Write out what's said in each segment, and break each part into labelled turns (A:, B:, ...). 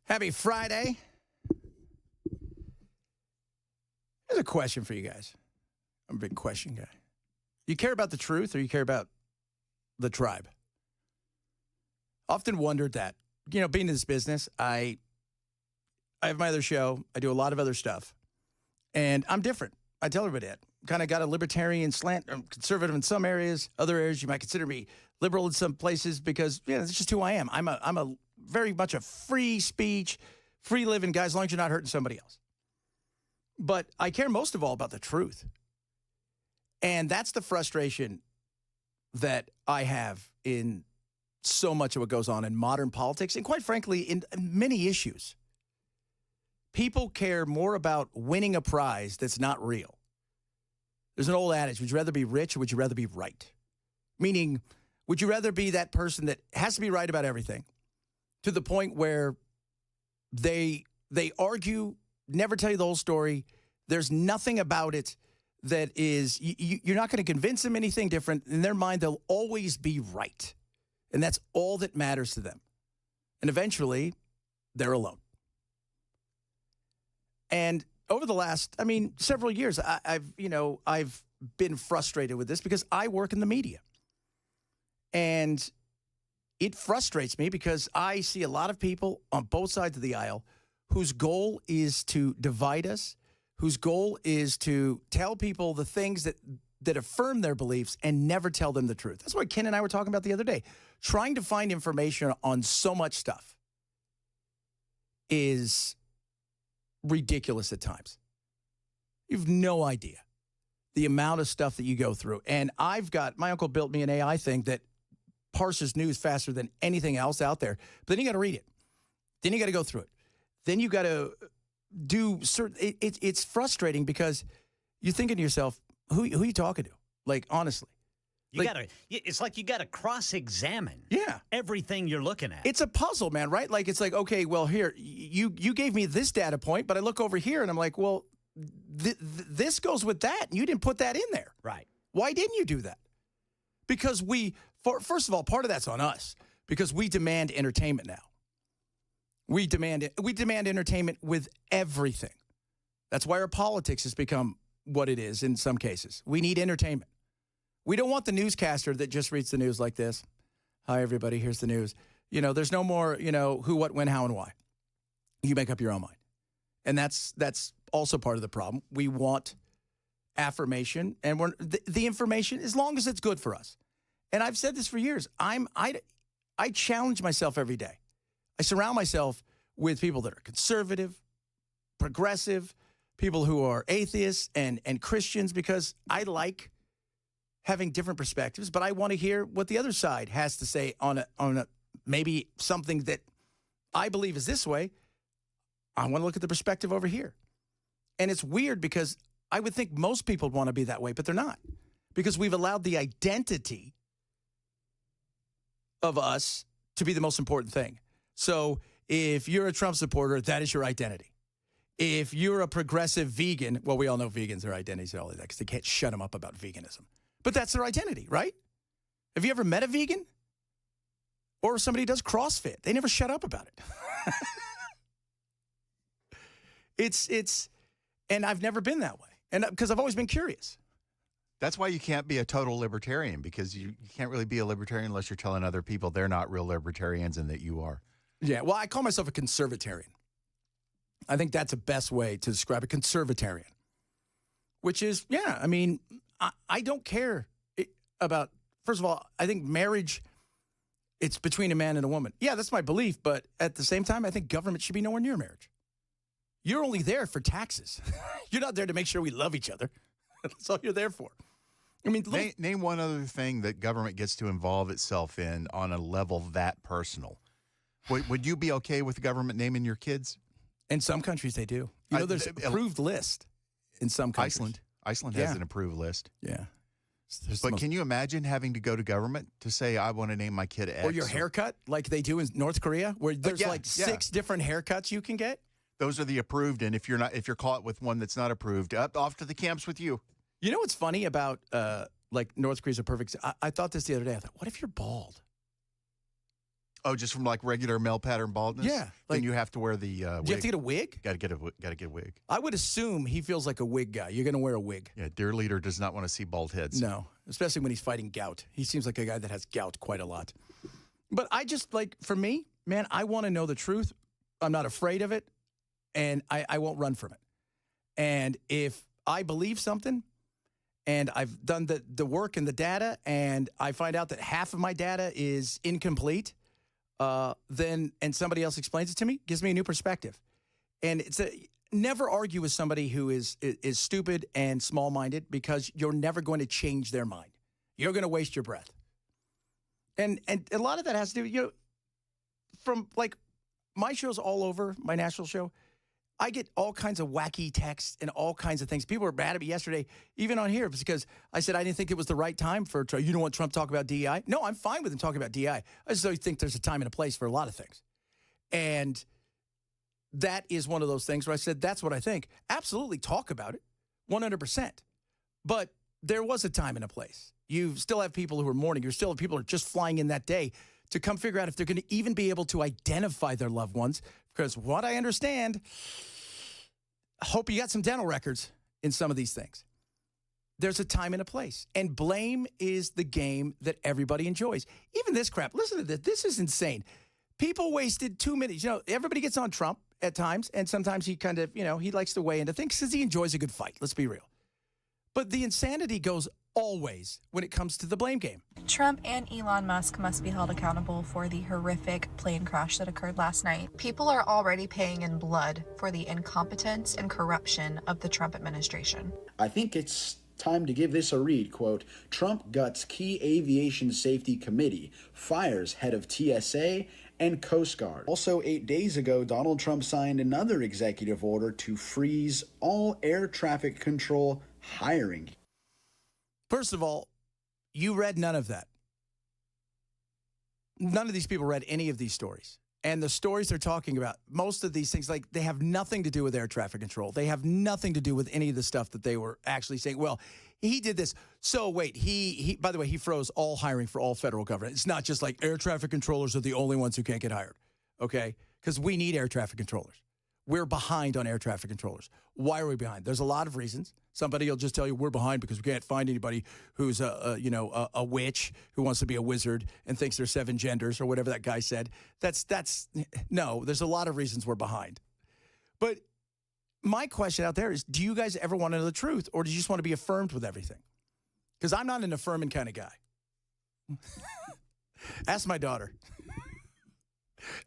A: Happy Friday. Here's a question for you guys. I'm a big question guy. You care about the truth or you care about the tribe? Often wondered that. You know, being in this business, I have my other show. I do a lot of other stuff. And I'm different. I tell everybody that. Kind of got a libertarian slant. I'm conservative in some areas. Other areas you might consider me liberal in some places because, yeah, that's just who I am. I'm a very much a free speech, free living guy as long as you're not hurting somebody else. But I care most of all about the truth. And that's the frustration that I have in so much of what goes on in modern politics and, quite frankly, in many issues. People care more about winning a prize that's not real. There's an old adage, would you rather be rich or would you rather be right? Meaning, would you rather be that person that has to be right about everything to the point where they argue, never tell you the whole story, there's nothing about it that is, you're not going to convince them anything different. In their mind, they'll always be right. And that's all that matters to them. And eventually, they're alone. And over the last, several years, I've been frustrated with this because I work in the media. And it frustrates me because I see a lot of people on both sides of the aisle whose goal is to divide us, whose goal is to tell people the things that affirm their beliefs and never tell them the truth. That's what Ken and I were talking about the other day. Trying to find information on so much stuff is ridiculous at times. You've no idea the amount of stuff that you go through. And my uncle built me an AI thing that parses news faster than anything else out there. But then you got to read it. Then you got to go through it. Then you got to do certain, it's frustrating because you're thinking to yourself, who are you talking to? Like, honestly.
B: It's like you got to cross-examine
A: yeah.
B: everything you're looking at.
A: It's a puzzle, man, right? Like, it's like, okay, well, here, you gave me this data point, but I look over here and I'm like, well, this goes with that, and you didn't put that in there.
B: Right.
A: Why didn't you do that? Because first of all, part of that's on us, because we demand entertainment now. We demand entertainment with everything. That's why our politics has become what it is in some cases. We need entertainment. We don't want the newscaster that just reads the news like this. Hi, everybody, here's the news. There's no more, who, what, when, how, and why. You make up your own mind. And that's also part of the problem. We want affirmation, and the information, as long as it's good for us. And I've said this for years. I challenge myself every day. I surround myself with people that are conservative, progressive, people who are atheists and Christians, because I like having different perspectives, but I want to hear what the other side has to say on a maybe something that I believe is this way. I want to look at the perspective over here. And it's weird because I would think most people want to be that way, but they're not, because we've allowed the identity of us to be the most important thing. So if you're a Trump supporter, that is your identity. If you're a progressive vegan, well, we all know vegans, their identities and all of that, because they can't shut them up about veganism. But that's their identity, right? Have you ever met a vegan? Or somebody who does CrossFit? They never shut up about it. And I've never been that way. And because I've always been curious.
C: That's why you can't be a total libertarian, because you can't really be a libertarian unless you're telling other people they're not real libertarians and that you are.
A: Yeah, well, I call myself a conservatarian. I think that's the best way to describe a conservatarian, which is, I don't care about, first of all, I think marriage, it's between a man and a woman. Yeah, that's my belief, but at the same time, I think government should be nowhere near marriage. You're only there for taxes. You're not there to make sure we love each other. That's all you're there for.
C: Name one other thing that government gets to involve itself in on a level that personal. Would you be okay with the government naming your kids?
A: In some countries, they do. There's an approved list in some countries.
C: Iceland has an approved list.
A: Yeah.
C: But can you imagine having to go to government to say, I want to name my kid X?
A: Or your haircut, like they do in North Korea, where there's six different haircuts you can get?
C: Those are the approved, and if you're caught with one that's not approved, off to the camps with you.
A: You know what's funny about North Korea's a perfect... I thought this the other day. I thought, what if you're bald?
C: Oh, just from like regular male pattern baldness?
A: Yeah,
C: Then you have to wear the wig.
A: Do you have to get a wig?
C: Got to get a wig.
A: I would assume he feels like a wig guy. You're going to wear a wig.
C: Yeah, dear leader does not want to see bald heads.
A: No, especially when he's fighting gout. He seems like a guy that has gout quite a lot. But I just, like, for me, man, I want to know the truth. I'm not afraid of it, and I won't run from it. And if I believe something, and I've done the work and the data, and I find out that half of my data is incomplete, then somebody else explains it to me, gives me a new perspective. And never argue with somebody who is stupid and small-minded, because you're never going to change their mind. You're going to waste your breath. And a lot of that has to do, from like my show's all over, my national show, I get all kinds of wacky texts and all kinds of things. People were mad at me yesterday, even on here, because I said I didn't think it was the right time for Trump. You don't want Trump to talk about DEI? No, I'm fine with him talking about DEI. I just don't think there's a time and a place for a lot of things. And that is one of those things where I said, that's what I think. Absolutely talk about it, 100%. But there was a time and a place. You still have people who are mourning. You still have people who are just flying in that day to come figure out if they're going to even be able to identify their loved ones. Because what I understand, I hope you got some dental records in some of these things. There's a time and a place. And blame is the game that everybody enjoys. Even this crap. Listen to this. This is insane. People wasted 2 minutes. Everybody gets on Trump at times, and sometimes he kind of, he likes to weigh into things because he enjoys a good fight. Let's be real. But the insanity goes always when it comes to the blame game.
D: Trump and Elon Musk must be held accountable for the horrific plane crash that occurred last night. People are already paying in blood for the incompetence and corruption of the Trump administration.
E: I think it's time to give this a read. Quote, Trump guts key aviation safety committee, fires head of TSA and Coast Guard. Also, 8 days ago, Donald Trump signed another executive order to freeze all air traffic control hiring.
A: First of all, you read none of that. None of these people read any of these stories. And the stories they're talking about, most of these things, like, they have nothing to do with air traffic control. They have nothing to do with any of the stuff that they were actually saying. Well, he did this. So wait, he by the way, he froze all hiring for all federal government. It's not just like air traffic controllers are the only ones who can't get hired, okay? Because we need air traffic controllers. We're behind on air traffic controllers. Why are we behind? There's a lot of reasons. Somebody will just tell you we're behind because we can't find anybody who's a witch who wants to be a wizard and thinks there's 7 genders or whatever that guy said. No, there's a lot of reasons we're behind. But my question out there is, do you guys ever want to know the truth, or do you just want to be affirmed with everything? Because I'm not an affirming kind of guy. Ask my daughter.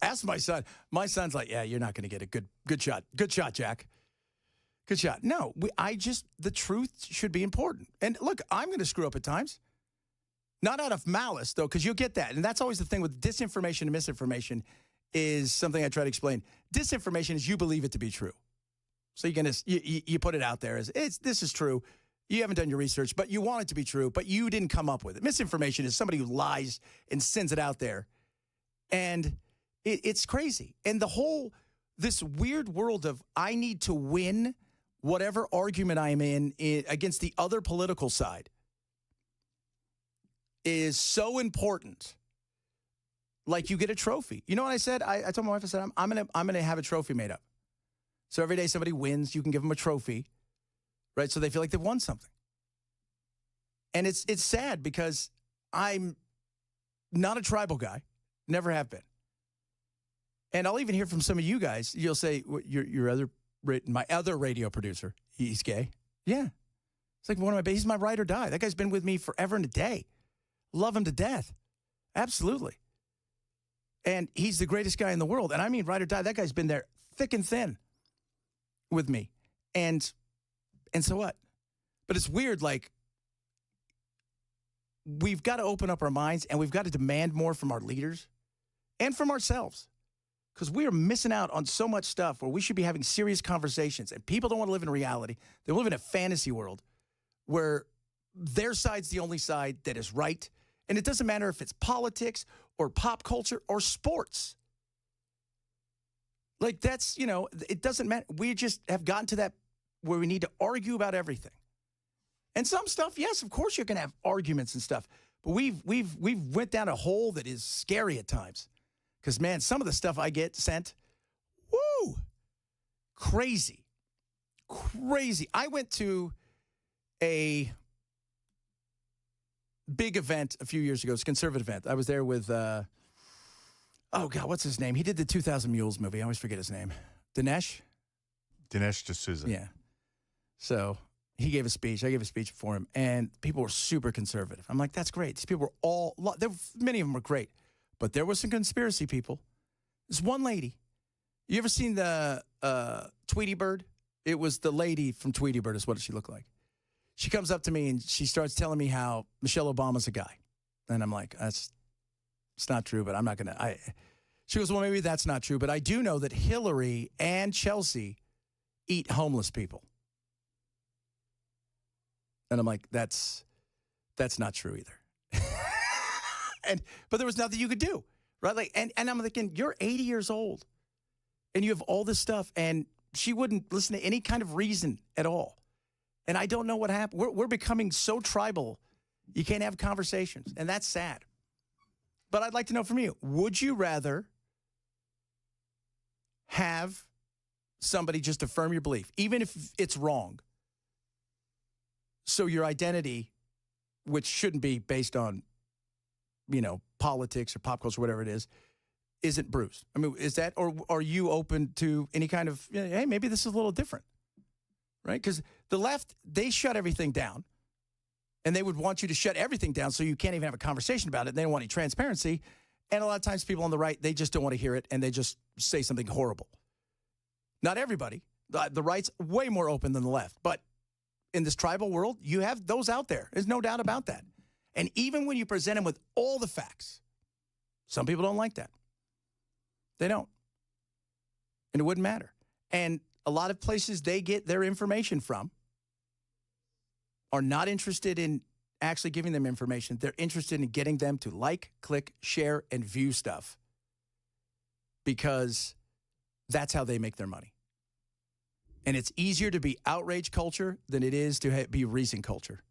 A: Ask my son. My son's like, yeah, you're not going to get a good shot. Good shot, Jack. Good shot. No, the truth should be important. And look, I'm going to screw up at times. Not out of malice, though, because you'll get that. And that's always the thing with disinformation and misinformation, is something I try to explain. Disinformation is you believe it to be true. So you put it out there as, this is true. You haven't done your research, but you want it to be true, but you didn't come up with it. Misinformation is somebody who lies and sends it out there. And it's crazy. And this weird world of, I need to win whatever argument I'm in against the other political side is so important. Like, you get a trophy. You know what I said? I told my wife, I said, I'm gonna have a trophy made up. So every day somebody wins, you can give them a trophy, right? So they feel like they've won something. And it's sad because I'm not a tribal guy, never have been. And I'll even hear from some of you guys. You'll say, my other radio producer, he's gay. Yeah. It's like he's my ride or die. That guy's been with me forever and a day. Love him to death. Absolutely. And he's the greatest guy in the world. And I mean ride or die. That guy's been there thick and thin with me. And so what? But it's weird, like, we've got to open up our minds and we've got to demand more from our leaders and from ourselves. Because we are missing out on so much stuff where we should be having serious conversations, and people don't want to live in reality. They live in a fantasy world where their side's the only side that is right. And it doesn't matter if it's politics or pop culture or sports. Like, it doesn't matter. We just have gotten to that where we need to argue about everything. And some stuff, yes, of course you're going to have arguments and stuff. But we've went down a hole that is scary at times. Because, man, some of the stuff I get sent, woo, crazy. Crazy. I went to a big event a few years ago. It's a conservative event. I was there with, oh, God, what's his name? He did the 2000 Mules movie. I always forget his name. Dinesh D'Souza. Yeah. So he gave a speech. I gave a speech for him, and people were super conservative. I'm like, that's great. These people were all, many of them were great, but there were some conspiracy people. There's one lady. You ever seen the Tweety Bird? It was the lady from Tweety Bird is what she looked like. She comes up to me, and she starts telling me how Michelle Obama's a guy. And I'm like, it's not true, but I'm not going to. She goes, well, maybe that's not true, but I do know that Hillary and Chelsea eat homeless people. And I'm like, that's not true either. But there was nothing you could do, right? Like, and I'm thinking, you're 80 years old, and you have all this stuff, and she wouldn't listen to any kind of reason at all. And I don't know what happened. We're becoming so tribal, you can't have conversations, and that's sad. But I'd like to know from you, would you rather have somebody just affirm your belief, even if it's wrong, so your identity, which shouldn't be based on, politics or pop culture, whatever it is, isn't bruised? I mean, is that, or are you open to any kind of, hey, maybe this is a little different, right? Because the left, they shut everything down, and they would want you to shut everything down so you can't even have a conversation about it. They don't want any transparency. And a lot of times people on the right, they just don't want to hear it, and they just say something horrible. Not everybody. The right's way more open than the left. But in this tribal world, you have those out there. There's no doubt about that. And even when you present them with all the facts, some people don't like that. They don't. And it wouldn't matter. And a lot of places they get their information from are not interested in actually giving them information. They're interested in getting them to like, click, share, and view stuff because that's how they make their money. And it's easier to be outrage culture than it is to be reason culture.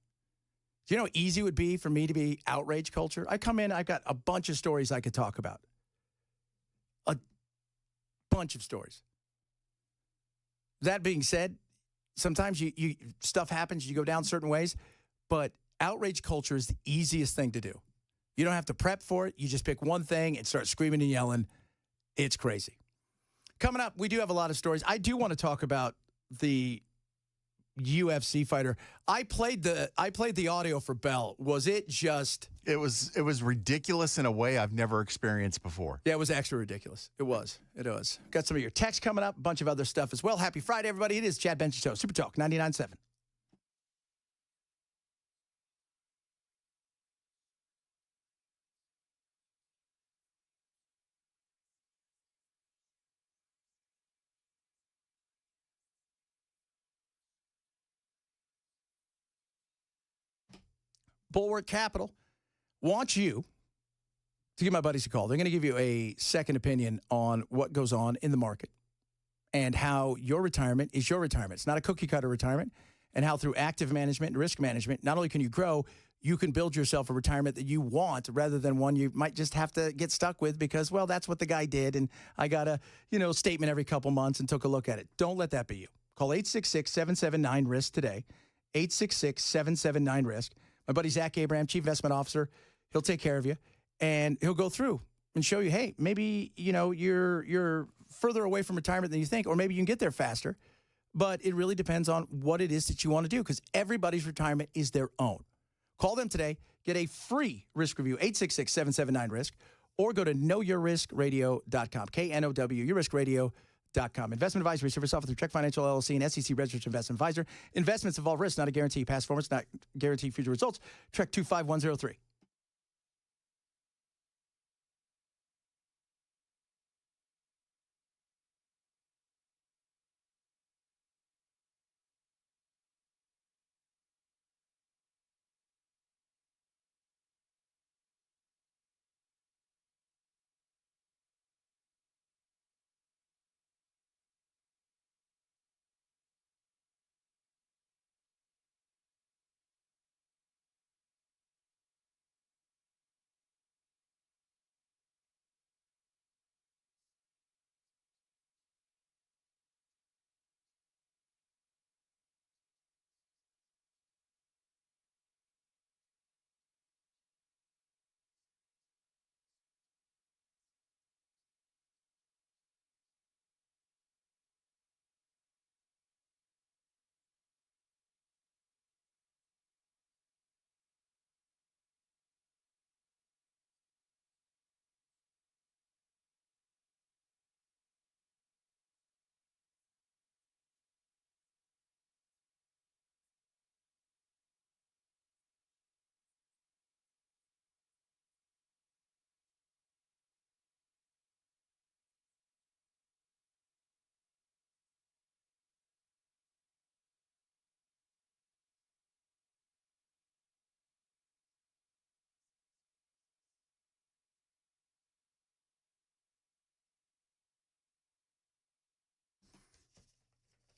A: Do you know how easy it would be for me to be outrage culture? I come in, I've got a bunch of stories I could talk about. A bunch of stories. That being said, sometimes you stuff happens, you go down certain ways, but outrage culture is the easiest thing to do. You don't have to prep for it. You just pick one thing and start screaming and yelling. It's crazy. Coming up, we do have a lot of stories. I do want to talk about the UFC fighter. I played the audio for Bell. Was it just?
C: It was ridiculous in a way I've never experienced before.
A: Yeah, it was actually ridiculous. It was. Got some of your texts coming up, a bunch of other stuff as well. Happy Friday, everybody. It is Chad Benson Show, Super Talk 99.7. Bulwark Capital wants you to give my buddies a call. They're going to give you a second opinion on what goes on in the market and how your retirement is your retirement. It's not a cookie cutter retirement, and how through active management and risk management, not only can you grow, you can build yourself a retirement that you want rather than one you might just have to get stuck with because, well, that's what the guy did, and I got a statement every couple months and took a look at it. Don't let that be you. Call 866-779-RISK today, 866-779-RISK. My buddy Zach Abraham, Chief Investment Officer, he'll take care of you, and he'll go through and show you, hey, maybe you're further away from retirement than you think, or maybe you can get there faster. But it really depends on what it is that you want to do, because everybody's retirement is their own. Call them today, get a free risk review, 866-779-RISK, or go to knowyourriskradio.com, K-N-O-W, yourriskradio.com. Investment advisory service offered through Trek Financial LLC and SEC registered investment advisor. Investments involve risk, not a guarantee. Past performance, not guarantee future results. Trek 25103.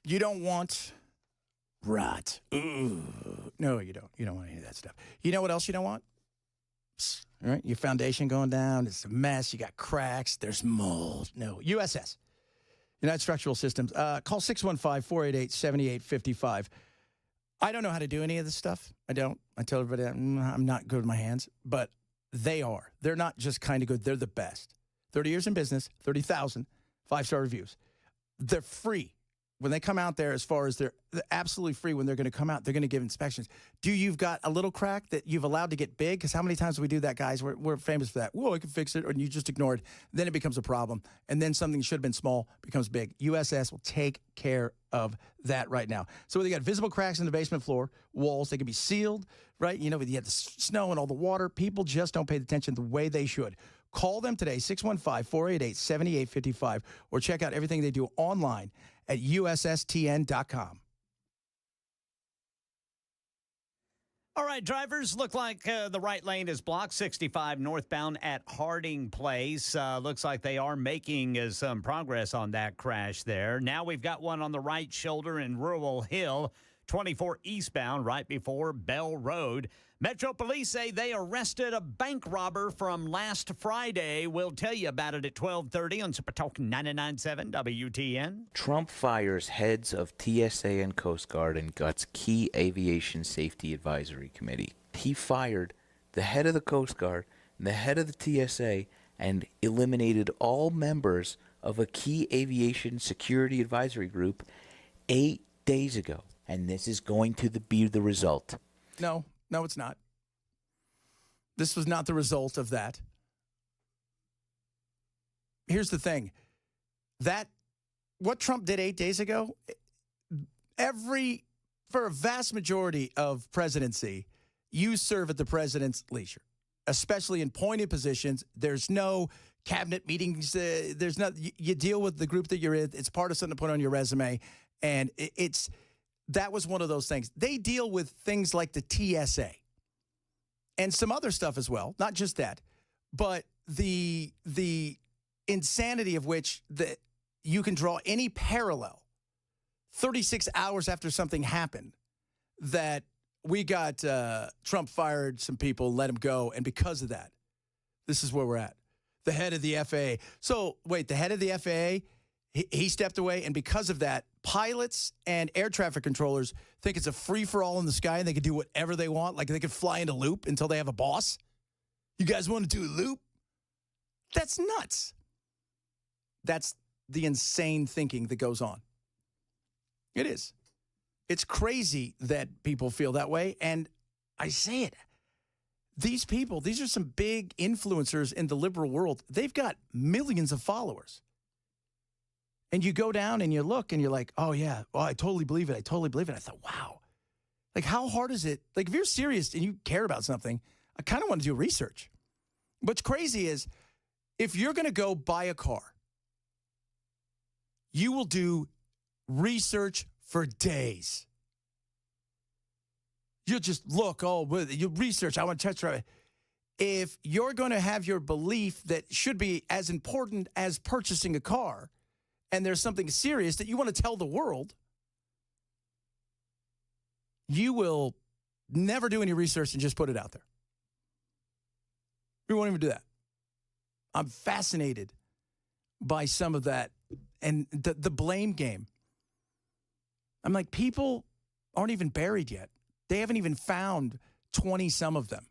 A: You don't want rot. Ooh. No, you don't. You don't want any of that stuff. You know what else you don't want? All right, your foundation going down. It's a mess. You got cracks. There's mold. No, USS, United Structural Systems. Call 615-488-7855. I don't know how to do any of this stuff. I don't. I tell everybody I'm not good with my hands, but they are. They're not just kind of good. They're the best. 30 years in business, 30,000 5-star reviews. They're free. When they come out there, as far as they're absolutely free when they're going to come out, they're going to give inspections. Do you've got a little crack that you've allowed to get big? Because how many times do we do that, guys? We're famous for that. Whoa, I can fix it. Or you just ignore it. Then it becomes a problem. And then something that should have been small becomes big. USS will take care of that right now. So whether you got visible cracks in the basement floor, walls, they can be sealed, right? You know, you have the snow and all the water. People just don't pay attention the way they should. Call them today, 615-488-7855, or check out everything they do online at ussTN.com.
B: All right, drivers, look like the right lane is blocked, 65 northbound at Harding Place. Looks like they are making some progress on that crash there. Now we've got one on the right shoulder in Rural Hill, 24 eastbound, right before Bell Road. Metro Police say they arrested a bank robber from last Friday. We'll tell you about it at 12:30 on Super Talk 99.7 WTN.
F: Trump fires heads of TSA and Coast Guard and guts key aviation safety advisory committee. He fired the head of the Coast Guard and the head of the TSA and eliminated all members of a key aviation security advisory group 8 days ago. And this is going to be the result.
A: No, it's not. This was not the result of that. Here's the thing. What Trump did 8 days ago, for a vast majority of presidency, you serve at the president's leisure, especially in pointed positions. There's no cabinet meetings. You deal with the group that you're in. It's part of something to put on your resume. And that was one of those things. They deal with things like the TSA and some other stuff as well, not just that, but the insanity of which that you can draw any parallel 36 hours after something happened that we got Trump fired some people, let him go, and because of that, this is where we're at. The head of the FAA. So, wait, the head of the FAA, he stepped away, and because of that, pilots and air traffic controllers think it's a free-for-all in the sky and they can do whatever they want, like they could fly into loop until they have a boss. You guys want to do a loop? That's nuts. That's the insane thinking that goes on. It is. It's crazy that people feel that way, and I say it. These people, these are some big influencers in the liberal world. They've got millions of followers. And you go down and you look and you're like, oh, yeah, oh, I totally believe it. I totally believe it. I thought, wow. Like, how hard is it? Like, if you're serious and you care about something, I kind of want to do research. What's crazy is if you're going to go buy a car, you will do research for days. You'll just look, you research, I want to test drive it. If you're going to have your belief that should be as important as purchasing a car, and there's something serious that you want to tell the world, you will never do any research and just put it out there. We won't even do that. I'm fascinated by some of that and the blame game. I'm like, people aren't even buried yet. They haven't even found 20-some of them.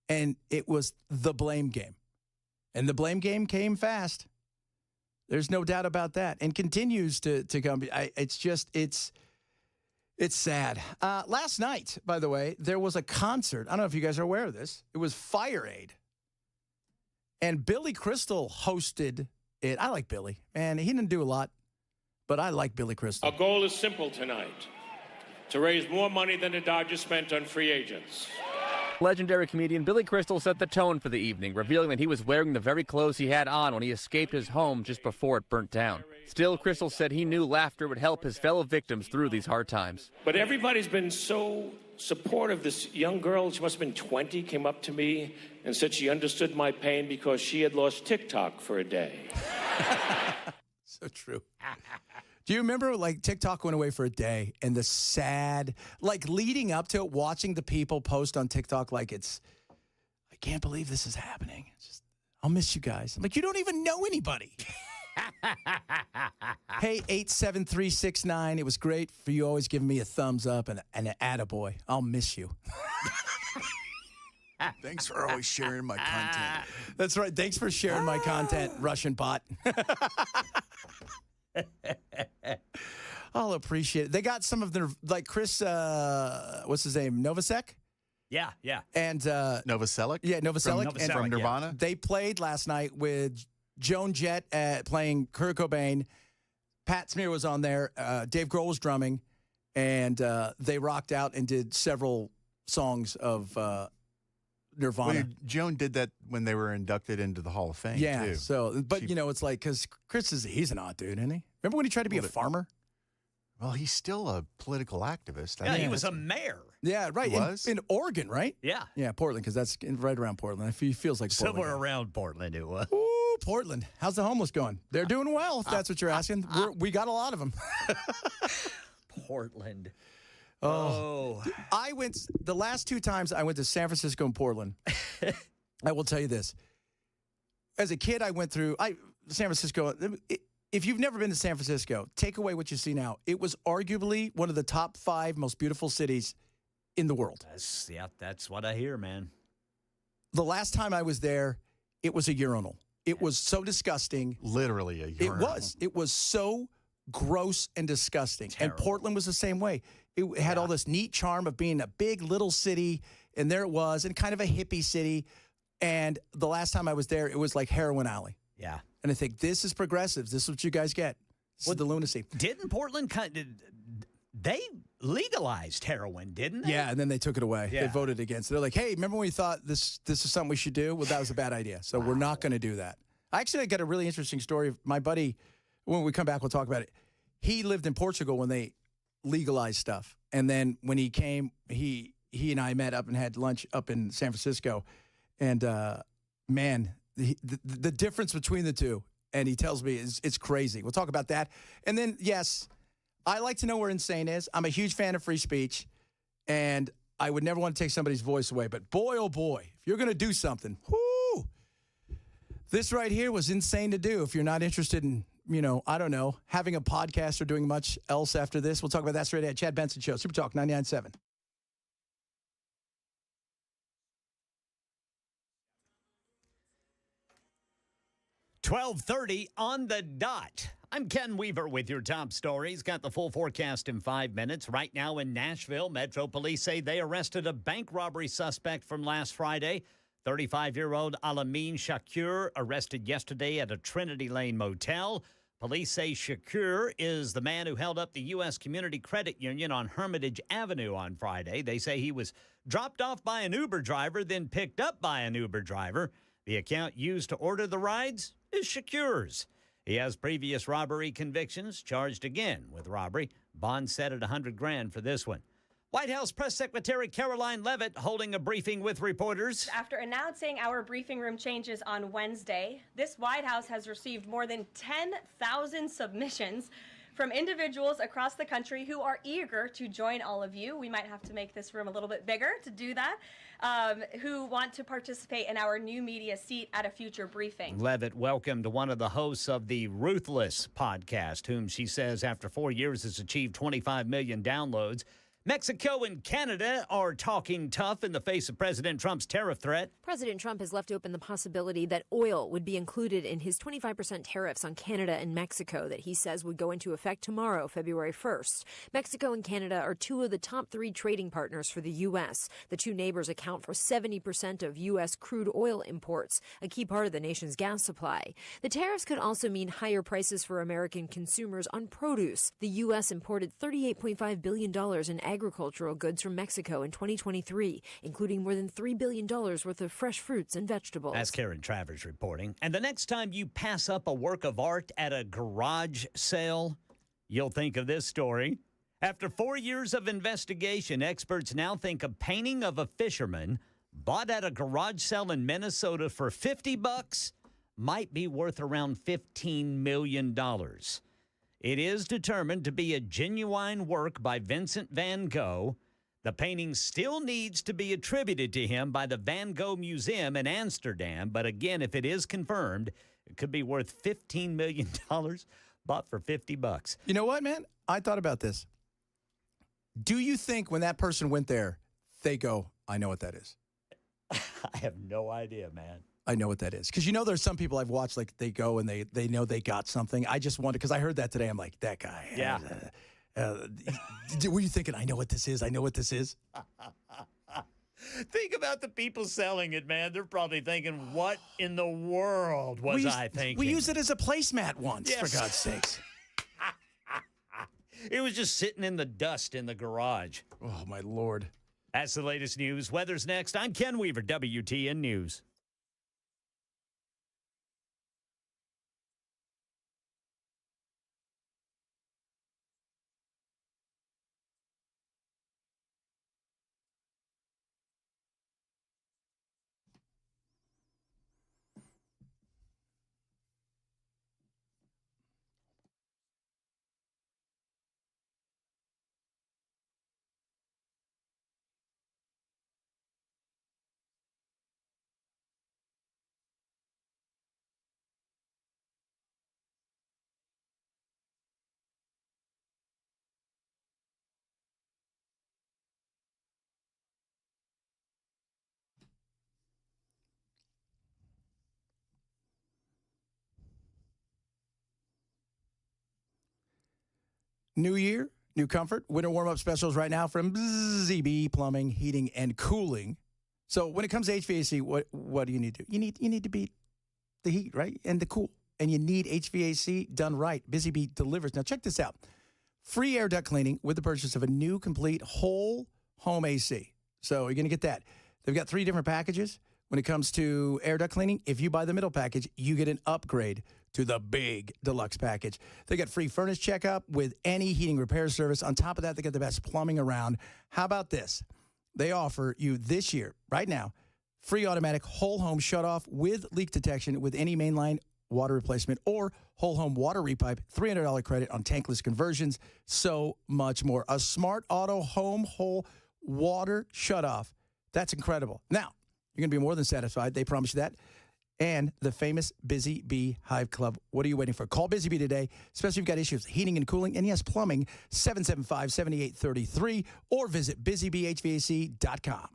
A: And it was the blame game. And the blame game came fast. There's no doubt about that, and continues to come. It's sad. Last night, by the way, there was a concert. I don't know if you guys are aware of this. It was Fire Aid, and Billy Crystal hosted it. I like Billy, and he didn't do a lot, but I like Billy Crystal.
G: Our goal is simple tonight: to raise more money than the Dodgers spent on free agents.
H: Legendary comedian Billy Crystal set the tone for the evening, revealing that he was wearing the very clothes he had on when he escaped his home just before it burnt down. Still, Crystal said he knew laughter would help his fellow victims through these hard times.
G: But everybody's been so supportive. This young girl, she must have been 20, came up to me and said she understood my pain because she had lost TikTok for a day.
A: So true. Do you remember, like, TikTok went away for a day and the sad, like, leading up to it, watching the people post on TikTok like it's, I can't believe this is happening. It's just, I'll miss you guys. I'm like, you don't even know anybody. Hey, 87369, it was great for you always giving me a thumbs up and an attaboy. I'll miss you.
C: Thanks for always sharing my content.
A: That's right. Thanks for sharing my content, Russian bot. I'll appreciate it. They got some of their, like Chris, what's his name? Novoselic?
B: Yeah.
A: And
C: Novoselic?
A: yeah, Novoselic.
B: From
A: And
C: From Nirvana?
A: they played last night with Joan Jett playing Kurt Cobain. Pat Smear was on there. Dave Grohl was drumming. And they rocked out and did several songs of Nirvana.
C: Well, Joan did that when they were inducted into the Hall of Fame,
A: Yeah.
C: too.
A: So, but you know, it's like, because Chris he's an odd dude, isn't he? Remember when he tried to be a farmer?
C: Well, he's still a political activist.
B: Yeah, he was a mayor.
A: Yeah, right.
C: He was?
A: In Oregon, right?
B: Yeah.
A: Yeah, Portland, because that's right around Portland. He feels like Portland.
B: Somewhere around Portland it was.
A: Ooh, Portland. How's the homeless going? They're doing well, if that's what you're asking. We got a lot of them.
B: Portland.
A: Oh. I went, the last 2 times I went to San Francisco and Portland, I will tell you this. As a kid, I went through San Francisco. If you've never been to San Francisco, take away what you see now. It was arguably one of the top 5 most beautiful cities in the world.
B: That's what I hear, man.
A: The last time I was there, it was a urinal. It was so disgusting.
C: Literally a urinal.
A: It was so gross and disgusting.
B: Terrible.
A: And Portland was the same way. It had all this neat charm of being a big little city, and there it was, and kind of a hippie city. And the last time I was there, it was like Heroin Alley.
B: Yeah.
A: And I think, this is progressives. This is what you guys get. This is the lunacy.
B: Didn't Portland they legalized heroin, didn't they?
A: Yeah, and then they took it away.
B: Yeah.
A: They voted against it. They're like, hey, remember when we thought this is something we should do? Well, that was a bad idea. So we're not going to do that. I got a really interesting story. My buddy, when we come back, we'll talk about it. He lived in Portugal when they legalized stuff. And then when he came, he and I met up and had lunch up in San Francisco. And, man, the difference between the two, and he tells me, it's crazy. We'll talk about that. And then, yes, I like to know where insane is. I'm a huge fan of free speech, and I would never want to take somebody's voice away. But boy, oh boy, if you're going to do something, whoo, this right here was insane to do. If you're not interested in, I don't know, having a podcast or doing much else after this, we'll talk about that straight ahead. Chad Benson Show, Super Talk 99.7.
B: $12:30 on the dot. I'm Ken Weaver with your top stories. Got the full forecast in 5 minutes. Right now in Nashville, Metro Police say they arrested a bank robbery suspect from last Friday. 35-year-old Alamin Shakur arrested yesterday at a Trinity Lane motel. Police say Shakur is the man who held up the U.S. Community Credit Union on Hermitage Avenue on Friday. They say he was dropped off by an Uber driver, then picked up by an Uber driver. The account used to order the rides is Shakur's. He has previous robbery convictions, charged again with robbery. Bond set at $100,000 for this one. White House Press Secretary Caroline Leavitt holding a briefing with reporters.
I: After announcing our briefing room changes on Wednesday, this White House has received more than 10,000 submissions from individuals across the country who are eager to join all of you. We might have to make this room a little bit bigger to do that, who want to participate in our new media seat at a future briefing.
B: Leavitt welcomed one of the hosts of the Ruthless podcast, whom she says after 4 years has achieved 25 million downloads. Mexico and Canada are talking tough in the face of President Trump's tariff threat.
J: President Trump has left open the possibility that oil would be included in his 25% tariffs on Canada and Mexico that he says would go into effect tomorrow, February 1st. Mexico and Canada are 2 of the top 3 trading partners for the U.S. The 2 neighbors account for 70% of U.S. crude oil imports, a key part of the nation's gas supply. The tariffs could also mean higher prices for American consumers on produce. The U.S. imported $38.5 billion in agricultural goods from Mexico in 2023, including more than $3 billion worth of fresh fruits and vegetables.
B: That's Karen Travers reporting. And the next time you pass up a work of art at a garage sale, you'll think of this story. After 4 years of investigation, experts now think a painting of a fisherman bought at a garage sale in Minnesota for $50 might be worth around $15 million. It is determined to be a genuine work by Vincent van Gogh. The painting still needs to be attributed to him by the Van Gogh Museum in Amsterdam. But again, if it is confirmed, it could be worth $15 million, bought for $50.
A: You know what, man? I thought about this. Do you think when that person went there, they go, I know what that is?
B: I have no idea, man.
A: I know what that is. Because there's some people I've watched, like they go and they know they got something. I just wonder, because I heard that today. I'm like, that guy.
B: Yeah.
A: Were you thinking, I know what this is? I know what this is?
B: Think about the people selling it, man. They're probably thinking, what in the world was I thinking?
A: We used it as a placemat once,
B: Yes.
A: for God's sakes.
B: It was just sitting in the dust in the garage.
A: Oh, my Lord.
B: That's the latest news. Weather's next. I'm Ken Weaver, WTN News.
A: New year, new comfort. Winter warm-up specials right now from ZB Plumbing, Heating, and Cooling. So when it comes to HVAC, what do you need to do? You need to beat the heat, right? And the cool. And you need HVAC done right. Busy Bee delivers. Now check this out. Free air duct cleaning with the purchase of a new complete whole home AC. So you're going to get that. They've got 3 different packages. When it comes to air duct cleaning, if you buy the middle package, you get an upgrade to the big deluxe package. They got free furnace checkup with any heating repair service. On top of that, they got the best plumbing around. How about this? They offer you this year, right now, free automatic whole home shutoff with leak detection with any mainline water replacement or whole home water repipe, $300 credit on tankless conversions, so much more. A smart auto home whole water shutoff. That's incredible. Now, you're going to be more than satisfied. They promise you that. And the famous Busy Bee Hive Club. What are you waiting for? Call Busy Bee today, especially if you've got issues with heating and cooling. And yes, plumbing, 775-7833, or visit busybeehvac.com.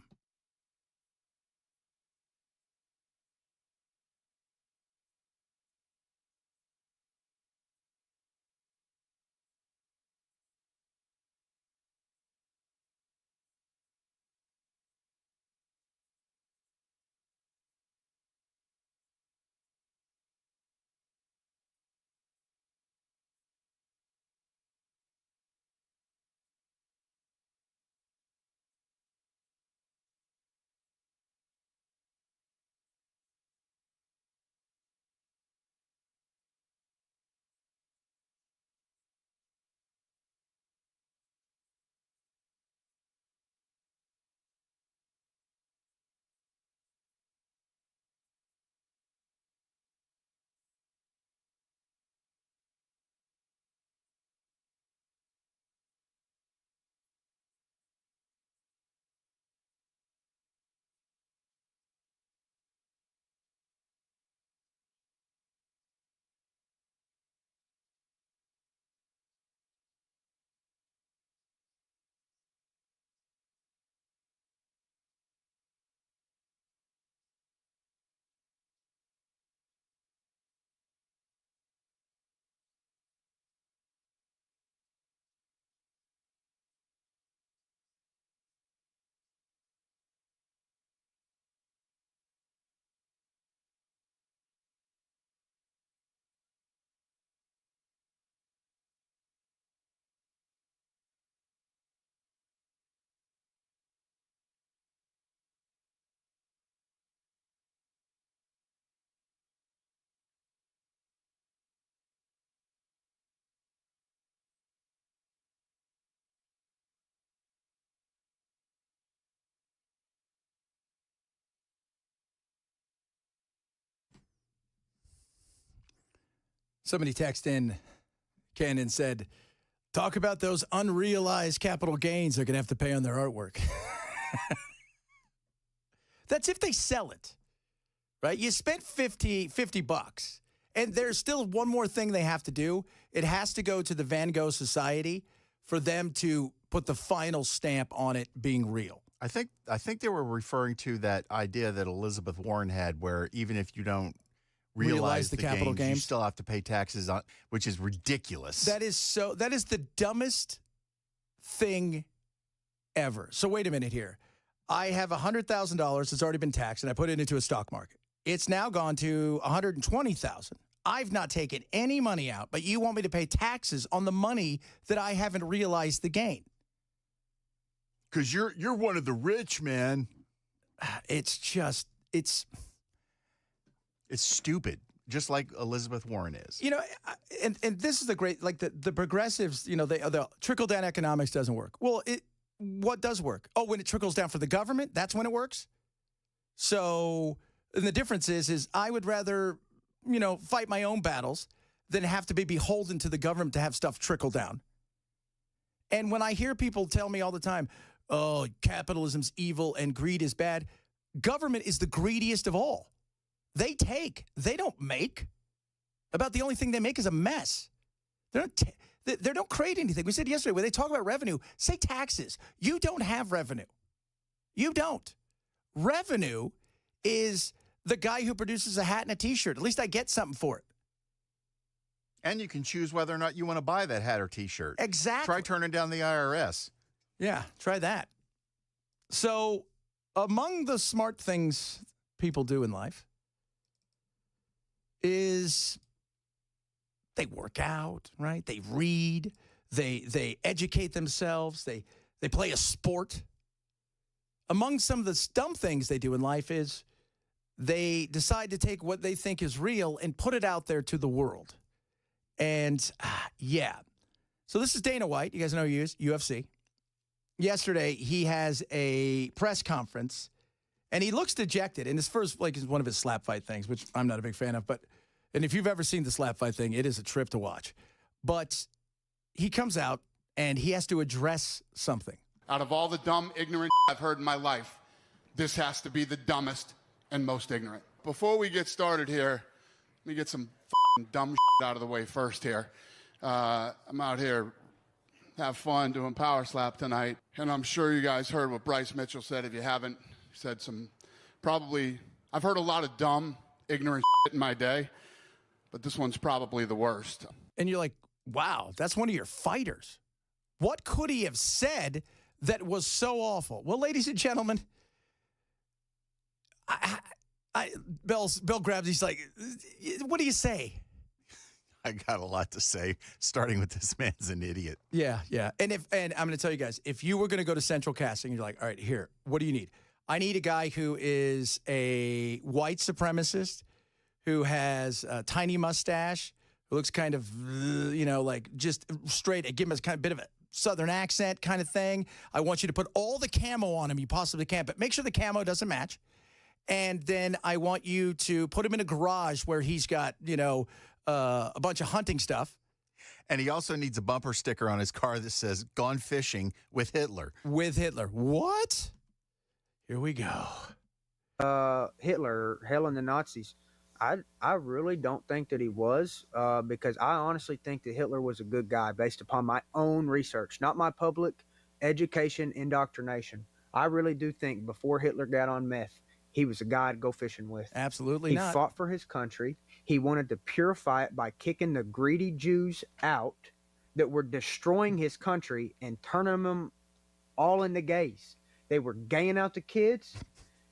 A: Somebody text in, Ken, and said, talk about those unrealized capital gains they're going to have to pay on their artwork. That's if they sell it, right? You spent $50, and there's still one more thing they have to do. It has to go to the Van Gogh Society for them to put the final stamp on it being real.
C: I think they were referring to that idea that Elizabeth Warren had, where even if you don't realize the capital gains, you still have to pay taxes on, which is ridiculous. That is
A: the dumbest thing ever. So wait a minute here. I have $100,000 that's already been taxed, and I put it into a stock market. It's now gone to $120,000. I've not taken any money out, but you want me to pay taxes on the money that I haven't realized the gain.
C: Because you're one of the rich, man.
A: It's
C: stupid, just like Elizabeth Warren is.
A: You know, and this is the great, like the progressives, you know, the trickle-down economics doesn't work. Well, what does work? Oh, when it trickles down for the government, that's when it works? So, and the difference is I would rather, you know, fight my own battles than have to be beholden to the government to have stuff trickle down. And when I hear people tell me all the time, oh, capitalism's evil and greed is bad, government is the greediest of all. They take, they don't make. About the only thing they make is a mess. They don't create anything. We said yesterday, when they talk about revenue, say taxes. You don't have revenue. You don't. Revenue is the guy who produces a hat and a T-shirt. At least I get something for it.
C: And you can choose whether or not you want to buy that hat or T-shirt.
A: Exactly.
C: Try turning down the IRS.
A: Yeah, try that. So among the smart things people do in life is they work out, right? They read, they educate themselves, they play a sport. Among some of the dumb things they do in life is they decide to take what they think is real and put it out there to the world. And yeah. So this is Dana White. You guys know he is, UFC. Yesterday, he has a press conference, and he looks dejected. And his first, like, is one of his slap fight things, which I'm not a big fan of. And if you've ever seen the slap fight thing, it is a trip to watch. But he comes out, and he has to address something.
K: Out of all the dumb, ignorant I've heard in my life, this has to be the dumbest and most ignorant. Before we get started here, let me get some dumb out of the way first here. I'm out here have fun doing Power Slap tonight. And I'm sure you guys heard what Bryce Mitchell said. If you haven't, he said I've heard a lot of dumb, ignorant in my day, but this one's probably the worst.
A: And you're like, wow, that's one of your fighters. What could he have said that was so awful? Well, ladies and gentlemen, Bill grabs, he's like, what do you say?
C: I got a lot to say, starting with this man's an idiot.
A: Yeah. And I'm going to tell you guys, if you were going to go to Central Casting, you're like, all right, here, what do you need? I need a guy who is a white supremacist, who has a tiny mustache, who looks kind of, like just straight, give him a kind of bit of a Southern accent kind of thing. I want you to put all the camo on him you possibly can, but make sure the camo doesn't match. And then I want you to put him in a garage where he's got, a bunch of hunting stuff.
C: And he also needs a bumper sticker on his car that says, "Gone fishing with Hitler."
A: With Hitler. What? Here we go.
L: Hitler, hell and the Nazis. I really don't think that he was, because I honestly think that Hitler was a good guy based upon my own research, not my public education indoctrination. I really do think before Hitler got on meth, he was a guy to go fishing with.
A: Absolutely not.
L: He fought for his country. He wanted to purify it by kicking the greedy Jews out that were destroying his country and turning them all into gays. They were gaying out the kids.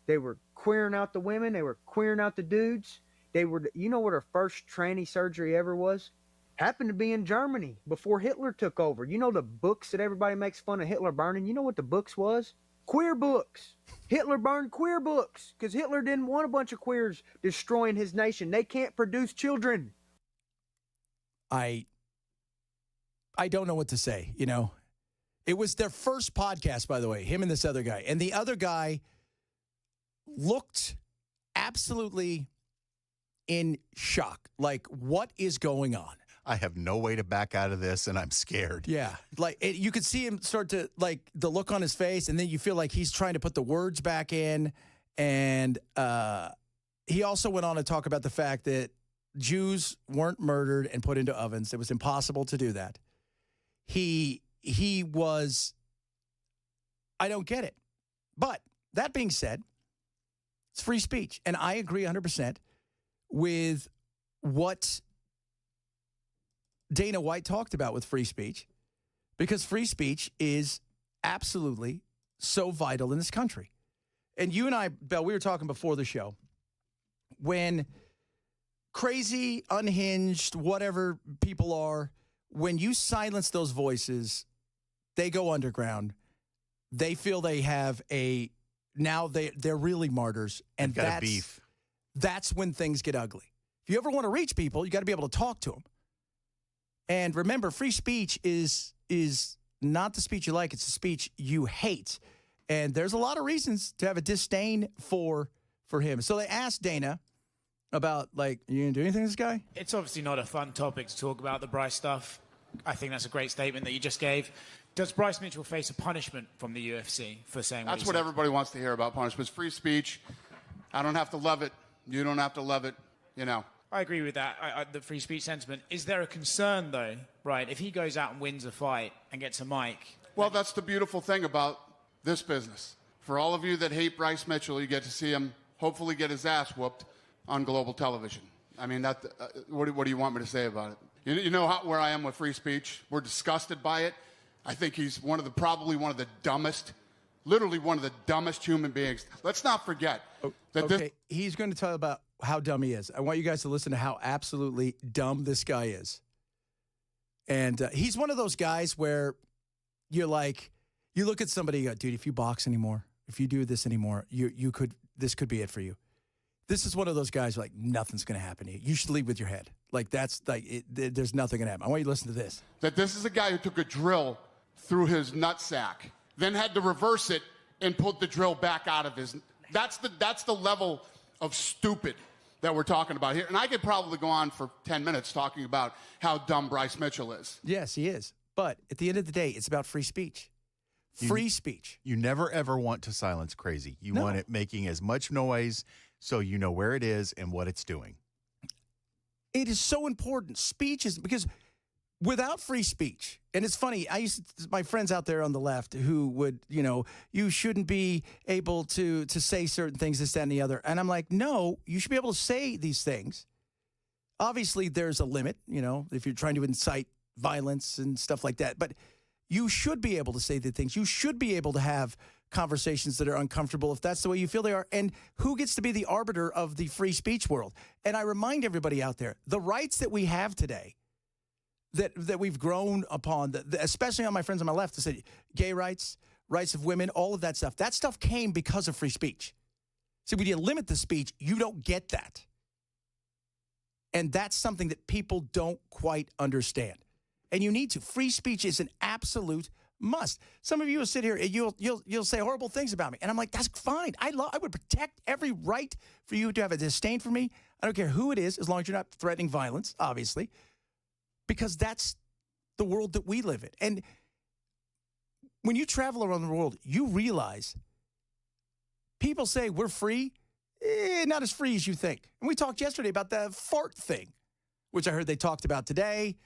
L: They were queering out the women. They were queering out the dudes. They were, you know what her first tranny surgery ever was? Happened to be in Germany before Hitler took over. You know the books that everybody makes fun of Hitler burning? You know what the books was? Queer books. Hitler burned queer books because Hitler didn't want a bunch of queers destroying his nation. They can't produce children.
A: I don't know what to say, It was their first podcast, by the way, him and this other guy. And the other guy looked absolutely in shock. Like, what is going on?
C: I have no way to back out of this, and I'm scared.
A: Yeah. Like, you could see him start to, like, the look on his face, and then you feel like he's trying to put the words back in. And he also went on to talk about the fact that Jews weren't murdered and put into ovens. It was impossible to do that. He was, I don't get it. But that being said, it's free speech. And I agree 100% with what Dana White talked about with free speech, because free speech is absolutely so vital in this country. And you and I, Belle, we were talking before the show, when crazy, unhinged, whatever people are, when you silence those voices, they go underground. They feel they have now they're really martyrs. And
C: got a beef.
A: That's when things get ugly. If you ever want to reach people, you got to be able to talk to them. And remember, free speech is not the speech you like, it's the speech you hate. And there's a lot of reasons to have a disdain for him. So they asked Dana about, like, you gonna do anything to this guy?
M: It's obviously not a fun topic to talk about, the Bryce stuff. I think that's a great statement that you just gave. Does Bryce Mitchell face a punishment from the UFC for saying
K: That's what everybody wants to hear about punishments. Free speech. I don't have to love it. You don't have to love it. You know.
M: I agree with that, the free speech sentiment. Is there a concern, though, right, if he goes out and wins a fight and gets a mic?
K: Well, that's the beautiful thing about this business. For all of you that hate Bryce Mitchell, you get to see him hopefully get his ass whooped on global television. I mean, what do you want me to say about it? You know where I am with free speech. We're disgusted by it. I think he's probably one of the dumbest, literally one of the dumbest human beings. Let's not forget that
A: he's going to tell about how dumb he is. I want you guys to listen to how absolutely dumb this guy is. And he's one of those guys where you're like, you look at somebody, you go, dude, if you box anymore, if you do this anymore, this could be it for you. This is one of those guys like, nothing's going to happen to you. You should leave with your head. Like, there's nothing going to happen. I want you to listen to this.
K: That this is a guy who took a drill through his nutsack, then had to reverse it and put the drill back out of his. That's the level of stupid that we're talking about here. And I could probably go on for 10 minutes talking about how dumb Bryce Mitchell is.
A: Yes, he is. But at the end of the day, it's about free speech. Free speech.
C: You never, ever want to silence crazy. You want it making as much noise so you know where it is and what it's doing.
A: It is so important. Speech is, because without free speech, and it's funny, my friends out there on the left who would, you shouldn't be able to say certain things, this, that, and the other. And I'm like, no, you should be able to say these things. Obviously, there's a limit, if you're trying to incite violence and stuff like that. But you should be able to say the things. You should be able to have conversations that are uncomfortable if that's the way you feel they are. And who gets to be the arbiter of the free speech world? And I remind everybody out there, the rights that we have today, that we've grown upon, especially on my friends on my left, to say gay rights, rights of women, all of that stuff came because of free speech. See, when you limit the speech, you don't get that. And that's something that people don't quite understand. And you need to. Free speech is an absolute must. Some of you will sit here and you'll say horrible things about me. And I'm like, that's fine. I would protect every right for you to have a disdain for me. I don't care who it is, as long as you're not threatening violence, obviously. Because that's the world that we live in. And when you travel around the world, you realize people say we're free. Not as free as you think. And we talked yesterday about the fart thing, which I heard they talked about today.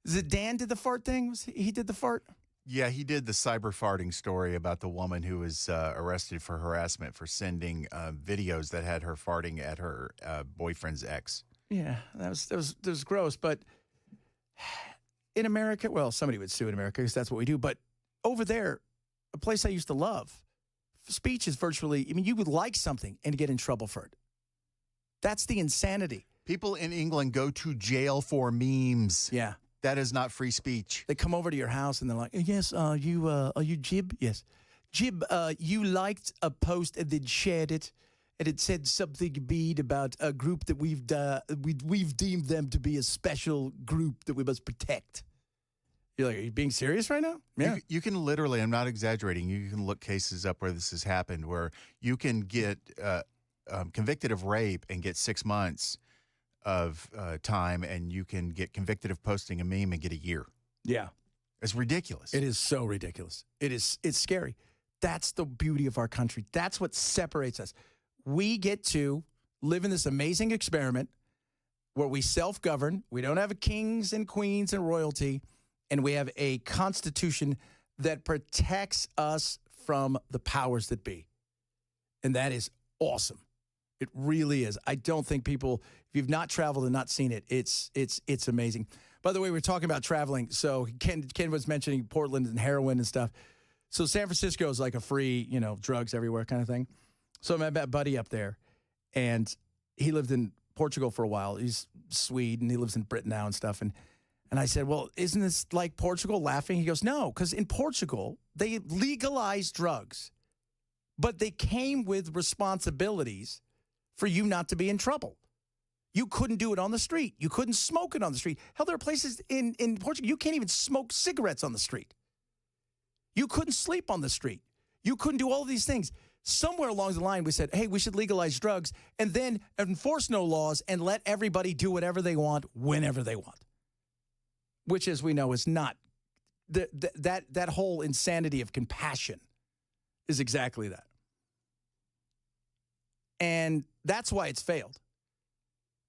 A: Is it Dan did the fart thing? He did the fart?
C: Yeah, he did the cyber farting story about the woman who was arrested for harassment for sending videos that had her farting at her boyfriend's ex.
A: Yeah, that was gross. But in America, well, somebody would sue in America because that's what we do. But over there, a place I used to love, speech is virtually, you would like something and get in trouble for it. That's the insanity.
C: People in England go to jail for memes.
A: Yeah.
C: That is not free speech.
A: They come over to your house and they're like, yes, are you Jib? Yes. Jib, you liked a post and then shared it, and it said something mean about a group that we've deemed them to be a special group that we must protect. You're like, are you being serious right now? Yeah.
C: You can literally, I'm not exaggerating, you can look cases up where this has happened, where you can get convicted of rape and get 6 months of time, and you can get convicted of posting a meme and get a year.
A: Yeah.
C: It's ridiculous.
A: It is so ridiculous. It's scary. That's the beauty of our country. That's what separates us. We get to live in this amazing experiment where we self-govern. We don't have kings and queens and royalty, and we have a constitution that protects us from the powers that be. And that is awesome. It really is. I don't think people, if you've not traveled and not seen it, it's amazing. By the way, we're talking about traveling. So Ken was mentioning Portland and heroin and stuff. So San Francisco is like a free, drugs everywhere kind of thing. So I met my buddy up there, and he lived in Portugal for a while. He's Swede, and he lives in Britain now and stuff. And I said, well, isn't this like Portugal? Laughing. He goes, no, because in Portugal, they legalized drugs, but they came with responsibilities for you not to be in trouble. You couldn't do it on the street. You couldn't smoke it on the street. Hell, there are places in Portugal, you can't even smoke cigarettes on the street. You couldn't sleep on the street. You couldn't do all of these things. Somewhere along the line, we said, hey, we should legalize drugs and then enforce no laws and let everybody do whatever they want, whenever they want. Which, as we know, is not. That whole insanity of compassion is exactly that. And that's why it's failed.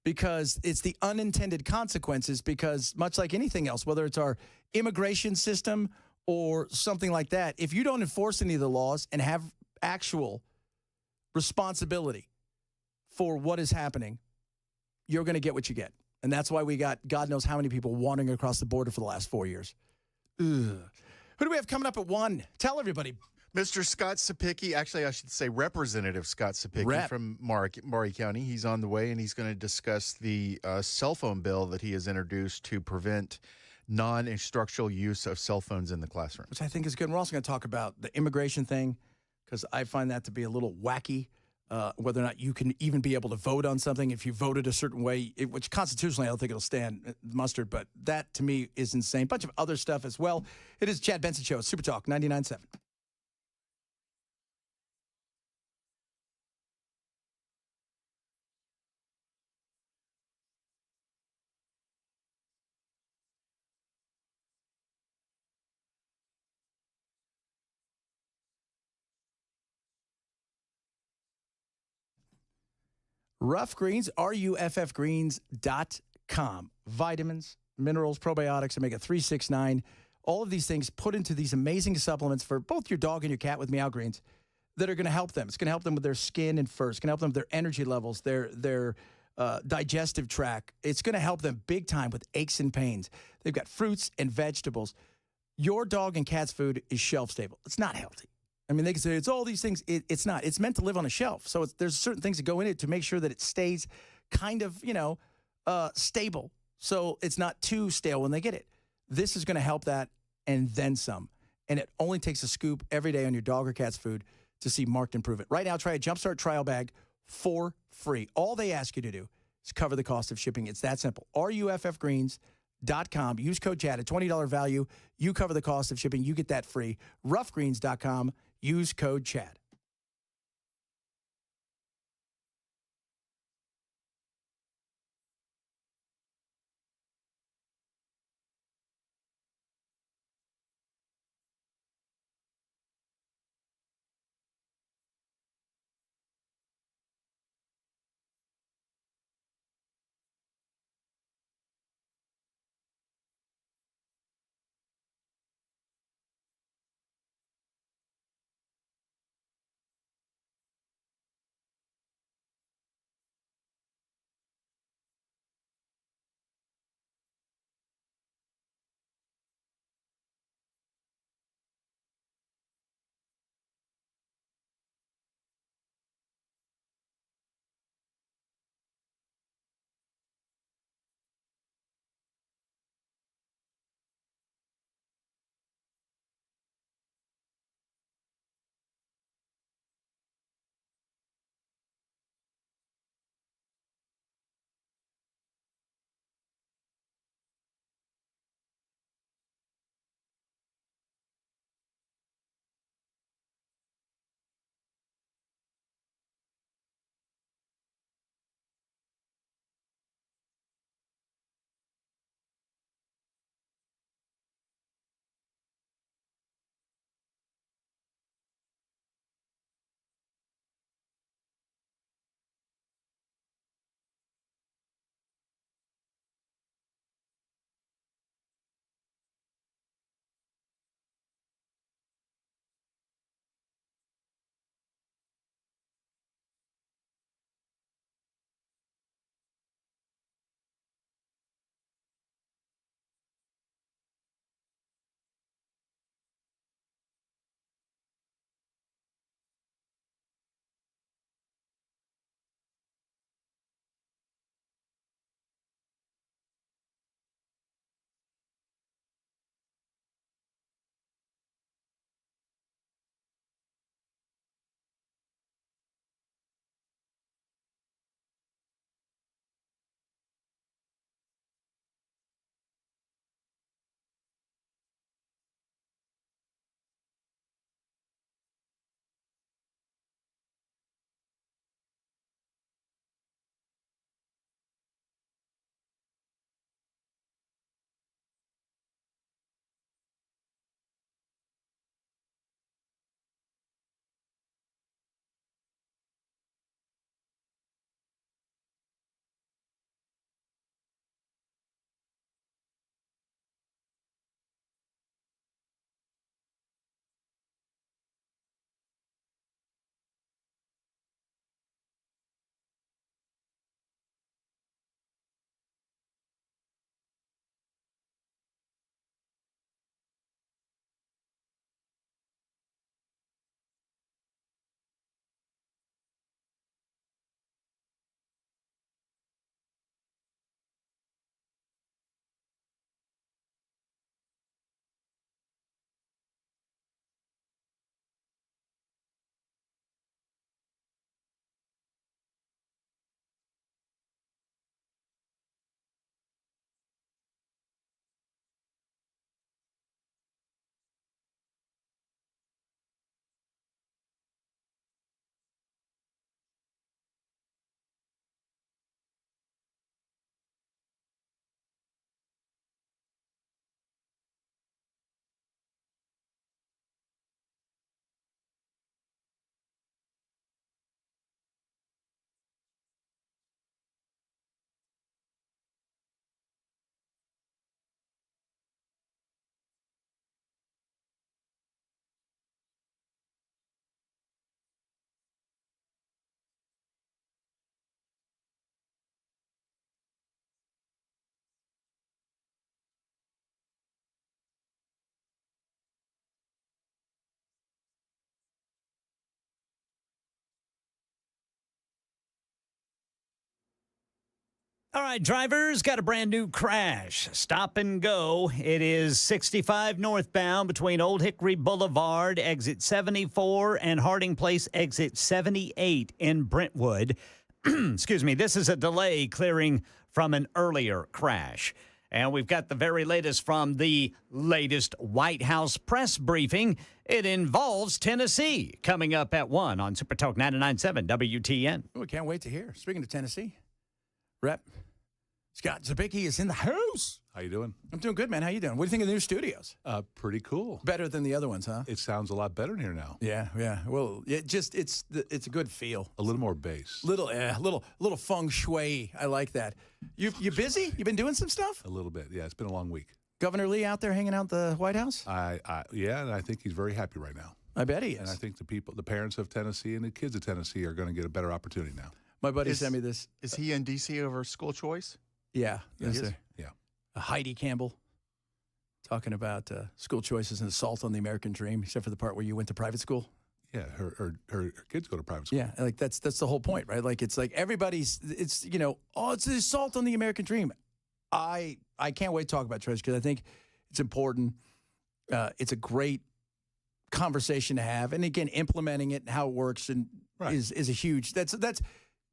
A: Because it's the unintended consequences, because much like anything else, whether it's our immigration system or something like that, if you don't enforce any of the laws and have actual responsibility for what is happening, you're going to get what you get. And that's why we got God knows how many people wandering across the border for the last 4 years. Ugh. Who do we have coming up at 1? Tell everybody.
C: Mr. Scott Sapicki, actually I should say Representative Scott Sapicki from Maury County. He's on the way, and he's going to discuss the cell phone bill that he has introduced to prevent non-instructional use of cell phones in the classroom.
A: Which I think is good. And we're also going to talk about the immigration thing, because I find that to be a little wacky, whether or not you can even be able to vote on something if you voted a certain way, which constitutionally I don't think it'll stand mustard, but that to me is insane. Bunch of other stuff as well. It is Chad Benson Show, Super Talk 99.7. Rough Greens, ruffgreens.com. Vitamins, minerals, probiotics, omega-3, 6, 9, all of these things put into these amazing supplements for both your dog and your cat with Meow Greens that are going to help them. It's going to help them with their skin and fur. It's going to help them with their energy levels, their digestive tract. It's going to help them big time with aches and pains. They've got fruits and vegetables. Your dog and cat's food is shelf stable. It's not healthy. I mean, they can say it's all these things. It's not. It's meant to live on a shelf. So there's certain things that go in it to make sure that it stays kind of, stable. So it's not too stale when they get it. This is going to help that and then some. And it only takes a scoop every day on your dog or cat's food to see marked improvement. Right now, try a Jumpstart trial bag for free. All they ask you to do is cover the cost of shipping. It's that simple. ruffgreens.com. Use code CHAD, a $20 value. You cover the cost of shipping. You get that free. ruffgreens.com. Use code CHAD.
B: All right, drivers, got a brand new crash. Stop and go. It is 65 northbound between Old Hickory Boulevard, exit 74, and Harding Place, exit 78 in Brentwood. Excuse me. This is a delay clearing from an earlier crash. And we've got the very latest from the latest White House press briefing. It involves Tennessee, coming up at 1 on Super Talk 99.7 WTN.
A: We can't wait to hear. Speaking of Tennessee, Rep. Scott Zabicki is in the house.
N: How you doing?
A: I'm doing good, man. How you doing? What do you think of the new studios?
N: Pretty cool.
A: Better than the other ones, huh?
N: It sounds a lot better in here now.
A: Yeah. Well, it's a good feel.
N: A little more bass.
A: Little feng shui. I like that. You busy? You been doing some stuff?
N: A little bit. Yeah, it's been a long week.
A: Governor Lee out there hanging out at the White House?
N: Yeah, and I think he's very happy right now.
A: I bet he is.
N: And I think the parents of Tennessee and the kids of Tennessee are going to get a better opportunity now.
A: My buddy sent me this.
C: Is he in D.C. over school choice?
A: Yeah.
N: Yes. Yeah.
A: Heidi Campbell talking about school choices and assault on the American dream, except for the part where you went to private school.
N: Yeah, her kids go to private school.
A: Yeah, like that's the whole point, right? Like it's like it's the assault on the American dream. I can't wait to talk about Treasure because I think it's important. It's a great conversation to have, and again, implementing it and how it works and is a huge. That's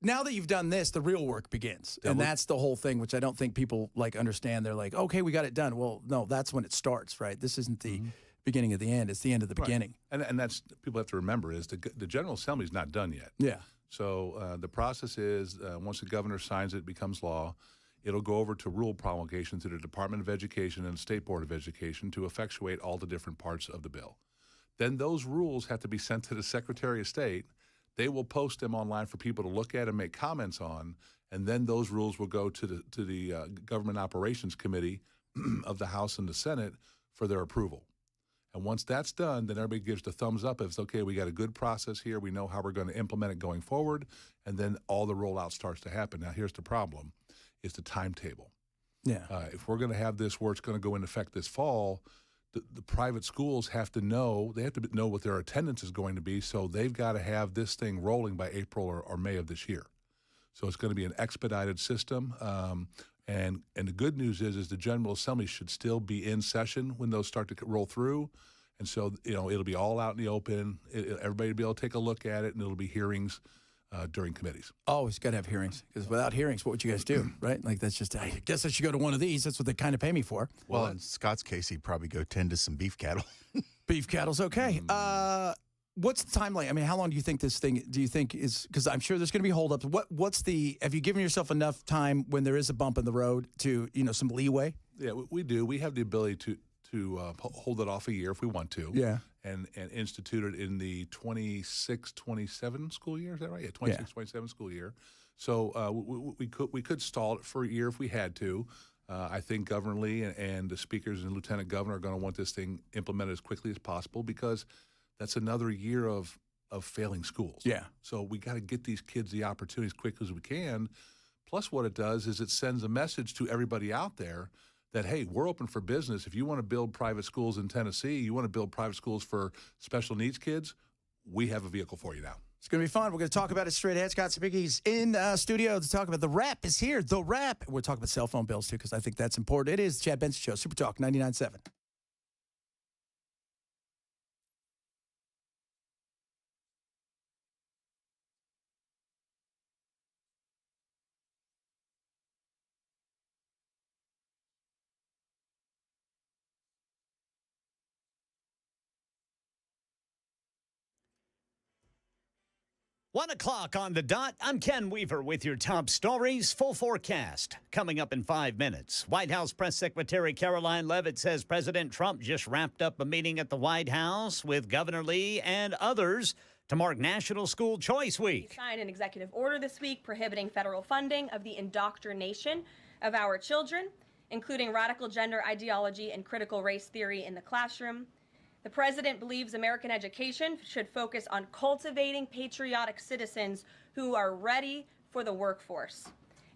A: now that you've done this, the real work begins, and that's the whole thing, which I don't think people understand. They're like, okay, we got it done. Well, no, that's when it starts, right? This isn't the beginning of the end; it's the end of the beginning.
N: And that's people have to remember is the General Assembly is not done yet.
A: Yeah.
N: So the process is once the governor signs it, becomes law. It'll go over to rule promulgation to the Department of Education and the State Board of Education to effectuate all the different parts of the bill. Then those rules have to be sent to the Secretary of State. They will post them online for people to look at and make comments on, and then those rules will go to the Government Operations Committee of the House and the Senate for their approval. And once that's done, then everybody gives the thumbs up. If it's okay, we got a good process here. We know how we're going to implement it going forward, and then all the rollout starts to happen. Now, here's the problem. Is the timetable.
A: Yeah.
N: If we're going to have this where it's going to go into effect this fall, the private schools have to know, they have to know what their attendance is going to be, so they've got to have this thing rolling by April or May of this year. So it's going to be an expedited system. And the good news is the General Assembly should still be in session when those start to roll through. And so, it'll be all out in the open. Everybody will be able to take a look at it, and it'll be hearings during committees.
A: Always got to have hearings, because without hearings, what would you guys do, right? Like, that's just, I guess I should go to one of these. That's what they kind of pay me for.
C: Well, in Scott's case, he'd probably go tend to some beef cattle.
A: Beef cattle's okay. What's the timeline? I mean, how long do you think this thing, is, because I'm sure there's going to be holdups. Have you given yourself enough time when there is a bump in the road to, some leeway?
N: Yeah, we do. We have the ability to hold it off a year if we want to.
A: Yeah.
N: And institute it in the 26-27 school year. Is that right? Yeah, 26-27 school year. So we could stall it for a year if we had to. I think Governor Lee and the speakers and lieutenant governor are going to want this thing implemented as quickly as possible, because that's another year of failing schools.
A: Yeah.
N: So we got to get these kids the opportunity as quick as we can. Plus, what it does is it sends a message to everybody out there that, hey, we're open for business. If you want to build private schools in Tennessee, you want to build private schools for special needs kids, we have a vehicle for you now.
A: It's going to be fun. We're going to talk about it straight ahead. Scott Zabicki's in studio to talk about the rap is here. The rap. We're talking about cell phone bills, too, because I think that's important. It is Chad Benson Show, Super Talk 99.7.
B: One o'clock on the dot. I'm Ken Weaver with your top stories. Full forecast coming up in 5 minutes. White House Press Secretary Caroline Leavitt says President Trump just wrapped up a meeting at the White House with Governor Lee and others to mark National School Choice Week.
I: He signed an executive order this week prohibiting federal funding of the indoctrination of our children, including radical gender ideology and critical race theory in the classroom. The president believes American education should focus on cultivating patriotic citizens who are ready for the workforce.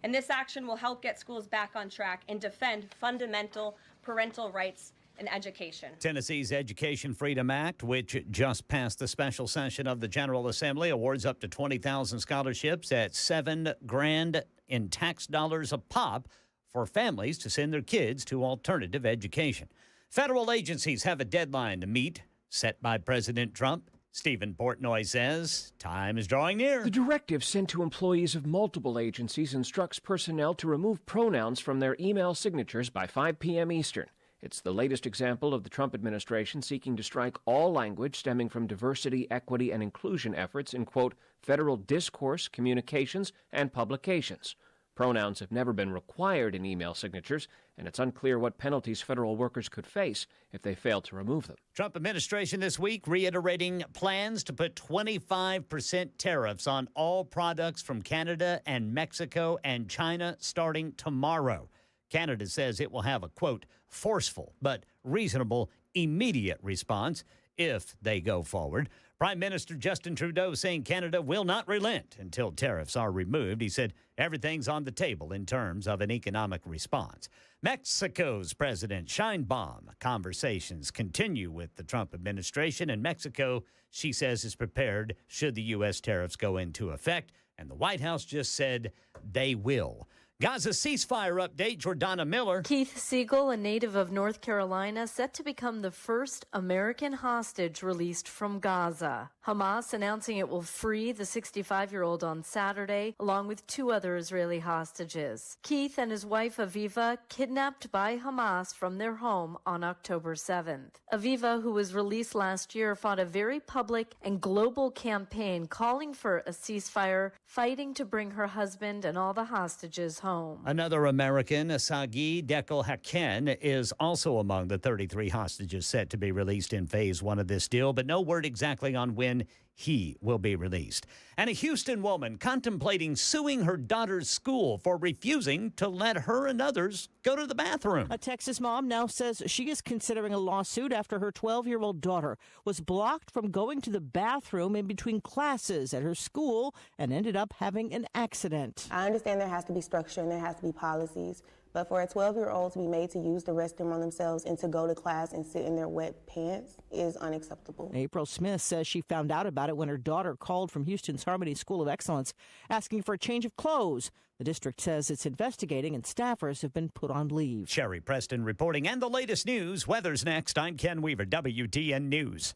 I: And this action will help get schools back on track and defend fundamental parental rights and education.
B: Tennessee's Education Freedom Act, which just passed the special session of the General Assembly, awards up to 20,000 scholarships at 7 grand in tax dollars a pop for families to send their kids to alternative education. Federal agencies have a deadline to meet, set by President Trump. Stephen Portnoy says time is drawing near.
O: The directive sent to employees of multiple agencies instructs personnel to remove pronouns from their email signatures by 5 p.m. Eastern. It's the latest example of the Trump administration seeking to strike all language stemming from diversity, equity, and inclusion efforts in, quote, federal discourse, communications, and publications. Pronouns have never been required in email signatures, and it's unclear what penalties federal workers could face if they fail to remove them.
B: Trump administration this week reiterating plans to put 25% tariffs on all products from Canada and Mexico and China starting tomorrow. Canada says it will have a, quote, forceful but reasonable immediate response if they go forward. Prime Minister Justin Trudeau saying Canada will not relent until tariffs are removed. He said everything's on the table in terms of an economic response. Mexico's President Sheinbaum conversations continue with the Trump administration, and Mexico, she says, is prepared should the U.S. tariffs go into effect, and the White House just said they will. Gaza ceasefire update, Jordana Miller.
P: Keith Siegel, a native of North Carolina, set to become the first American hostage released from Gaza. Hamas announcing it will free the 65-year-old on Saturday, along with 2 other Israeli hostages. Keith and his wife Aviva kidnapped by Hamas from their home on October 7th. Aviva, who was released last year, fought a very public and global campaign calling for a ceasefire, fighting to bring her husband and all the hostages home.
B: Another American, Asagi Dekel Haken, is also among the 33 hostages set to be released in phase 1 of this deal, but no word exactly on when he will be released. And a Houston woman contemplating suing her daughter's school for refusing to let her and others go to the bathroom.
Q: A Texas mom now says she is considering a lawsuit after her 12-year-old daughter was blocked from going to the bathroom in between classes at her school and ended up having an accident.
R: I understand there has to be structure and there has to be policies, but for a 12-year-old to be made to use the restroom on themselves and to go to class and sit in their wet pants is unacceptable.
Q: April Smith says she found out about it when her daughter called from Houston's Harmony School of Excellence asking for a change of clothes. The district says it's investigating and staffers have been put on leave.
B: Sherry Preston reporting, and the latest news. Weather's next. I'm Ken Weaver, WTN News.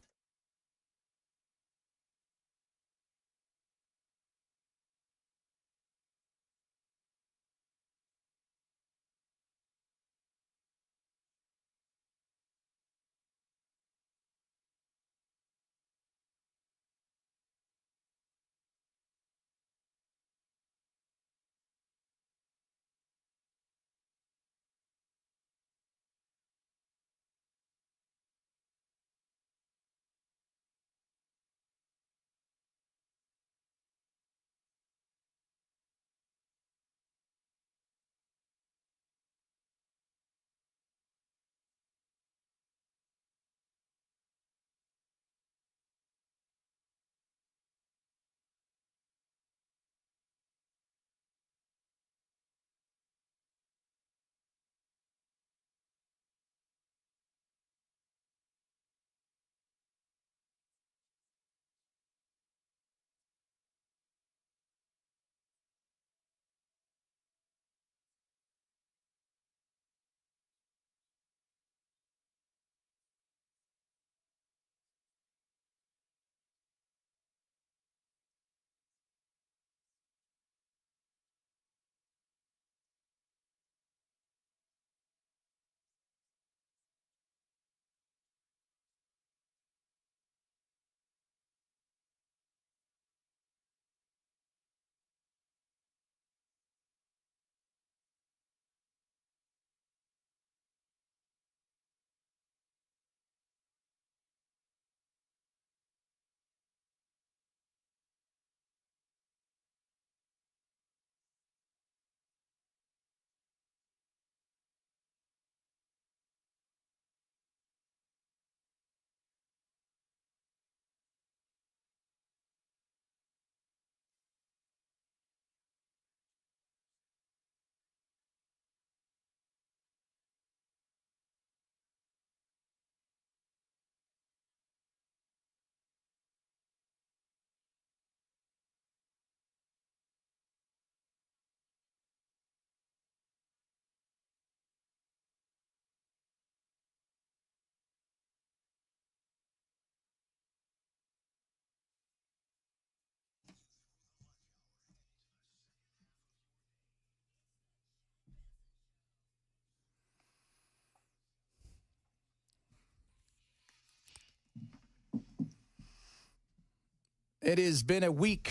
A: It has been a week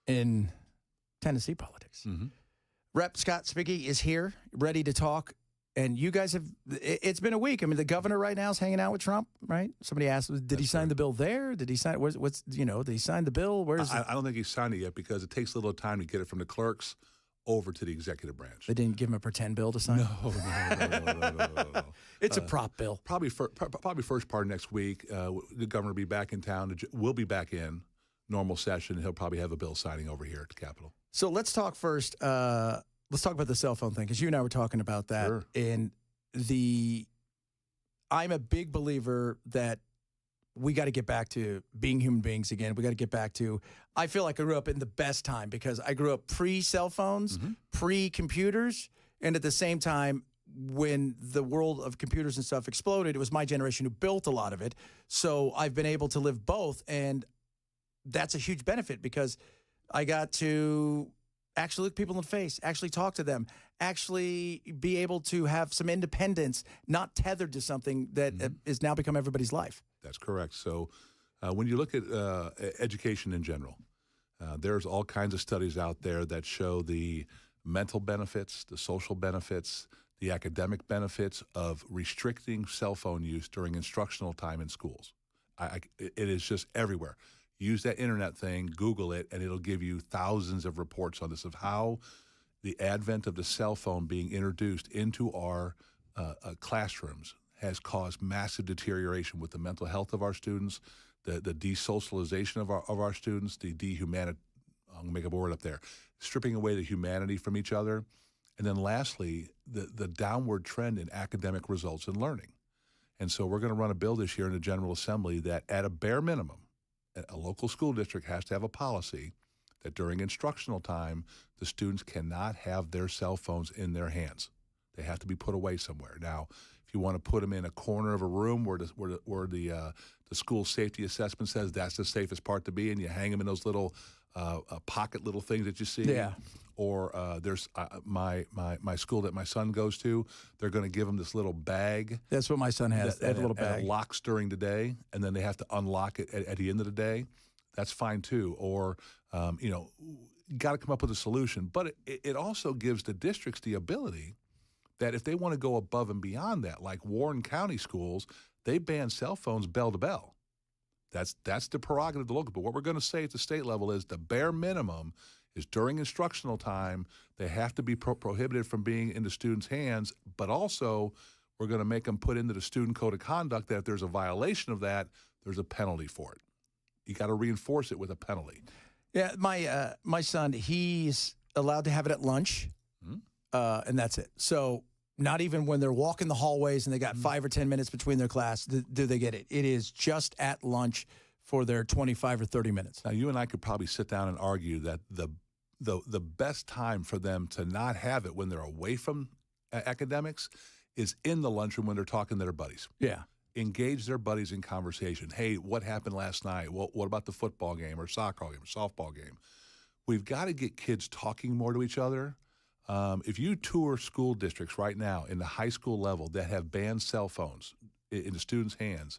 A: in Tennessee politics. Rep Scott Spicky is here, ready to talk. And you guys have, it's been a week. I mean, the governor right now is hanging out with Trump, right? Somebody asked, did he sign the bill there? Did he sign, did he sign the bill? Where's
N: I don't think he signed it yet because it takes a little time to get it from the clerks over to the executive branch.
A: They didn't give him a pretend bill to sign?
N: No.
A: It's a prop bill.
N: Probably first part of next week. The governor will be back in town. We'll be back in normal session. He'll probably have a bill signing over here at the Capitol.
A: So let's talk first. Let's talk about the cell phone thing, because you and I were talking about that.
N: Sure.
A: And I'm a big believer that we got to get back to being human beings again. We got to get back to, I feel like I grew up in the best time because I grew up pre-cell phones, pre-computers, and at the same time, when the world of computers and stuff exploded, it was my generation who built a lot of it. So I've been able to live both, and that's a huge benefit because I got to actually look people in the face, actually talk to them, actually be able to have some independence, not tethered to something that has now become everybody's life.
N: That's correct. So when you look at education in general, there's all kinds of studies out there that show the mental benefits, the social benefits, the academic benefits of restricting cell phone use during instructional time in schools. It is just everywhere. Use that internet thing, Google it, and it'll give you thousands of reports on this of how the advent of the cell phone being introduced into our classrooms has caused massive deterioration with the mental health of our students, the desocialization of our students, the dehumanity, I'm going to make a word up there, stripping away the humanity from each other. And then lastly, the downward trend in academic results and learning. And so we're going to run a bill this year in the General Assembly that at a bare minimum, a local school district has to have a policy that during instructional time, the students cannot have their cell phones in their hands. They have to be put away somewhere. Now, if you want to put them in a corner of a room where the school safety assessment says that's the safest part to be, and you hang them in those little pocket little things that you see.
A: Yeah.
N: Or there's my school that my son goes to, they're going to give them this little bag.
A: That's what my son has, that little bag.
N: It locks during the day, and then they have to unlock it at the end of the day. That's fine, too. Or, got to come up with a solution. But it also gives the districts the ability that if they want to go above and beyond that, like Warren County schools, they ban cell phones bell to bell. That's the prerogative of the local. But what we're going to say at the state level is the bare minimum is during instructional time, they have to be prohibited from being in the students' hands, but also we're going to make them put into the student code of conduct that if there's a violation of that, there's a penalty for it. You got to reinforce it with a penalty.
A: Yeah, my son, he's allowed to have it at lunch, and that's it. So not even when they're walking the hallways and they got 5 or 10 minutes between their class do they get it. It is just at lunch for their 25 or 30 minutes.
N: Now, you and I could probably sit down and argue that the best time for them to not have it when they're away from academics is in the lunchroom when they're talking to their buddies.
A: Yeah.
N: Engage their buddies in conversation. Hey, what happened last night? What about the football game or soccer game or softball game? We've got to get kids talking more to each other. If you tour school districts right now in the high school level that have banned cell phones in the students' hands,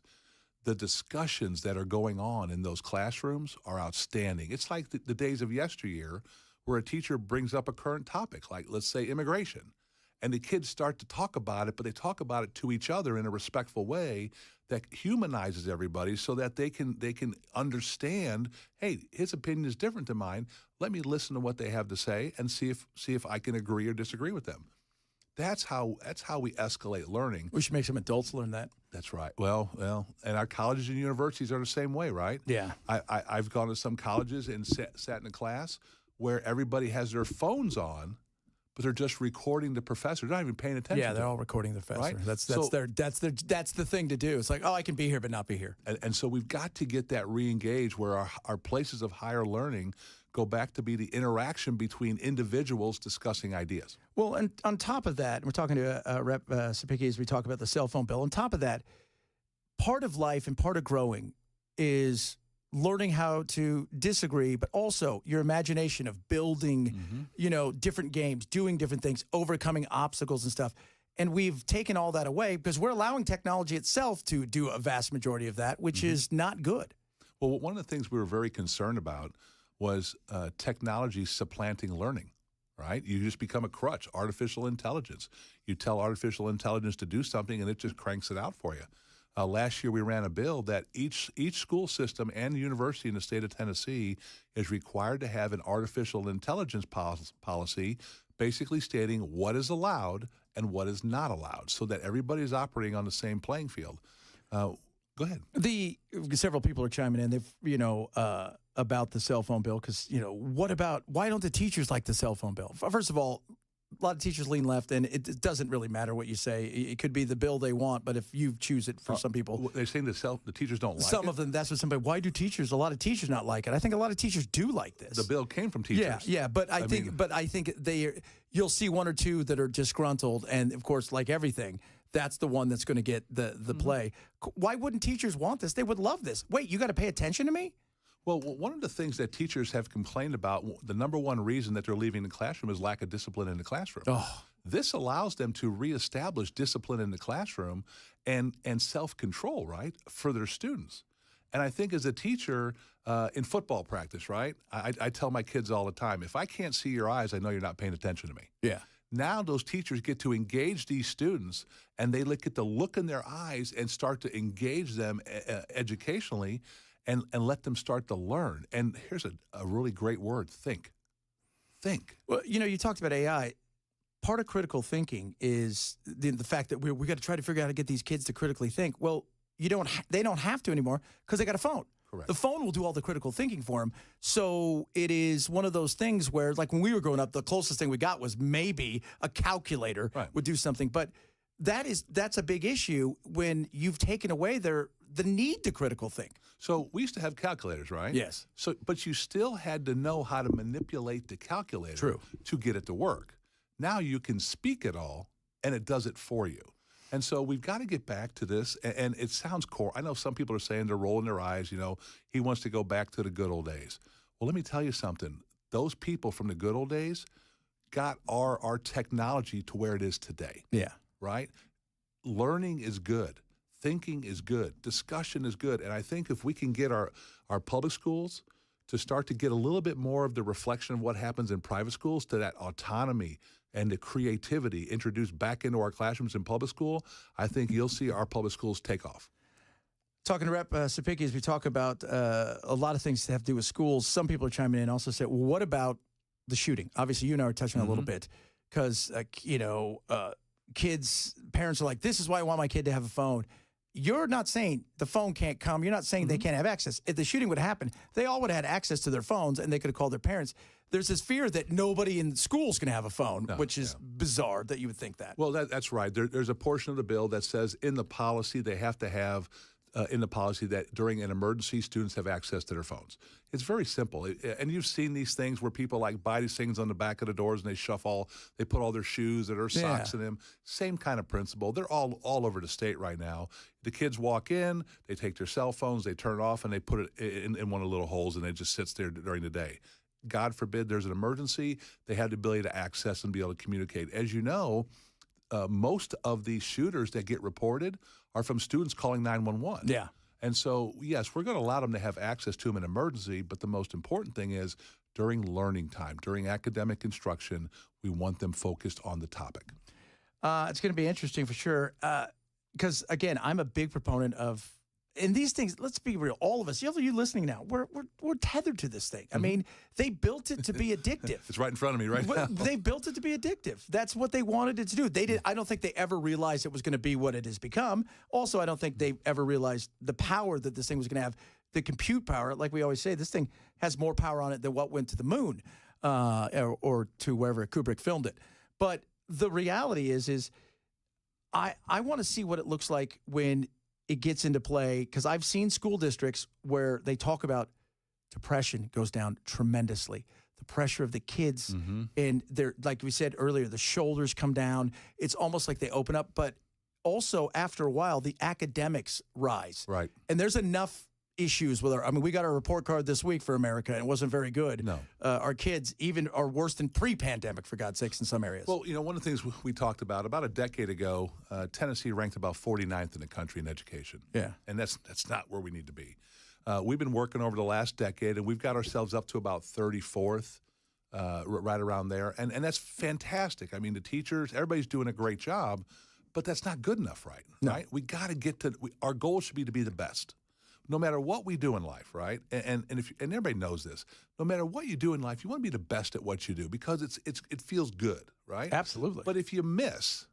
N: the discussions that are going on in those classrooms are outstanding. It's like the days of yesteryear where a teacher brings up a current topic, like let's say immigration, and the kids start to talk about it, but they talk about it to each other in a respectful way that humanizes everybody so that they can understand, hey, his opinion is different than mine. Let me listen to what they have to say and see if I can agree or disagree with them. That's how we escalate learning.
A: We should make some adults learn that.
N: That's right. Well, and our colleges and universities are the same way, right?
A: Yeah.
N: I've gone to some colleges and sat in a class where everybody has their phones on, but they're just recording the professor. They're not even paying attention.
A: Yeah, they're all recording the professor.
N: Right?
A: That's the thing to do. It's like, oh, I can be here but not be here.
N: And so we've got to get that re-engaged where our places of higher learning go back to be the interaction between individuals discussing ideas.
A: Well, and on top of that, we're talking to Rep. Sapicki as we talk about the cell phone bill. On top of that, part of life and part of growing is learning how to disagree, but also your imagination of building, different games, doing different things, overcoming obstacles and stuff. And we've taken all that away because we're allowing technology itself to do a vast majority of that, which is not good.
N: Well, one of the things we were very concerned about was technology supplanting learning, right? You just become a crutch, artificial intelligence. You tell artificial intelligence to do something, and it just cranks it out for you. Last year, we ran a bill that each school system and university in the state of Tennessee is required to have an artificial intelligence policy basically stating what is allowed and what is not allowed so that everybody is operating on the same playing field. Go ahead.
A: Several people are chiming in. They've, about the cell phone bill because, why don't the teachers like the cell phone bill? First of all, a lot of teachers lean left, and it doesn't really matter what you say. It could be the bill they want, but if you choose it for some people.
N: They're saying the teachers don't like it?
A: Some of them, that's what somebody, why do a lot of teachers not like it? I think a lot of teachers do like this.
N: The bill came from teachers.
A: Yeah, but I think you'll see one or two that are disgruntled, and of course, like everything, that's the one that's going to get the play. Why wouldn't teachers want this? They would love this. Wait, you got to pay attention to me?
N: Well, one of the things that teachers have complained about, the number one reason that they're leaving the classroom is lack of discipline in the classroom.
A: Oh.
N: This allows them to reestablish discipline in the classroom and self-control, right, for their students. And I think as a teacher in football practice, right, I tell my kids all the time, if I can't see your eyes, I know you're not paying attention to me.
A: Yeah.
N: Now those teachers get to engage these students, and they get to look in their eyes and start to engage them educationally and let them start to learn. And here's a really great word, think. Think.
A: Well, you talked about AI. Part of critical thinking is the fact that we got to try to figure out how to get these kids to critically think. Well, they don't have to anymore because they got a phone.
N: Correct.
A: The phone will do all the critical thinking for them. So it is one of those things where, like when we were growing up, the closest thing we got was maybe a calculator would do something. But that's a big issue when you've taken away the need to critical think.
N: So we used to have calculators, right?
A: Yes.
N: So, but you still had to know how to manipulate the calculator to get it to work. Now you can speak it all, and it does it for you. And so we've got to get back to this, and it sounds core. I know some people are saying they're rolling their eyes, he wants to go back to the good old days. Well, let me tell you something. Those people from the good old days got our technology to where it is today.
A: Yeah.
N: Right? Learning is good. Thinking is good. Discussion is good. And I think if we can get our public schools to start to get a little bit more of the reflection of what happens in private schools, to that autonomy and the creativity introduced back into our classrooms in public school, I think you'll see our public schools take off.
A: Talking to Rep. Sapicki, as we talk about a lot of things that have to do with schools, some people are chiming in also say, well, what about the shooting? Obviously, you and I are touching on it a little bit because, kids, parents are like, this is why I want my kid to have a phone. You're not saying the phone can't come. You're not saying they can't have access. If the shooting would happen, they all would have had access to their phones, and they could have called their parents. There's this fear that nobody in school's going to have a phone, which is bizarre that you would think that.
N: Well, that's right. There's a portion of the bill that says in the policy they have to have in the policy that during an emergency, students have access to their phones. It's very simple. And you've seen these things where people buy these things on the back of the doors and they put all their shoes or their socks in them. Same kind of principle. They're all over the state right now. The kids walk in, they take their cell phones, they turn it off, and they put it in one of the little holes, and it just sits there during the day. God forbid there's an emergency, they have the ability to access and be able to communicate. As you know, most of these shooters that get reported are from students calling 911.
A: Yeah.
N: And so, yes, we're going to allow them to have access to them in emergency, but the most important thing is during learning time, during academic instruction, we want them focused on the topic.
A: It's going to be interesting for sure because, again, I'm a big proponent of and these things, let's be real, all of us, you listening now, we're tethered to this thing. I mean, they built it to be addictive.
N: It's right in front of me right now.
A: They built it to be addictive. That's what they wanted it to do. I don't think they ever realized it was going to be what it has become. Also, I don't think they ever realized the power that this thing was going to have, the compute power. Like we always say, this thing has more power on it than what went to the moon or to wherever Kubrick filmed it. But the reality is I want to see what it looks like when it gets into play, because I've seen school districts where they talk about depression goes down tremendously. The pressure of the kids, and they're, like we said earlier, the shoulders come down. It's almost like they open up, but also after a while, the academics rise.
N: Right.
A: And there's enough issues with we got our report card this week for America, and it wasn't very good.
N: No.
A: Our kids even are worse than pre-pandemic, for God's sakes, in some areas.
N: Well, one of the things we talked about a decade ago, Tennessee ranked about 49th in the country in education.
A: Yeah.
N: And that's not where we need to be. We've been working over the last decade, and we've got ourselves up to about 34th, right around there. And that's fantastic. I mean, the teachers, everybody's doing a great job, but that's not good enough, right? Right? We got to get to, our goal should be to be the best, no matter what we do in life, right? And everybody knows this. No matter what you do in life, you want to be the best at what you do because it feels good, right?
A: Absolutely.
N: But if you miss,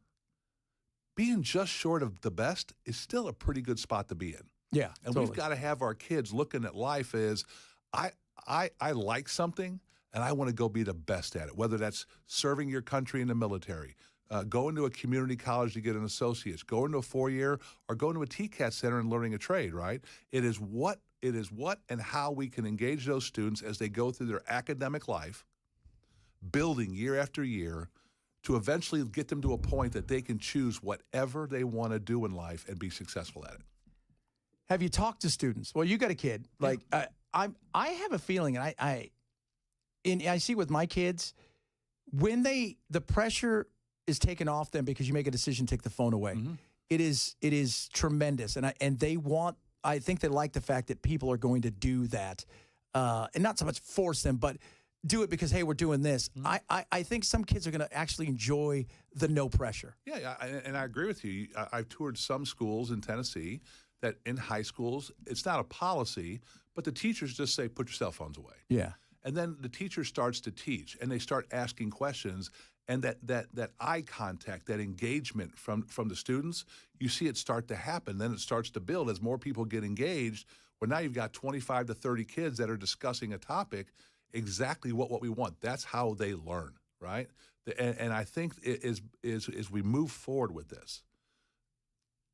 N: being just short of the best is still a pretty good spot to be in.
A: Yeah,
N: And
A: totally.
N: we've got to have our kids looking at life as, I like something, and I want to go be the best at it, whether that's serving your country in the military, going to a community college to get an associate's, going to a 4-year, or going to a TCAT center and learning a trade, right? It is what and how we can engage those students as they go through their academic life, building year after year, to eventually get them to a point that they can choose whatever they want to do in life and be successful at it.
A: Have you talked to students? Well, you got a kid. Like I have a feeling, and I see with my kids, when the pressure is taken off them because you make a decision to take the phone away, it is tremendous, and they want. I think they like the fact that people are going to do that, and not so much force them, but do it because, hey, we're doing this. I think some kids are going to actually enjoy the no pressure.
N: Yeah, and I agree with you. I've toured some schools in Tennessee that in high schools, it's not a policy, but the teachers just say, put your cell phones away.
A: Yeah.
N: And then the teacher starts to teach, and they start asking questions, and that eye contact, that engagement from the students, you see it start to happen. Then it starts to build as more people get engaged, where now you've got 25 to 30 kids that are discussing a topic, exactly what we want. That's how they learn, right? And I think as we move forward with this,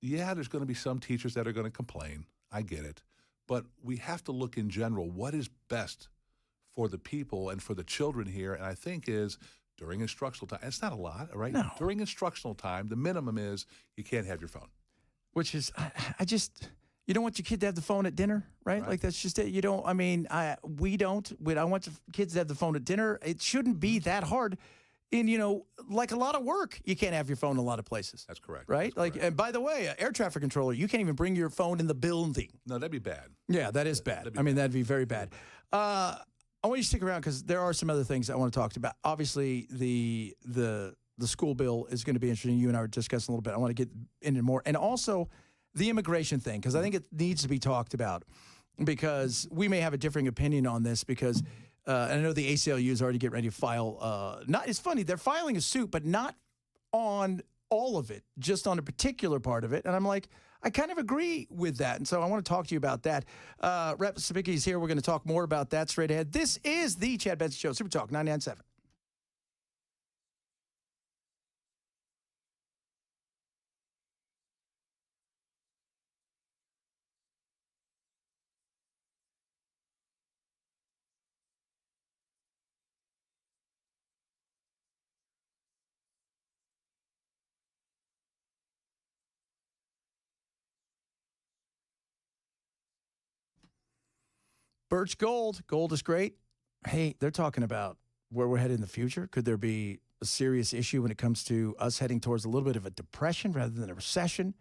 N: yeah, there's going to be some teachers that are going to complain. I get it. But we have to look in general, what is best for the people and for the children here? And I think is during instructional time, it's not a lot, right?
A: No.
N: During instructional time, the minimum is you can't have your phone.
A: Which is, you don't want your kid to have the phone at dinner, right? Like that's just it. You don't, we don't. I want the kids to have the phone at dinner. It shouldn't be that hard. And, like a lot of work, you can't have your phone in a lot of places.
N: That's correct.
A: Right?
N: That's
A: and by the way, air traffic controller, you can't even bring your phone in the building.
N: No, that'd be bad.
A: Yeah, that is bad. That'd be very bad. I want you to stick around because there are some other things I want to talk about. Obviously, the school bill is going to be interesting. You and I were discussing a little bit. I want to get into more. And also the immigration thing, because I think it needs to be talked about because we may have a differing opinion on this because and I know the ACLU is already getting ready to file. It's funny, they're filing a suit, but not on all of it, just on a particular part of it. And I'm like, I kind of agree with that. And so I want to talk to you about that. Rep. Sapicki is here. We're going to talk more about that straight ahead. This is the Chad Benson Show, Super Talk 99.7. Birch Gold. Gold is great. Hey, they're talking about where we're headed in the future. Could there be a serious issue when it comes to us heading towards a little bit of a depression rather than a recession?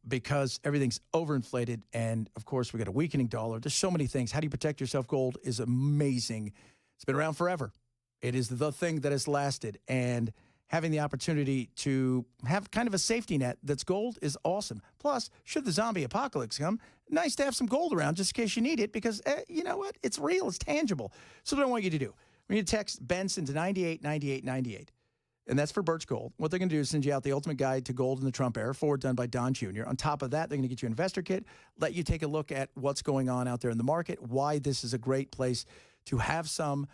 A: Because everything's overinflated. And, of course, we got a weakening dollar. There's so many things. How do you protect yourself? Gold is amazing. It's been around forever. It is the thing that has lasted. And having the opportunity to have kind of a safety net that's gold is awesome. Plus, should the zombie apocalypse come, nice to have some gold around just in case you need it because, you know what? It's real. It's tangible. So what I want you to do, we need to text Benson to 989898. And that's for Birch Gold. What they're going to do is send you out the ultimate guide to gold in the Trump era, forward done by Don Jr. On top of that, they're going to get you an investor kit, let you take a look at what's going on out there in the market, why this is a great place to have some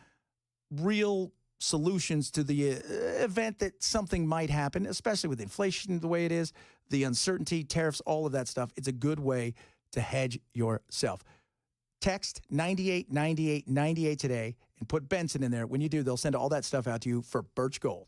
A: real solutions to the event that something might happen, especially with inflation the way it is, the uncertainty, tariffs, all of that stuff. It's a good way to hedge yourself. Text 989898 today and put Benson in there. When you do, they'll send all that stuff out to you for Birch Gold.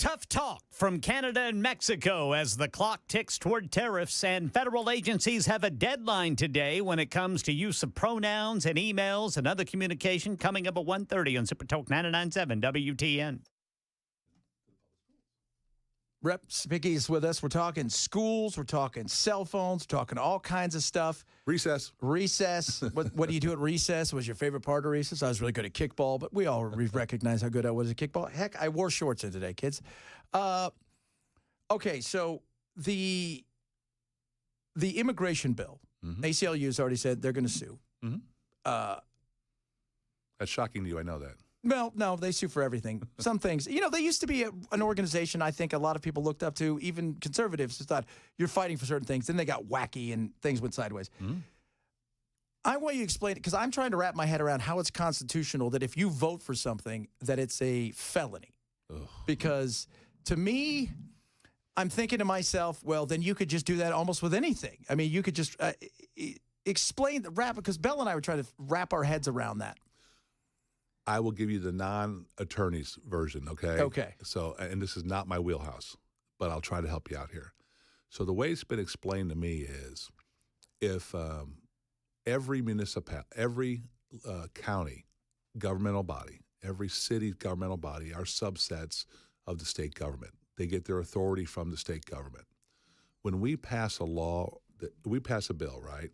B: Tough talk from Canada and Mexico as the clock ticks toward tariffs, and federal agencies have a deadline today when it comes to use of pronouns and emails and other communication. Coming up at 1:30 on Super Talk 99.7 WTN.
A: Rep Spicky's with us. We're talking schools. We're talking cell phones. We're talking all kinds of stuff.
N: Recess.
A: What do you do at recess? Was your favorite part of recess? I was really good at kickball, but we all recognize how good I was at kickball. Heck, I wore shorts in today, kids. Okay, so the immigration bill, ACLU has already said they're going to sue.
N: That's shocking to you. I know that.
A: Well, no, they sue for everything. Some things, they used to be an organization I think a lot of people looked up to, even conservatives, who thought you're fighting for certain things. Then they got wacky and things went sideways. I want you to explain it because I'm trying to wrap my head around how it's constitutional that if you vote for something, that it's a felony. Because to me, I'm thinking to myself, well, then you could just do that almost with anything. I mean, you could just explain the wrap, because Bell and I were trying to wrap our heads around that.
N: I will give you the non-attorney's version, okay?
A: Okay.
N: So, and this is not my wheelhouse, but I'll try to help you out here. So the way it's been explained to me is if every county governmental body, every city governmental body are subsets of the state government. They get their authority from the state government. When we pass a law, we pass a bill, right?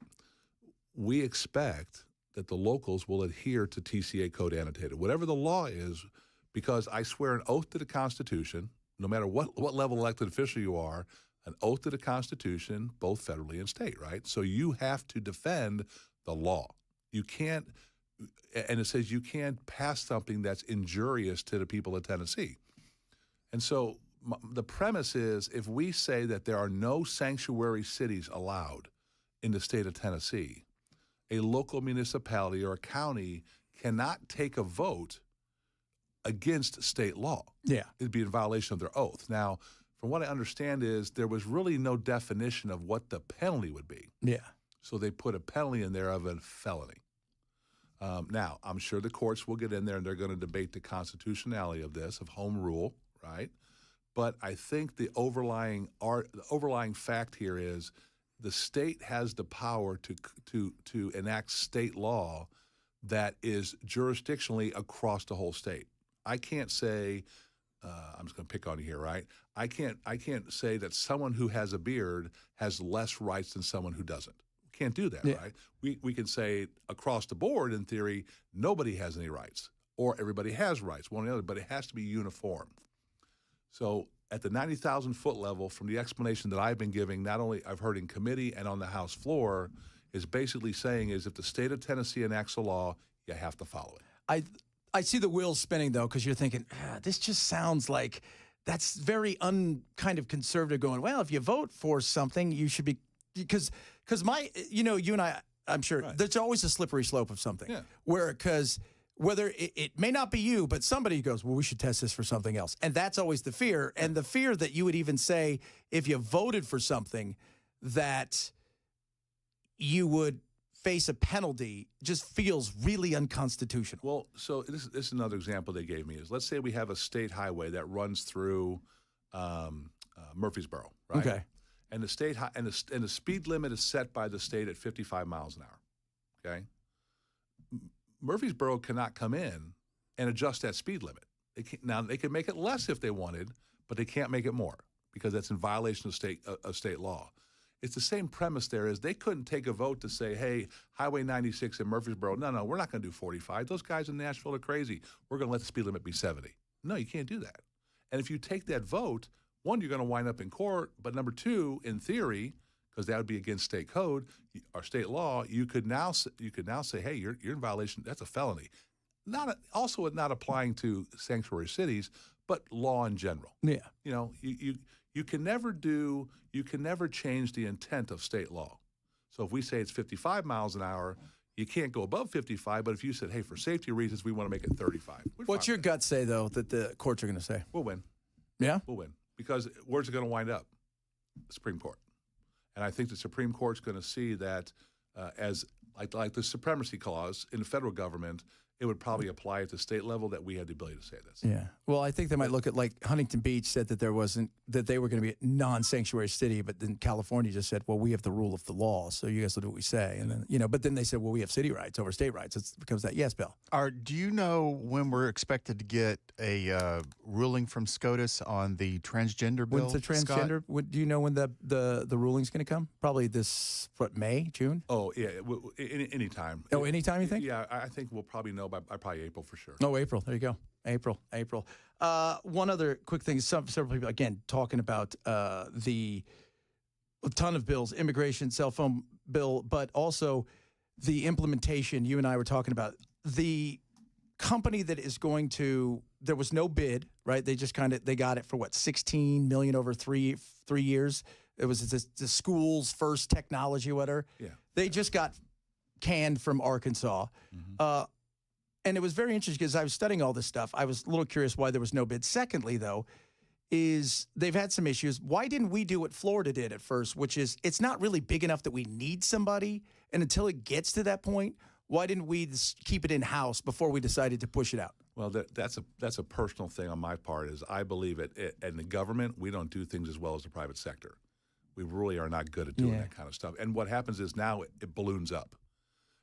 N: We expect that the locals will adhere to TCA code annotated, whatever the law is, because I swear an oath to the Constitution, no matter what level elected official you are, an oath to the Constitution, both federally and state, right? So you have to defend the law. You can't, and it says you can't pass something that's injurious to the people of Tennessee. And so the premise is if we say that there are no sanctuary cities allowed in the state of Tennessee, a local municipality or a county cannot take a vote against state law.
A: Yeah.
N: It'd be in violation of their oath. Now, from what I understand is there was really no definition of what the penalty would be.
A: Yeah.
N: So they put a penalty in there of a felony. Now, I'm sure the courts will get in there and they're going to debate the constitutionality of this, of home rule, right? But I think the overlying fact here is the state has the power to enact state law that is jurisdictionally across the whole state. I can't say, I'm just going to pick on you here, right? I can't say that someone who has a beard has less rights than someone who doesn't. We can't do that, right? We can say across the board, in theory, nobody has any rights, or everybody has rights, one or the other, but it has to be uniform. So at the 90,000-foot level, from the explanation that I've been giving, not only I've heard in committee and on the House floor, is basically saying is if the state of Tennessee enacts a law, you have to follow it.
A: I see the wheels spinning, though, because you're thinking, this just sounds like that's very kind of conservative going, well, if you vote for something, you should be, because you and I'm sure, there's always a slippery slope of something.
N: Yeah.
A: Because whether it may not be you, but somebody goes, well, we should test this for something else. And that's always the fear. And the fear that you would even say if you voted for something that you would face a penalty just feels really unconstitutional.
N: Well, so this is another example they gave me is let's say we have a state highway that runs through Murfreesboro, right?
A: Okay.
N: And the speed limit is set by the state at 55 miles an hour, okay? Murfreesboro cannot come in and adjust that speed limit. Now, they can make it less if they wanted, but they can't make it more because that's in violation of state law. It's the same premise there is they couldn't take a vote to say, hey, Highway 96 in Murfreesboro, no, we're not going to do 45. Those guys in Nashville are crazy. We're going to let the speed limit be 70. No, you can't do that. And if you take that vote, one, you're going to wind up in court, but number two, in theory, because that would be against state code or state law, you could now say, hey, you're in violation. That's a felony. Also not applying to sanctuary cities, but law in general.
A: Yeah.
N: You can never change the intent of state law. So if we say it's 55 miles an hour, you can't go above 55. But if you said, hey, for safety reasons, we want to make it 35.
A: What's your gut say, though, that the courts are going to say?
N: We'll win.
A: Yeah?
N: We'll win. Because where's it going to wind up? The Supreme Court. And I think the Supreme Court's going to see that as like the supremacy clause in the federal government, it would probably apply at the state level that we had the ability to say this.
A: Yeah. Well, I think they might look at like Huntington Beach said that they were going to be a non-sanctuary city, but then California just said, well, we have the rule of the law, so you guys will do what we say. And then, but then they said, well, we have city rights over state rights. It becomes that yes bill.
C: Do you know when we're expected to get a ruling from SCOTUS on the transgender bill?
A: When's the transgender? Do you know when the ruling's going to come? Probably this, May, June?
N: Oh, yeah, anytime.
A: Oh, anytime you think?
N: Yeah, I think we'll probably know by probably April for sure.
A: Oh, April. There you go. April. One other quick thing. Several people, again, talking about a ton of bills, immigration, cell phone bill, but also the implementation you and I were talking about. The company that is going to, there was no bid, right? They just they got it for what, $16 million over three years. It was the school's first technology, whatever.
N: Yeah.
A: They just got canned from Arkansas. Mm-hmm. And it was very interesting because I was studying all this stuff. I was a little curious why there was no bid. Secondly, though, is they've had some issues. Why didn't we do what Florida did at first, which is it's not really big enough that we need somebody. And until it gets to that point, why didn't we keep it in-house before we decided to push it out?
N: Well, that's a personal thing on my part. Is I believe in the government, we don't do things as well as the private sector. We really are not good at doing that kind of stuff. And what happens is now it balloons up.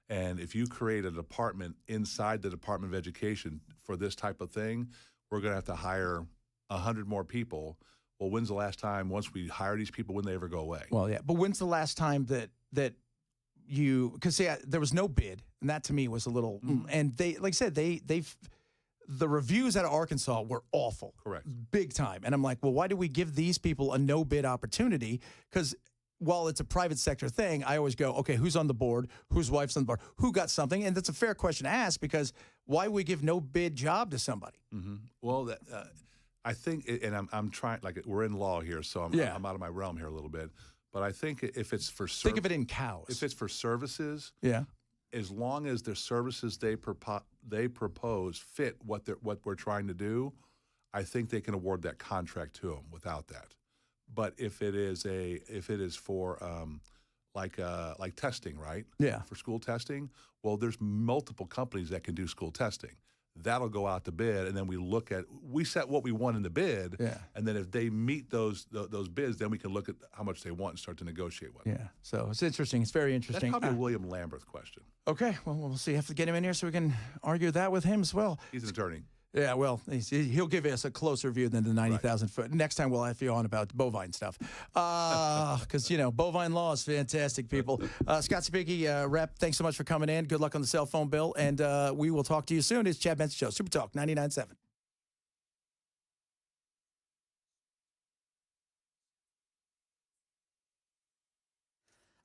N: And if you create a department inside the Department of Education for this type of thing, we're going to have to hire 100 more people. Well, when's the last time, once we hire these people, when they ever go away?
A: Well, yeah. But when's the last time that you, because there was no bid, and that to me was a little, and they, like I said, the reviews out of Arkansas were awful.
N: Correct.
A: Big time. And I'm like, well, why do we give these people a no bid opportunity? Because while it's a private sector thing, I always go, okay, who's on the board? Whose wife's on the board? Who got something? And that's a fair question to ask because why would we give no bid job to somebody?
N: Mm-hmm. Well, I think, and I'm trying, like we're in law here, so I'm out of my realm here a little bit. But I think if it's for
A: think of it in cows.
N: If it's for services, as long as the services they propose fit what we're trying to do, I think they can award that contract to them without that. But if it is for like testing, right?
A: Yeah.
N: For school testing, well, there's multiple companies that can do school testing. That'll go out to bid, and then we set what we want in the bid, and then if they meet those bids, then we can look at how much they want and start to negotiate with them.
A: Yeah. So it's interesting. It's very interesting.
N: That's probably a William Lamberth question.
A: Okay. Well, we'll see. Have to get him in here so we can argue that with him as well.
N: He's an attorney.
A: Yeah, well, he'll give us a closer view than the 90,000 foot. Next time we'll have you on about bovine stuff. Because, bovine law is fantastic, people. Scott Sapicki, Rep, thanks so much for coming in. Good luck on the cell phone bill. And we will talk to you soon. It's Chad Benson Show, Super Talk 99.7.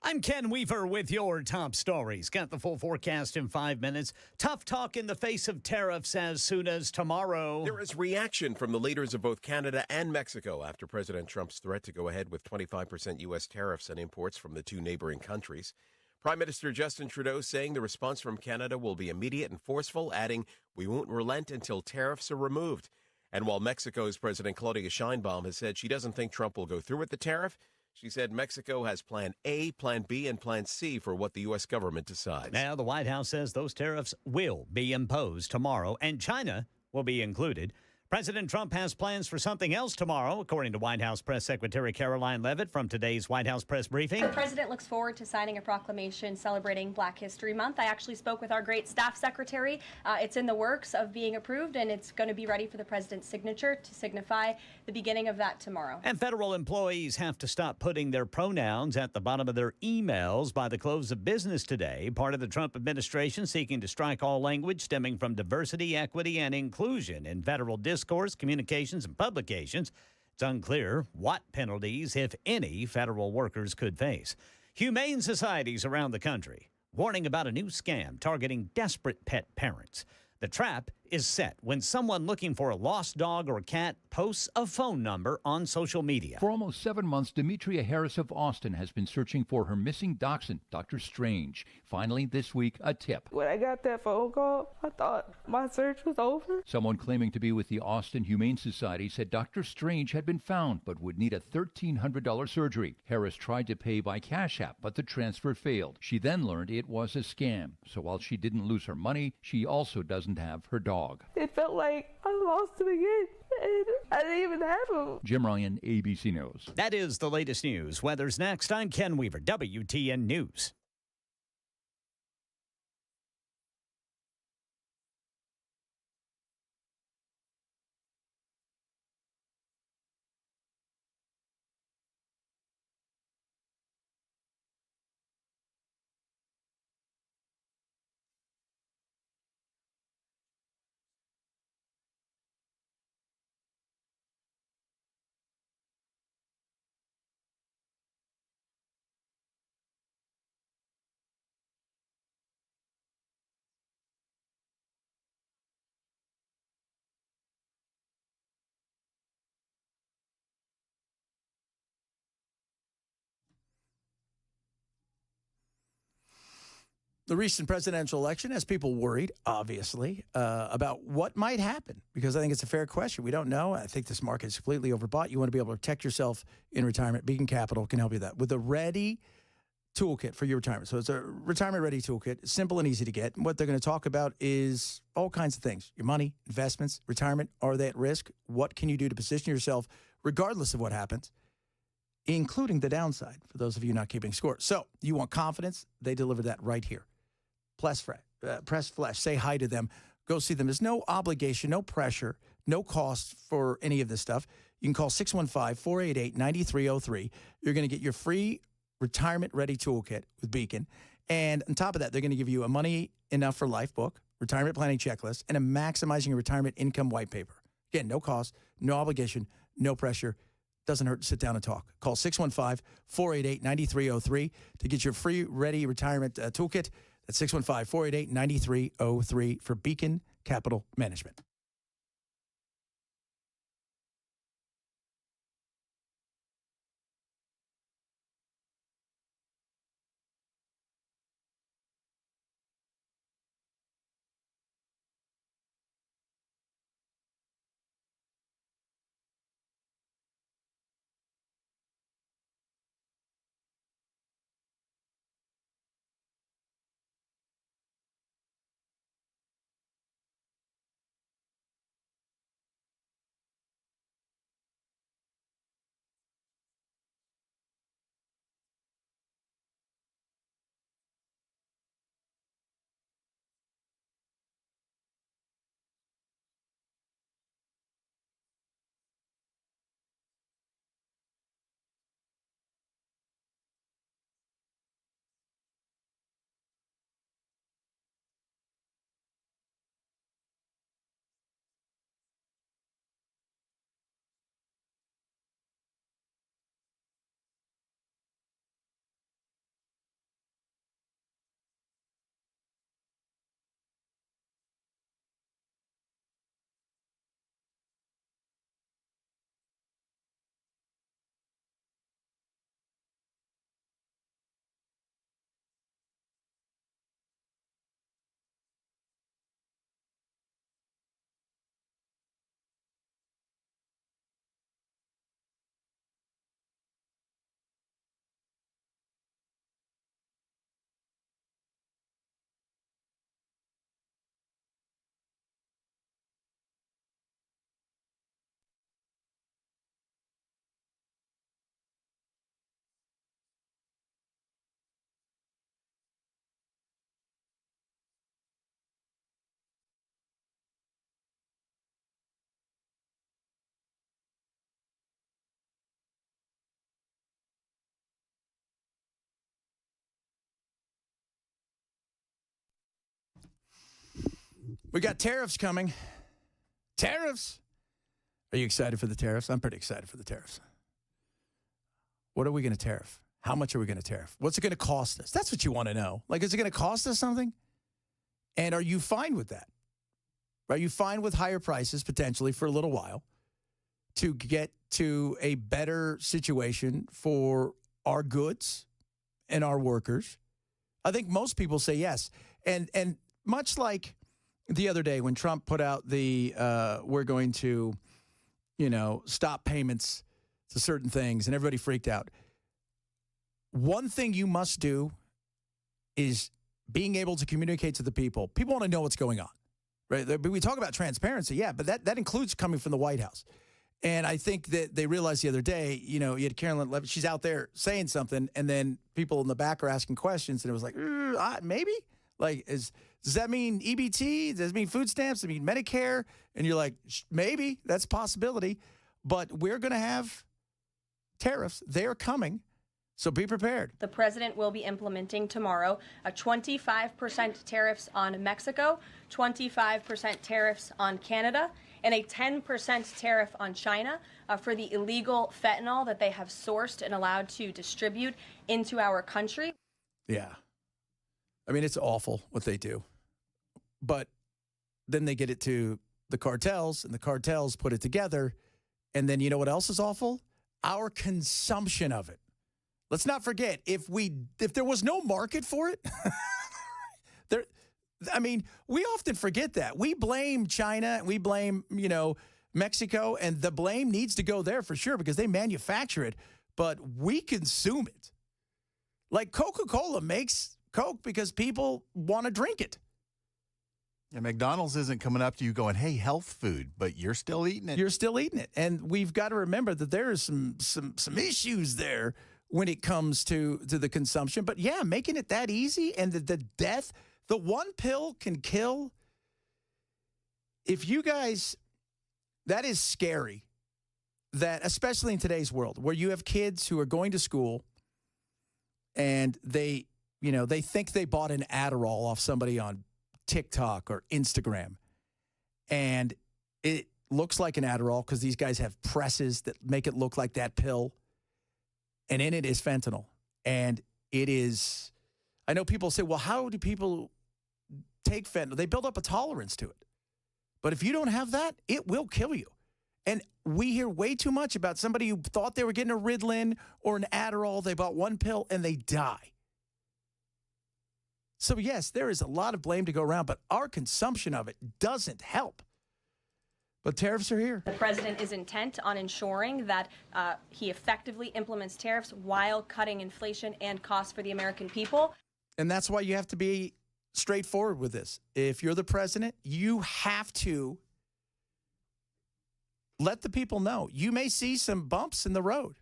B: I'm Ken Weaver with your top stories. Got the full forecast in 5 minutes. Tough talk in the face of tariffs as soon as tomorrow.
S: There is reaction from the leaders of both Canada and Mexico after President Trump's threat to go ahead with 25% U.S. tariffs on imports from the two neighboring countries. Prime Minister Justin Trudeau saying the response from Canada will be immediate and forceful, adding, "We won't relent until tariffs are removed." And while Mexico's President Claudia Sheinbaum has said she doesn't think Trump will go through with the tariff, she said Mexico has Plan A, Plan B, and Plan C for what the U.S. government decides.
B: Now, the White House says those tariffs will be imposed tomorrow, and China will be included. President Trump has plans for something else tomorrow, according to White House Press Secretary Caroline Leavitt from today's White House press briefing.
I: The president looks forward to signing a proclamation celebrating Black History Month. I actually spoke with our great staff secretary. It's in the works of being approved, and it's going to be ready for the president's signature to signify the beginning of that tomorrow.
B: And federal employees have to stop putting their pronouns at the bottom of their emails by the close of business today. Part of the Trump administration seeking to strike all language stemming from diversity, equity, and inclusion in federal discourse, communications, and publications. It's unclear what penalties, if any, federal workers could face. Humane societies around the country warning about a new scam targeting desperate pet parents. The trap is set when someone looking for a lost dog or cat posts a phone number on social media.
T: For almost 7 months, Demetria Harris of Austin has been searching for her missing dachshund, Dr. Strange. Finally, this week, a tip.
U: When I got that phone call, I thought my search was over.
T: Someone claiming to be with the Austin Humane Society said Dr. Strange had been found but would need a $1,300 surgery. Harris tried to pay by Cash App, but the transfer failed. She then learned it was a scam. So while she didn't lose her money, she also doesn't have her dog.
U: It felt like I lost him again, and I didn't even have him.
T: Jim Ryan, ABC News.
B: That is the latest news. Weather's next. I'm Ken Weaver, WTN News.
A: The recent presidential election has people worried, obviously, about what might happen, because I think it's a fair question. We don't know. I think this market is completely overbought. You want to be able to protect yourself in retirement. Beacon Capital can help you with that with a ready toolkit for your retirement. So it's a retirement ready toolkit, simple and easy to get. And what they're going to talk about is all kinds of things. Your money, investments, retirement. Are they at risk? What can you do to position yourself regardless of what happens, including the downside for those of you not keeping score? So you want confidence? They deliver that right here. Press Flesh. Say hi to them. Go see them. There's no obligation, no pressure, no cost for any of this stuff. You can call 615-488-9303. You're going to get your free retirement-ready toolkit with Beacon. And on top of that, they're going to give you a Money Enough for Life book, retirement planning checklist, and a Maximizing Your Retirement Income white paper. Again, no cost, no obligation, no pressure. Doesn't hurt to sit down and talk. Call 615-488-9303 to get your free ready retirement toolkit. That's 615-488-9303 for Beacon Capital Management. We got tariffs coming. Tariffs. Are you excited for the tariffs? I'm pretty excited for the tariffs. What are we going to tariff? How much are we going to tariff? What's it going to cost us? That's what you want to know. Like, is it going to cost us something? And are you fine with that? right? You find with higher prices potentially for a little while to get to a better situation for our goods and our workers. I think most people say yes. And much like the other day when Trump put out the we're going to, stop payments to certain things and everybody freaked out. One thing you must do is being able to communicate to the people. People want to know what's going on, right? We talk about transparency, yeah, but that includes coming from the White House. And I think that they realized the other day, you had Carolyn Levitt, she's out there saying something, and then people in the back are asking questions, and it was like, maybe? Like, does that mean EBT? Does it mean food stamps? Does it mean Medicare? And you're like, maybe, that's a possibility. But we're going to have tariffs. They are coming. So be prepared.
I: The president will be implementing tomorrow a 25% tariffs on Mexico, 25% tariffs on Canada, and a 10% tariff on China for the illegal fentanyl that they have sourced and allowed to distribute into our country.
A: Yeah. I mean, it's awful what they do. But then they get it to the cartels, and the cartels put it together. And then you know what else is awful? Our consumption of it. Let's not forget, if there was no market for it, we often forget that. We blame China, we blame, Mexico, and the blame needs to go there for sure because they manufacture it, but we consume it. Like Coca-Cola makes Coke because people want to drink it.
C: And McDonald's isn't coming up to you going, hey, health food, but you're still eating it.
A: You're still eating it. And we've got to remember that there is some issues there when it comes to the consumption. But yeah, making it that easy and the death, the one pill can kill. If you guys, that is scary. That, especially in today's world, where you have kids who are going to school and they think they bought an Adderall off somebody on TikTok or Instagram. And it looks like an Adderall because these guys have presses that make it look like that pill. And in it is fentanyl. And it is, I know people say, well, how do people take fentanyl? They build up a tolerance to it. But if you don't have that, it will kill you. And we hear way too much about somebody who thought they were getting a Ritalin or an Adderall. They bought one pill and they die. So, yes, there is a lot of blame to go around, but our consumption of it doesn't help. But tariffs are here.
I: The president is intent on ensuring that he effectively implements tariffs while cutting inflation and costs for the American people.
A: And that's why you have to be straightforward with this. If you're the president, you have to let the people know. You may see some bumps in the road.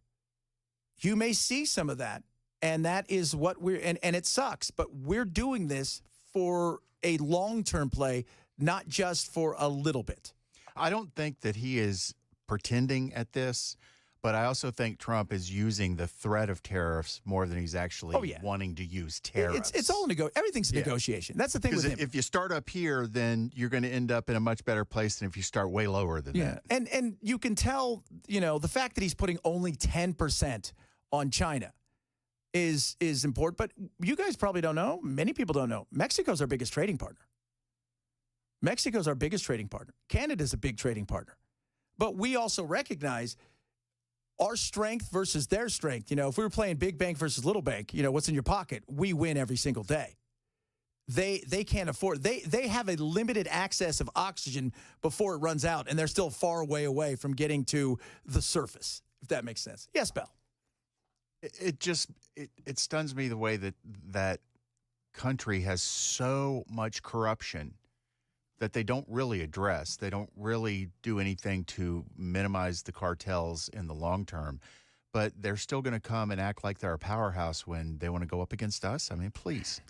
A: You may see some of that. And that is what and it sucks, but we're doing this for a long-term play, not just for a little bit.
C: I don't think that he is pretending at this, but I also think Trump is using the threat of tariffs more than he's actually wanting to use tariffs.
A: It's all everything's a negotiation. That's the thing with him.
C: If you start up here, then you're going to end up in a much better place than if you start way lower than that.
A: And you can tell, the fact that he's putting only 10% on China is important. But you guys probably don't know. Many people don't know. Mexico's our biggest trading partner. Mexico's our biggest trading partner. Canada's a big trading partner. But we also recognize our strength versus their strength. If we were playing big bank versus little bank, what's in your pocket? We win every single day. They can't afford. They have a limited access of oxygen before it runs out, and they're still far away from getting to the surface, if that makes sense. Yes, Bell.
C: It stuns me the way that country has so much corruption that they don't really address. They don't really do anything to minimize the cartels in the long term. But they're still going to come and act like they're a powerhouse when they want to go up against us. I mean, please.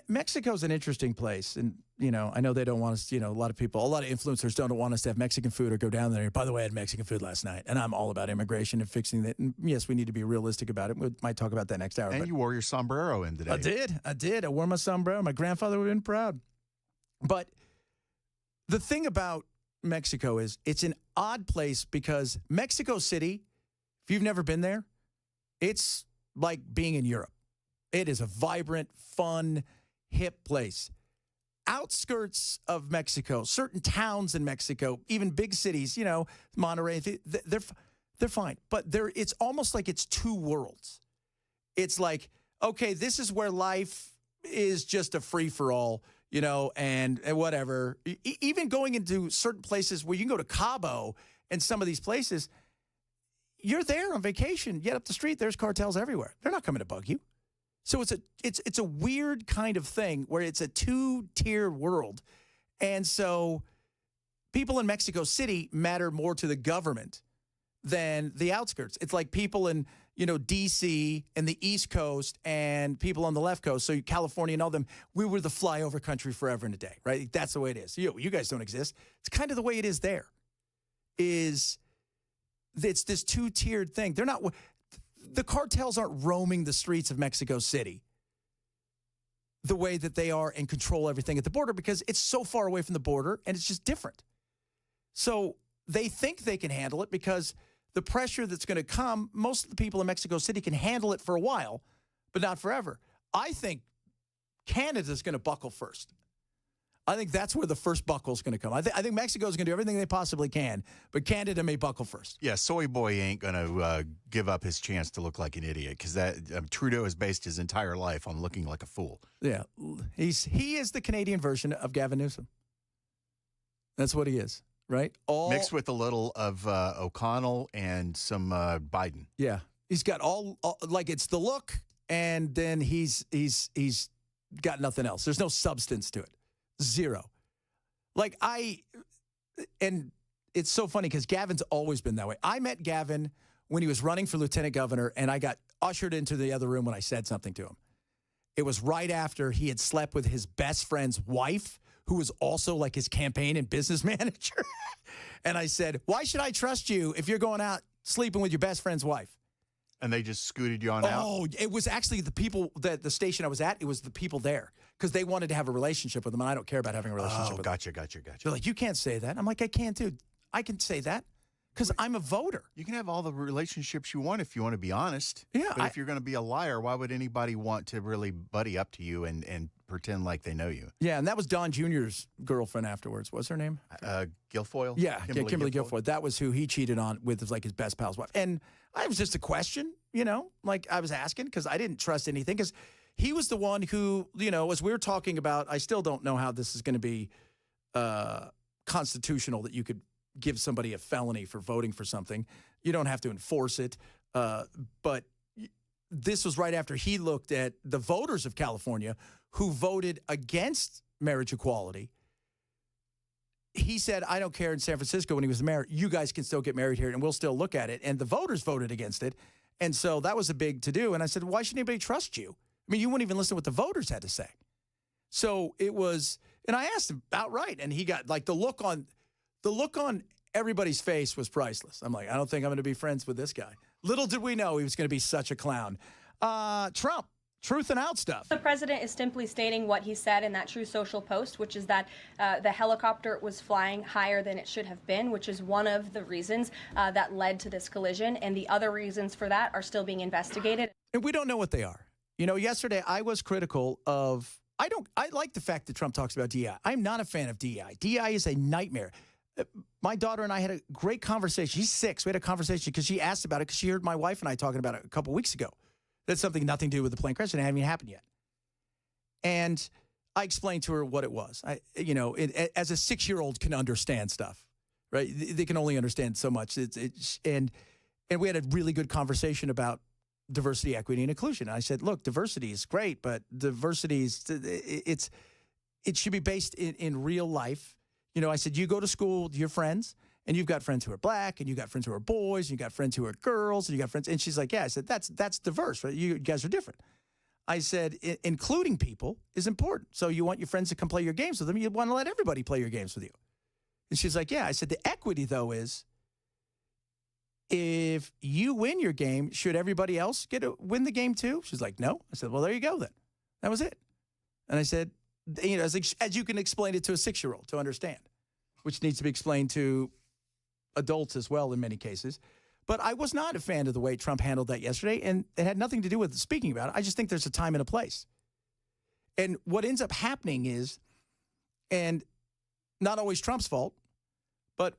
A: Mexico's an interesting place. And, I know they don't want us, a lot of influencers don't want us to have Mexican food or go down there. By the way, I had Mexican food last night, and I'm all about immigration and fixing that. And yes, we need to be realistic about it. We might talk about that next hour.
C: And you wore your sombrero in today.
A: I did. I wore my sombrero. My grandfather would have been proud. But the thing about Mexico is it's an odd place because Mexico City, if you've never been there, it's like being in Europe. It is a vibrant, fun, hip place. outskirts of Mexico, certain towns in Mexico, even big cities, Monterrey, they're fine. But it's almost like it's two worlds. It's like, okay, this is where life is just a free-for-all, and whatever. Even going into certain places where you can go to Cabo and some of these places, you're there on vacation. You get up the street, there's cartels everywhere. They're not coming to bug you. So it's a weird kind of thing where it's a two-tier world. And so people in Mexico City matter more to the government than the outskirts. It's like people in, D.C. and the East Coast and people on the left coast, so California and all them, we were the flyover country forever and a day, right? That's the way it is. You guys don't exist. It's kind of the way it is there. It's this two-tiered thing. They're not... The cartels aren't roaming the streets of Mexico City the way that they are and control everything at the border because it's so far away from the border and it's just different. So they think they can handle it because the pressure that's going to come, most of the people in Mexico City can handle it for a while, but not forever. I think Canada's going to buckle first. I think that's where the first buckle is going to come. I think Mexico's going to do everything they possibly can, but Canada may buckle first.
C: Yeah, Soy Boy ain't going to give up his chance to look like an idiot because Trudeau has based his entire life on looking like a fool.
A: Yeah, he is the Canadian version of Gavin Newsom. That's what he is, right?
C: Mixed with a little of O'Connell and some Biden.
A: Yeah, he's got all like it's the look, and then he's got nothing else. There's no substance to it. Zero. And it's so funny because Gavin's always been that way. I met Gavin when he was running for lieutenant governor, and I got ushered into the other room when I said something to him. It was right after he had slept with his best friend's wife, who was also like his campaign and business manager. And I said, why should I trust you if you're going out sleeping with your best friend's wife?
C: And they just scooted you on out?
A: Oh, it was actually the people that the station I was at, it was the people there because they wanted to have a relationship with them, and I don't care about having a relationship with them.
C: Gotcha.
A: They're like, you can't say that. I'm like, I can, dude. I can say that because I'm a voter.
C: You can have all the relationships you want if you want to be honest.
A: Yeah.
C: But if you're going to be a liar, why would anybody want to really buddy up to you and pretend like they know you?
A: Yeah, and that was Don Jr.'s girlfriend afterwards. What's her name?
C: Guilfoyle?
A: Yeah, Kimberly Guilfoyle. That was who he cheated on with like his best pal's wife. And it was just a question, like I was asking because I didn't trust anything because he was the one who, as we were talking about, I still don't know how this is going to be constitutional that you could give somebody a felony for voting for something. You don't have to enforce it. But this was right after he looked at the voters of California who voted against marriage equality. He said, I don't care in San Francisco when he was the mayor, you guys can still get married here and we'll still look at it. And the voters voted against it. And so that was a big to-do. And I said, why should anybody trust you? I mean, you wouldn't even listen to what the voters had to say. So it was, and I asked him outright, and he got like the look on everybody's face was priceless. I'm like, I don't think I'm going to be friends with this guy. Little did we know he was going to be such a clown. Trump, truth and out stuff.
I: The president is simply stating what he said in that True Social post, which is that the helicopter was flying higher than it should have been, which is one of the reasons that led to this collision. And the other reasons for that are still being investigated.
A: And we don't know what they are. Yesterday I was critical of, I like the fact that Trump talks about DEI. I'm not a fan of DEI. DEI is a nightmare. My daughter and I had a great conversation. She's 6. We had a conversation because she asked about it because she heard my wife and I talking about it a couple weeks ago. That's something nothing to do with the plane crash. It hadn't even happened yet. And I explained to her what it was. As a 6-year-old can understand stuff, right? They can only understand so much. And we had a really good conversation about diversity, equity, and inclusion. I said, look, diversity is great, but diversity is, it should be based in real life. I said, you go to school with your friends, and you've got friends who are black, and you've got friends who are boys, and you've got friends who are girls, and you got friends. And she's like, yeah. I said, that's diverse, right? You guys are different. I said, including people is important. So you want your friends to come play your games with them. You want to let everybody play your games with you. And she's like, yeah. I said, the equity, though, is if you win your game, should everybody else get to win the game too? She's like, no. I said, well, there you go then. That was it. And I said, as you can explain it to a 6-year-old to understand, which needs to be explained to adults as well in many cases. But I was not a fan of the way Trump handled that yesterday, and it had nothing to do with speaking about it. I just think there's a time and a place. And what ends up happening is And not always Trump's fault, but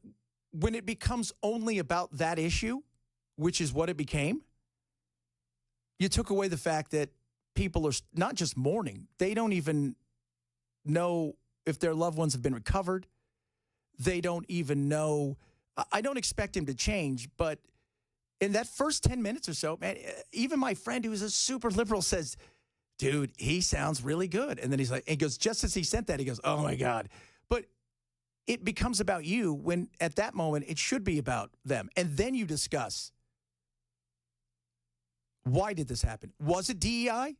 A: when it becomes only about that issue, which is what it became, you took away the fact that people are not just mourning, they don't even know if their loved ones have been recovered. They don't even know. I don't expect him to change, but in that first 10 minutes or so, man, even my friend who's a super liberal says, dude, he sounds really good. And then he goes, just as he sent that, he goes, oh my God. But it becomes about you when at that moment it should be about them. And then you discuss, why did this happen? Was it DEI?